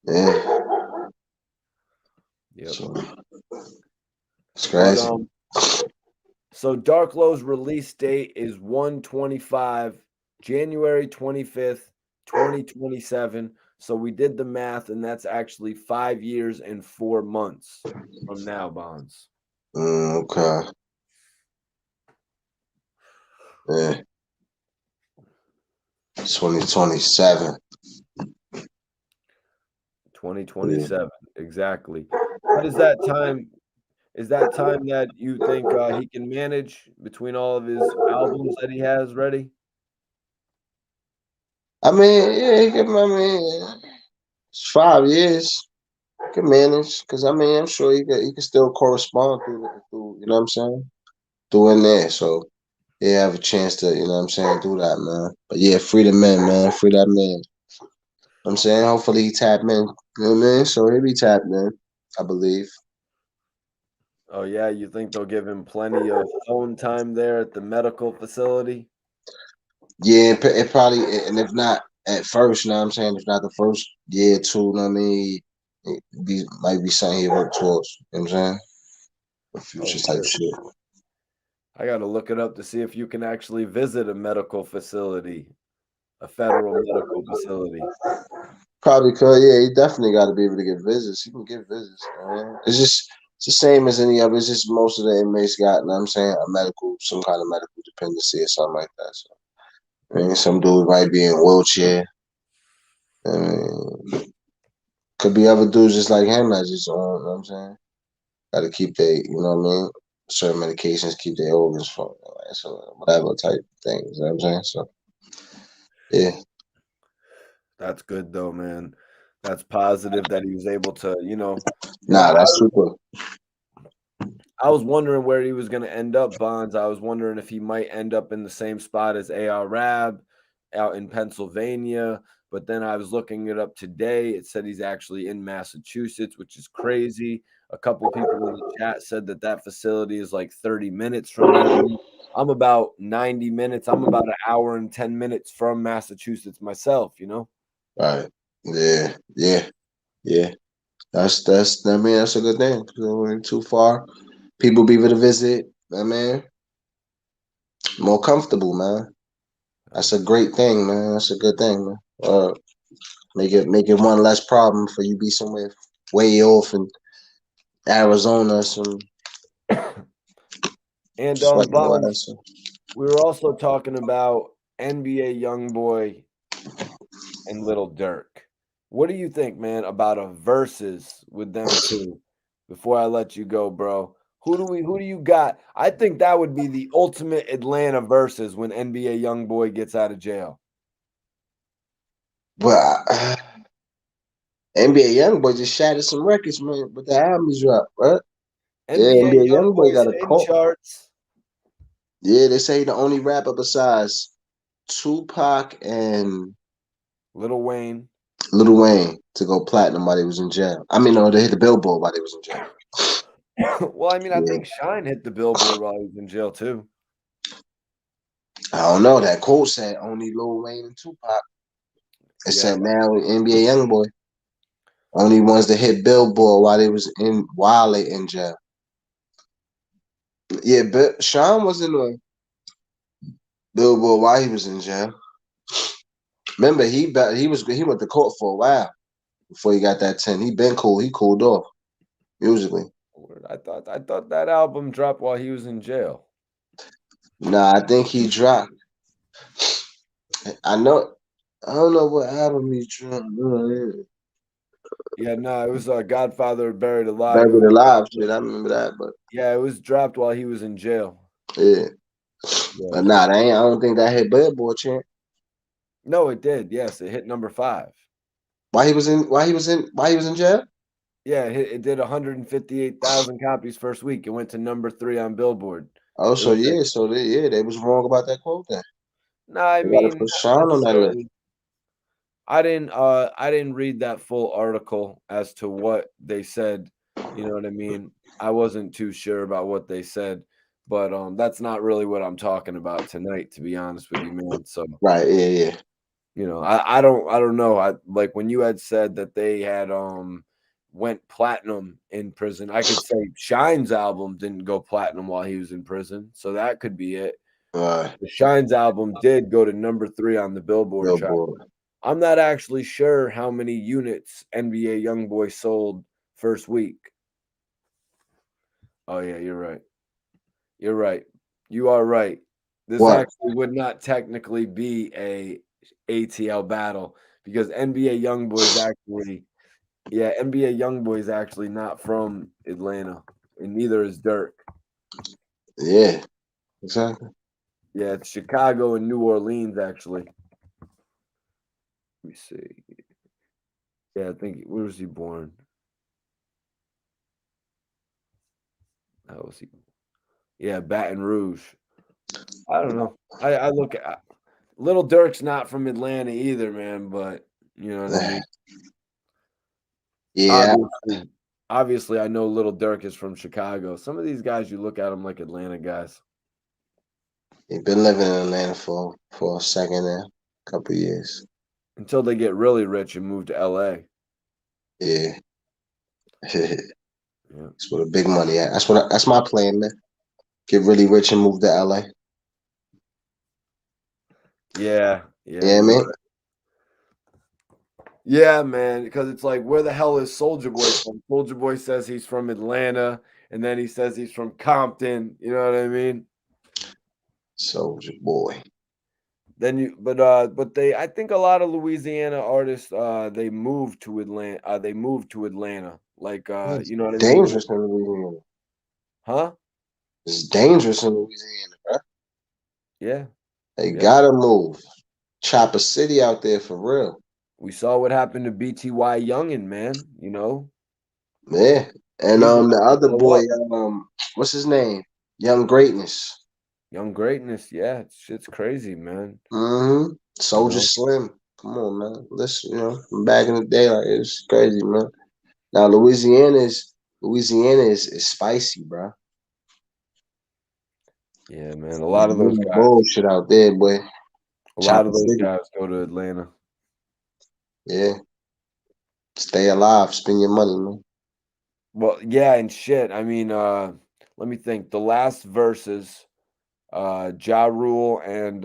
yeah. Yep. So It's But crazy. so Dark Low's release date is 125 January 25th, 2027. So we did the math, and that's actually 5 years and 4 months from now, Bonds. Okay. Yeah. 2027. 2027. Exactly. What is that time? Is that time that you think he can manage between all of his albums that he has ready? I mean, yeah, it's 5 years. He can manage because I mean, I'm sure he can still correspond through you know what I'm saying, through in there. So yeah, have a chance to you know what I'm saying, do that, man. But yeah, free the man, free that man. I'm saying hopefully he tap in. You know what I mean? So he'll be tapped in, I believe. Oh yeah, you think they'll give him plenty of phone time there at the medical facility? Yeah, it probably, and if not at first, you know what I'm saying, if not the first year or two, you know what I mean, it might be something he work towards. You know what I'm saying? The Oh future type shit. shit. I got to look it up to see if you can actually visit a medical facility, a federal medical facility. Probably could, yeah. He definitely got to be able to get visits. He can get visits, man. It's the same as any other. It's just most of the inmates got, you know what I'm saying, some kind of medical dependency or something like that. So, I mean, some dude might be in a wheelchair. I mean, could be other dudes just like him that just on, you know what I'm saying? Got to keep their, you know what I mean? Certain medications keep their organs from, so whatever type of things, you know what I'm saying? So, yeah. That's good though, man. That's positive that he was able to, Nah, that's super. I was wondering where he was going to end up, Bonds. I was wondering if he might end up in the same spot as AR Rab out in Pennsylvania. But then I was looking it up today. It said he's actually in Massachusetts, which is crazy. A couple people in the chat said that facility is like 30 minutes from them. I'm about 90 minutes. I'm about an hour and 10 minutes from Massachusetts myself. Right. Yeah, yeah, yeah. I mean, that's a good thing. We ain't too far. People be able to visit. I mean, more comfortable, man. That's a great thing, man. That's a good thing, man. Make it one less problem for you be somewhere way off in Arizona or some And sweating your Bonds, ass off. we were also talking about NBA Youngboy and Little Durk. What do you think, man, about a versus with them two? Before I let you go, bro, who do you got? I think that would be the ultimate Atlanta versus when NBA Youngboy gets out of jail. But NBA Youngboy just shattered some records, man. With the album he dropped, right? Yeah, NBA NBA Youngboy Youngboy's got a hitting cult. charts. Yeah, they say he the only rapper besides Tupac and Lil Wayne. Lil Wayne to go platinum while he was in jail. I mean, no, they hit the Billboard while he was in jail. Well, I mean, I Yeah. think Shine hit the Billboard while he was in jail too. I don't know. That quote said only Lil Wayne and Tupac. It Yeah, said now NBA Youngboy only ones that hit Billboard while they in jail. Yeah, but Sean was in the Billboard while he was in jail. Remember, he went to court for a while before he got that 10. He been cool. He cooled off musically. I thought that album dropped while he was in jail. Nah, I think he dropped. I know. I don't know what album he dropped. Yeah, no, it was Godfather Buried Alive. Back in the live shit, I remember that, but Yeah, it was dropped while he was in jail. yeah. Yeah. But nah, I don't think that hit Billboard, champ. No, it did. Yes, it hit number 5. Why he was in jail? Yeah, it did 158,000 copies first week. It went to number 3 on Billboard. Oh, It so was yeah, they was wrong about that quote then. no, I They gotta mean, put not Sean on that list. necessarily. I didn't read that full article as to what they said, you know what I mean? I wasn't too sure about what they said, but that's not really what I'm talking about tonight, to be honest with you, man. So, Right, yeah, I don't know. I like when you had said that they had went platinum in prison. I could say Shine's album didn't go platinum while he was in prison, so that could be it. The Shine's album did go to number 3 on the Billboard chart. Billboard. I'm not actually sure how many units NBA Youngboy sold first week. Oh yeah, you're right. You're right. You are right. This What? actually would not technically be a ATL battle because NBA Youngboy is actually, NBA Youngboy is actually not from Atlanta, and neither is Durk. Yeah, exactly. Yeah, it's Chicago and New Orleans actually. Let me see. Yeah, I think where was he born? How was he? Yeah, Baton Rouge. I don't know. I look at Little Durk's not from Atlanta either, man, but you know what I mean? Yeah, Obviously, I know Little Durk is from Chicago. Some of these guys, you look at them like Atlanta guys. he's been living in Atlanta for a second now, a couple years. Until they get really rich and move to LA. Yeah. Yeah. That's where the big money at. That's my plan, man. Get really rich and move to LA. Yeah. Yeah, man. Yeah, man, because it's like, where the hell is Soulja Boy from? Soulja Boy says he's from Atlanta, and then he says he's from Compton. You know what I mean? Soulja Boy. Then I think a lot of Louisiana artists, they moved to Atlanta. They moved to Atlanta, like It's you know what I mean? dangerous in Louisiana. Huh? It's dangerous in Louisiana, bro. Yeah. They gotta move. Chopper City out there for real. We saw what happened to BTY Youngin, man. You know. Yeah. And He's the other boy, up. what's his name? Young Greatness. Young Greatness, yeah, shit's crazy, man. Mm-hmm. Soldier Slim. Come on, man. Listen, back in the day, like it's crazy, man. Now Louisiana is spicy, bro. Yeah, man. A lot of those guys. Bullshit out there, boy. A lot of those guys go to Atlanta. Yeah. Stay alive. Spend your money, man. Well, yeah, and shit. I mean, let me think. The last verses, Ja Rule and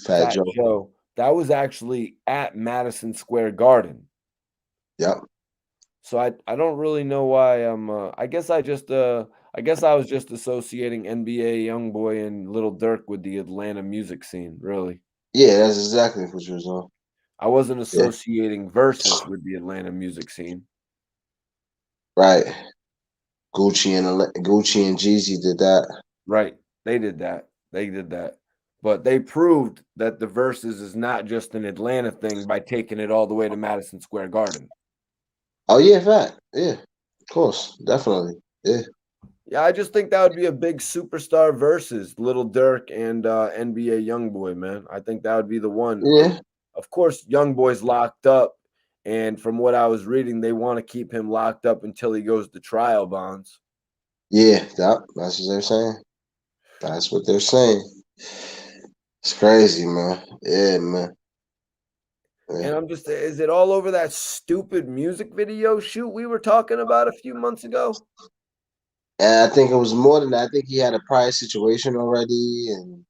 Fat Fat Joe. Joe, that was actually at Madison Square Garden. Yep. So I don't really know why I guess I was just associating NBA Youngboy and Lil Durk with the Atlanta music scene, really. Yeah, that's exactly what you was on. I wasn't associating verses with the Atlanta music scene. Right. Gucci and Jeezy did that. Right. They did that. But they proved that the verses is not just an Atlanta thing by taking it all the way to Madison Square Garden. Oh yeah, fact. Yeah. Of course. Definitely. Yeah. Yeah, I just think that would be a big superstar versus Lil Durk and NBA Youngboy, man. I think that would be the one. Yeah. Of course, Youngboy's locked up, and from what I was reading, they want to keep him locked up until he goes to trial bonds. Yeah, that's what they're saying. That's what they're saying. It's crazy, man. Yeah, man. Yeah. And I'm just, is it all over that stupid music video shoot we were talking about a few months ago? And I think it was more than that. I think he had a prior situation already, and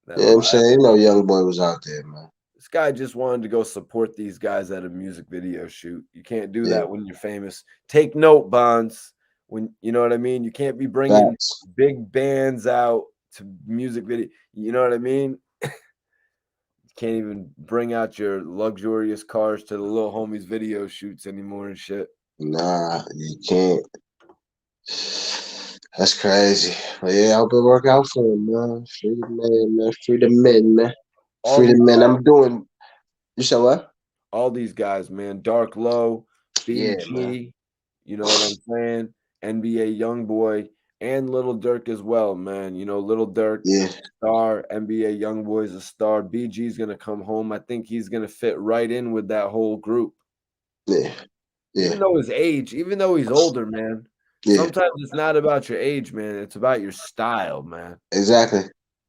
you know what I'm saying? Youngboy was out there, man. This guy just wanted to go support these guys at a music video shoot. You can't do that when you're famous. Take note, Bonds. When you know what I mean, you can't be bringing big bands out to music video. You know what I mean? You can't even bring out your luxurious cars to the little homies video shoots anymore and shit. Nah, you can't. That's crazy. But yeah, I hope it work out for him, man. Free the man, man. Free the men, man. Free the men. I'm doing. You said what? All these guys, man. Dark Low, BG, you know what I'm saying? NBA Youngboy and Lil Durk as well, man. You know, Lil Durk, star. NBA Youngboy's a star. BG's gonna come home. I think he's gonna fit right in with that whole group. Yeah. Even though his age, even though he's older, man. Sometimes it's not about your age, man. It's about your style, man. Exactly.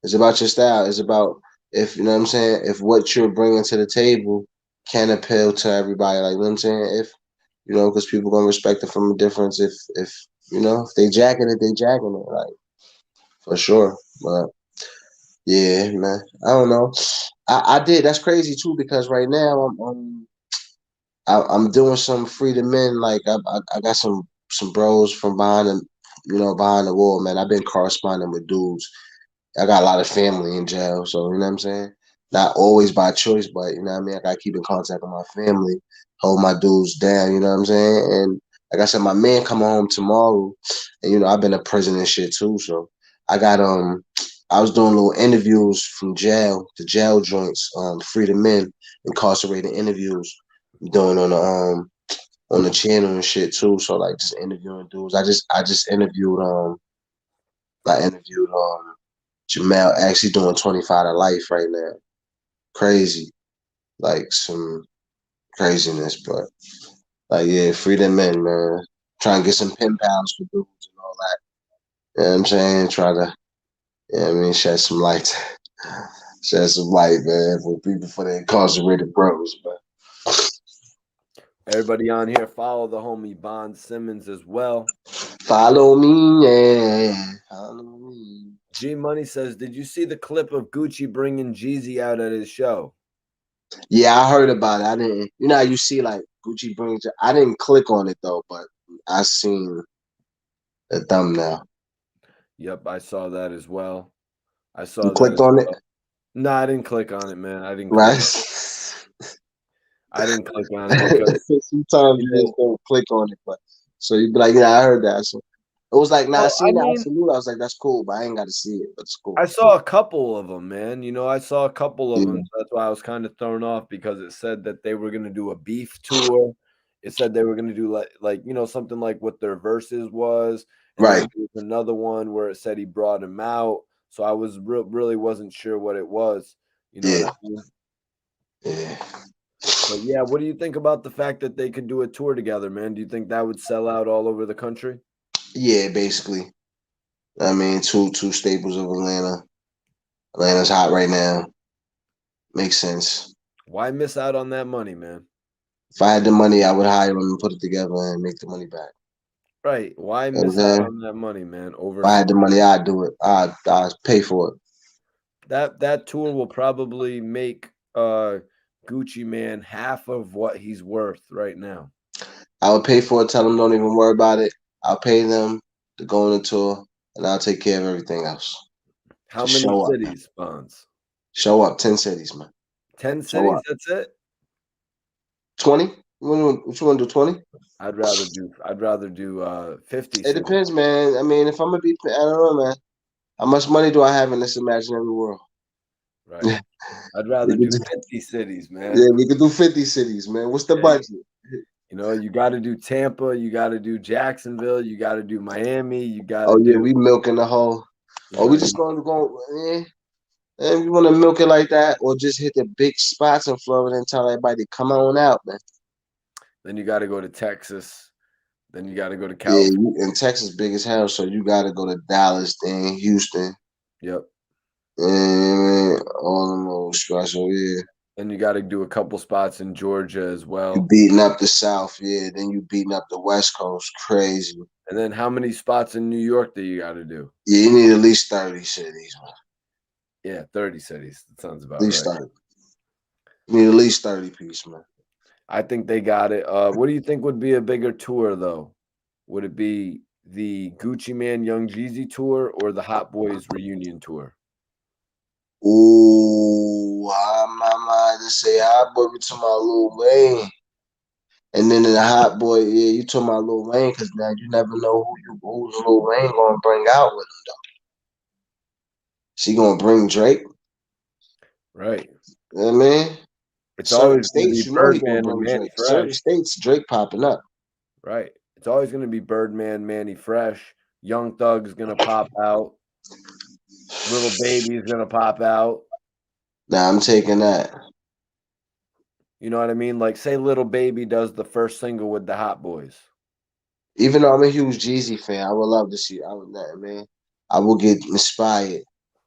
It's about your style. It's about if you know what I'm saying. If what you're bringing to the table can appeal to everybody, like you know what I'm saying. You know, because people gonna respect it from a difference if you know if they jacking it, they jacking it, like for sure. But yeah, man, I don't know. I did. That's crazy too because right now I'm doing some freedom men. Like I got some bros from behind the behind the wall, man. I've been corresponding with dudes. I got a lot of family in jail, so you know what I'm saying. Not always by choice, but you know what I mean. I got to keep in contact with my family, hold my dudes down. You know what I'm saying. And like I said, my man coming home tomorrow, and I've been to prison and shit too. So I got I was doing little interviews from jail, the jail joints, freedom men, incarcerated interviews, doing on the channel and shit too. So like just interviewing dudes. I interviewed Jamal actually doing 25 to life right now. Crazy. Like some craziness, but like yeah, free them men, man. Try and get some pen pals for dudes and all that. You know what I'm saying? Try to shed some light. Shed some light, man, for people for the incarcerated bros, but Everybody on here, follow the homie Bond Simmons as well. follow me, yeah. Follow me. G Money says, "Did you see the clip of Gucci bringing Jeezy out at his show?" Yeah, I heard about it. I didn't. You know how you see like Gucci brings. I didn't click on it though, but I seen the thumbnail. Yep, I saw that as well. I You saw that clicked as on it, well. No, I didn't click on it, man. I didn't click right? on it. I didn't click on it because Sometimes you you just know. don't click on it, but so you be like, yeah, I heard that. So it was like, nah, I Well, I seen that. I mean, salute. I was like, that's cool, but I ain't got to see it. But it's cool. I saw a couple of them, man. I saw a couple of them. Yeah, So that's why I was kind of thrown off because it said that they were gonna do a beef tour. It said they were gonna do like something like what their verses was, and then right. there was another one where it said he brought him out. So I was really wasn't sure what it was. You know what I Yeah, mean? yeah, But yeah, what do you think about the fact that they could do a tour together, man? Do you think that would sell out all over the country? yeah. Basically, I mean, two staples of Atlanta. Atlanta's hot right now. Makes sense. Why miss out on that money, man? If I had the money, I would hire them and put it together and make the money back. Right. Why You know what miss I'm out saying? on that money, man, over If I had the something? money, I'd do it. I'd pay for it. That tour will probably make Gucci Man half of what he's worth right now. I would pay for it. Tell them don't even worry about it. I'll pay them to go on the tour, and I'll take care of everything else. How Just many show up. cities, Bonds? Show up. 10 cities, man. 10 Show cities, up. that's it? 20? What you want to do? 20? I'd rather do 50 It cities. depends, man. I mean, if I'm gonna be, I don't know, man. How much money do I have in this imaginary world? Right. I'd rather We could do do, 50 cities, man. yeah, we could do 50 cities, man. What's the Yeah, budget? you got to do Tampa, you got to do Jacksonville, you got to do Miami, you got to Oh yeah, do, we milking the whole. you Or know, we just gonna go. And you want to milk it like that, or just hit the big spots in Florida and tell everybody come on out, man. then you got to go to Texas, then you got to go to Yeah, California. and Texas big as hell, so you got to go to Dallas, then Houston, Yep. and all them little special. Yeah, And you got to do a couple spots in Georgia as you well. beating up the South, yeah. Then you beating up the West Coast, crazy. And then how many spots in New York do you got to do? Yeah, you need at least 30 cities, man. Yeah, 30 cities. That sounds At about least right. 30. You need at least 30 piece, man. I think they got it. What do you think would be a bigger tour, though? Would it be the Gucci Man Young Jeezy tour or the Hot Boys reunion tour? Ooh, I'm not to say hot boy, we talking about Lil Wayne. And then in the hot boy, yeah, you talking about Lil Wayne, because now you never know who's Lil Wayne gonna bring out with him though. She gonna bring Drake. Right. You know what I mean? It's Certain always going to states, be you know he gonna Birdman and bring Manny Drake. Certain Fresh. states, Drake popping up. Right. It's always going to be Birdman, Manny Fresh. Young Thug's going to pop out. Little Baby's going to pop out. Now I'm taking that. You know what I mean? Like, say Little Baby does the first single with the Hot Boys. Even though I'm a huge Jeezy fan, I would love to see. Man. I will get inspired.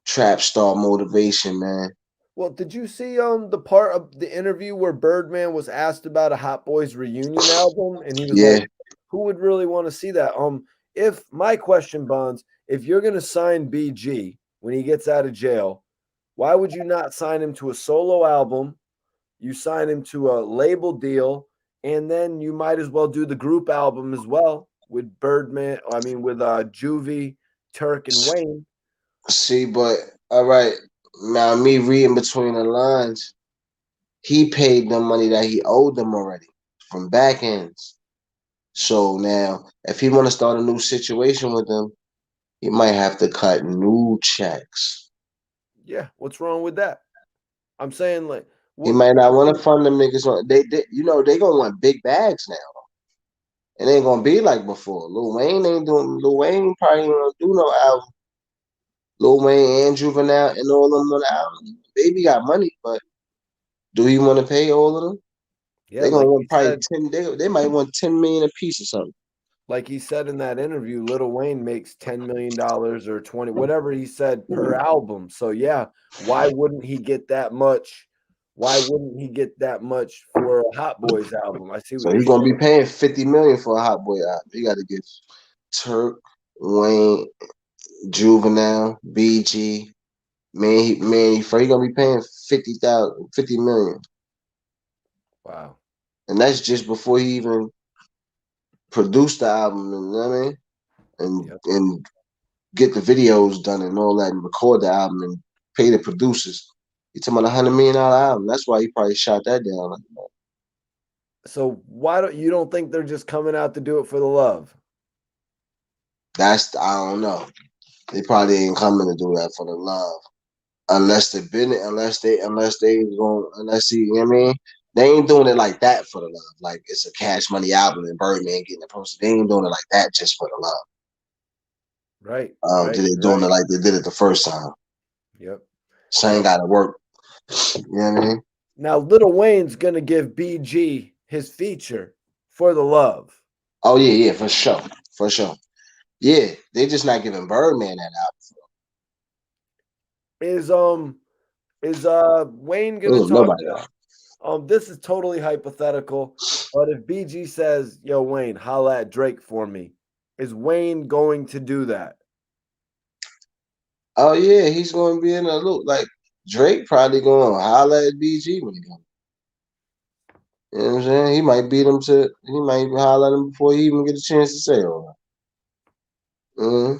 Trap star motivation, man. Well, did you see the part of the interview where Birdman was asked about a Hot Boys reunion album, and he was like, Yeah. "Who would really want to see that?" If my question, Bonds, if you're gonna sign BG when he gets out of jail, why would you not sign him to a solo album? You sign him to a label deal, and then you might as well do the group album as well with Birdman. I mean, with Juvie, Turk, and Wayne. See, but all right. Now me reading between the lines, he paid them money that he owed them already from back ends. So now, if he want to start a new situation with them, he might have to cut new checks. Yeah, what's wrong with that? I'm saying like He what might not want to fund them niggas. They they gonna want big bags now. It ain't gonna be like before. Lil Wayne ain't doing. Lil Wayne probably ain't gonna do no album. Lil Wayne and Juvenile and all of them on the album. Baby got money, but do you want to pay all of them? yeah, They gonna want probably 10. They might want 10 million a piece or something. like he said in that interview, Little Wayne makes $10 million or 20, whatever he said per album. So yeah, why wouldn't he get that much? Why wouldn't he get that much for a Hot Boys album? I see what So you're he gonna be saying. paying 50 million for a Hot Boy album. He got to get Turk, Wayne, Juvenile, BG. He gonna be paying 50 million, Wow. and that's just before he even produced the album. You know what I mean? And Yep. and get the videos done and all that, and record the album and pay the producers. You talking about $100 million album? That's why he probably shot that down. Like that. So why don't you don't think they're just coming out to do it for the love? I don't know. They probably ain't coming to do that for the love. Unless they been it, unless he, you know what I mean? They ain't doing it like that for the love. Like it's a Cash Money album and Birdman getting it posted. They ain't doing it like that just for the love. Right, They right, doing it right. like they did it the first time. Yep. Same Now gotta work. You know what I mean? now Little Wayne's gonna give BG his feature for the love. Oh yeah, for sure. For sure. Yeah, they just not giving Birdman that Is Wayne gonna album. talk Nobody to else. this is totally hypothetical, but if BG says, "Yo, Wayne, holla at Drake for me," is Wayne going to do that? Oh yeah, he's gonna be in a loop. Like Drake probably gonna holler at BG when he comes. You know what I'm saying? He might holler at him before he even get a chance to say all that. Mm-hmm.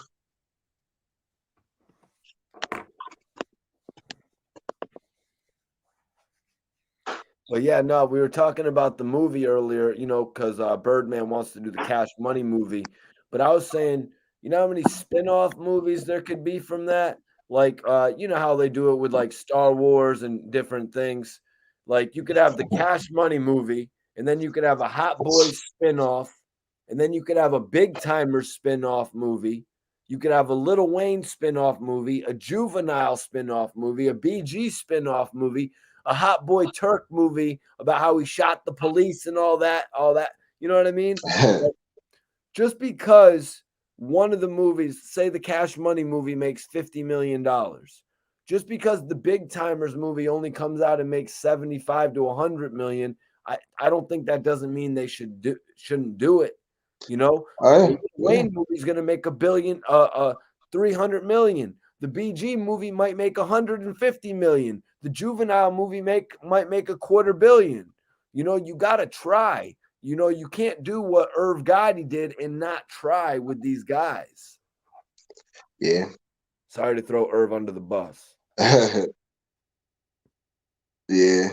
But yeah, no, we were talking about the movie earlier, because Birdman wants to do the Cash Money movie. But I was saying, you know how many spin-off movies there could be from that? Like, you know how they do it with like Star Wars and different things. Like, you could have the Cash Money movie, and then you could have a Hot Boys spin-off, and then you could have a Big Timers spin-off movie. You could have a Little Wayne spin-off movie, a Juvenile spin-off movie, a BG spin-off movie, a Hot Boy Turk movie about how he shot the police and all that. You know what I mean? Like, just because one of the movies, say the Cash Money movie makes $50 million, just because the Big Timers movie only comes out and makes 75 to 100 million, I don't think that doesn't mean they shouldn't do it. You know, All the right. Lil Yeah. Wayne movie is going to make a billion, 300 million. The BG movie might make 150 million. The Juvenile movie might make a quarter billion. You got to try. You can't do what Irv Gotti did and not try with these guys. Yeah. Sorry to throw Irv under the bus. Yeah.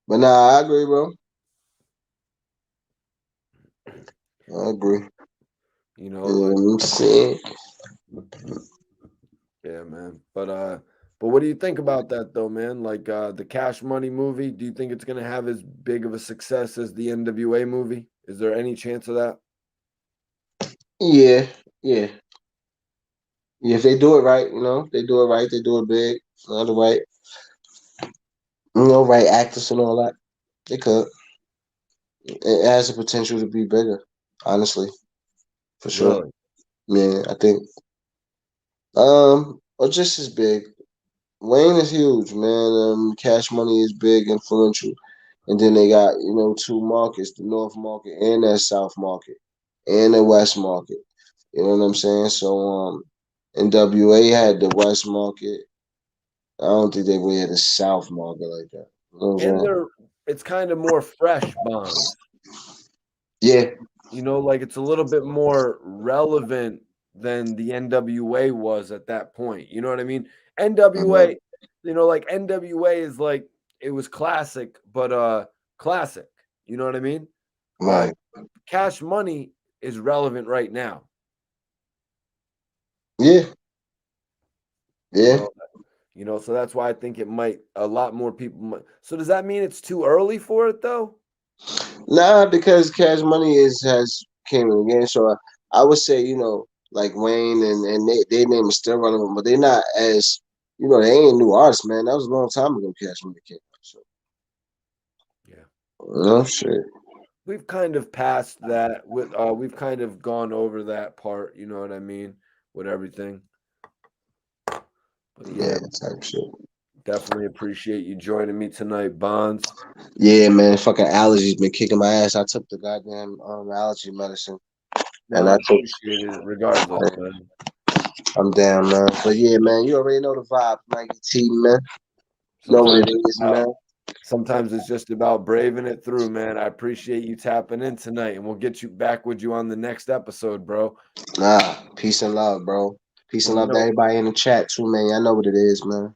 But nah, I agree, bro. I agree. Like, I'm saying. yeah, man. But what do you think about that though, man? Like the Cash Money movie, do you think it's gonna have as big of a success as the NWA movie? Is there any chance of that? Yeah. Yeah. Yeah. If they do it right, they do it right, they do it big, the right, right actors and all that. They could. It has the potential to be bigger, honestly, for sure. Really? Yeah, I think. Or just as big. Wayne is huge, man. Cash Money is big, influential, and then they got two markets: the North Market and that South Market, and the West Market. You know what I'm saying? So NWA had the West Market. I don't think they really had the South Market like that. You know what I'm And saying? it's kind of more fresh bonds. Yeah, Like it's a little bit more relevant than the NWA was at that point. You know what I mean? mhm, NWA, like NWA is like it was classic, but classic. You know what I mean? Uh right. Cash Money is relevant right now. Yeah, You yeah. know, so that's why I think it might a lot more people might. So does that mean it's too early for it though? Nah, because Cash Money has came in the game. So I would say, like Wayne and their name is still relevant, but they're not as they ain't new artists, man. That was a long time ago. Cash Money came out. So Yeah. shit. We've kind of passed that with we've kind of gone over that part, you know what I mean, with everything. But Yeah, yeah, type shit. definitely appreciate you joining me tonight, Bonds. Yeah, man. Fucking allergies been kicking my ass. I took the goddamn allergy medicine, No, and I I took. appreciate it regardless, man. I'm down, man. But yeah, man. You already know the vibe, Mikey T, man. Know what Sometimes it it's is, about man. sometimes it's just about braving it through, man. I appreciate you tapping in tonight, and we'll get you back with you on the next episode, bro. Nah, peace and love, bro. Peace and And love to everybody in the chat too, man. Y'all know what it is, man.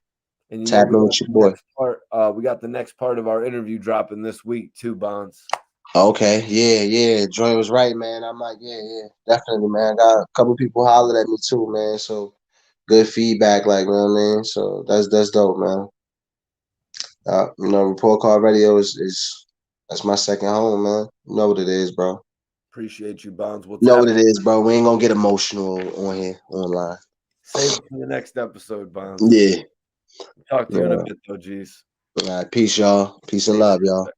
Tap we in got with your the boy. next part. We got the next part of our interview dropping this week too, Bonds. Okay, yeah, yeah. Joy was right, man. I'm like, yeah, yeah, definitely, man. Got a couple people hollered at me too, man. So good feedback, like, you know what I mean. So that's dope, man. Report card radio is that's my second home, man. You know what it is, bro. Appreciate you, Bonds. We'll You know tap. what it is, bro. We ain't gonna get emotional on here online. Save it for the next episode, Bonds. Yeah. Talk to you in a Yeah. bit, though, G's. All right, peace, y'all. Peace and Peace. love, y'all.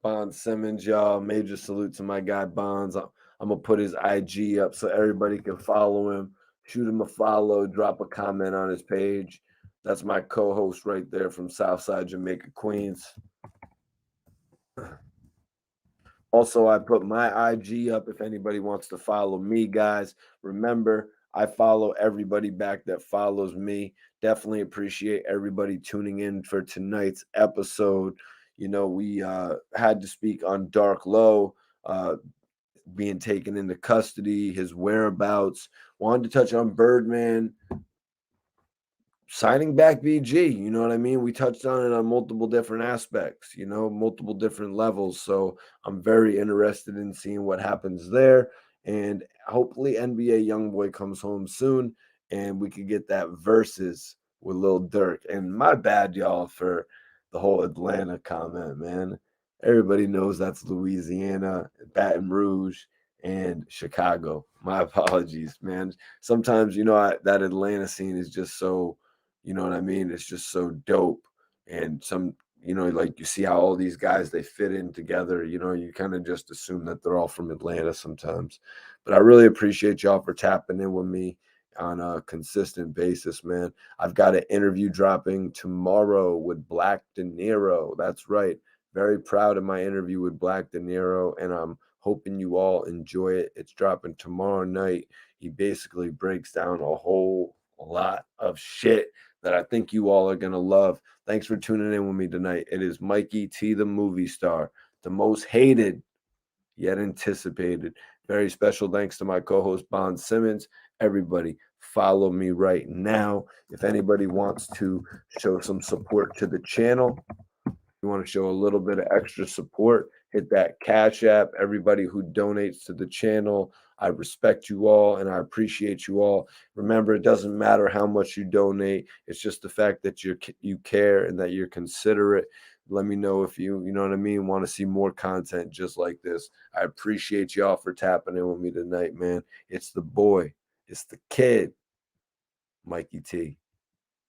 Bonds Simmons, y'all. Major salute to my guy Bonds. I'm gonna put his IG up so everybody can follow him. Shoot him a follow. Drop a comment on his page. That's my co-host right there from Southside Jamaica, Queens. Also, I put my IG up if anybody wants to follow me, guys. Remember, I follow everybody back that follows me. Definitely appreciate everybody tuning in for tonight's episode. We had to speak on Dark Low being taken into custody, his whereabouts. Wanted to touch on Birdman signing back BG, you know what I mean? We touched on it on multiple different aspects, multiple different levels. So I'm very interested in seeing what happens there. And hopefully NBA Youngboy comes home soon and we could get that versus with Lil Durk. And my bad, y'all, for the whole Atlanta comment, man. Everybody knows that's Louisiana, Baton Rouge, and Chicago. My apologies, man. Sometimes, that Atlanta scene is just so you know what I mean? It's just so dope. And like you see how all these guys they fit in together, you kind of just assume that they're all from Atlanta sometimes. But I really appreciate y'all for tapping in with me on a consistent basis, man. I've got an interview dropping tomorrow with Black De Niro. That's right. Very proud of my interview with Black De Niro, and I'm hoping you all enjoy it. It's dropping tomorrow night. He basically breaks down a whole lot of shit that I think you all are going to love. Thanks for tuning in with me tonight. It is Mikey T, the movie star, the most hated yet anticipated. Very special thanks to my co host, Bond Simmons. Everybody, follow me right now. If anybody wants to show some support to the channel, you want to show a little bit of extra support, hit that Cash App. Everybody who donates to the channel, I respect you all and I appreciate you all. Remember, it doesn't matter how much you donate. It's just the fact that you care and that you're considerate. Let me know if you know what I mean, want to see more content just like this. I appreciate y'all for tapping in with me tonight, man. It's the boy, it's the kid, Mikey T.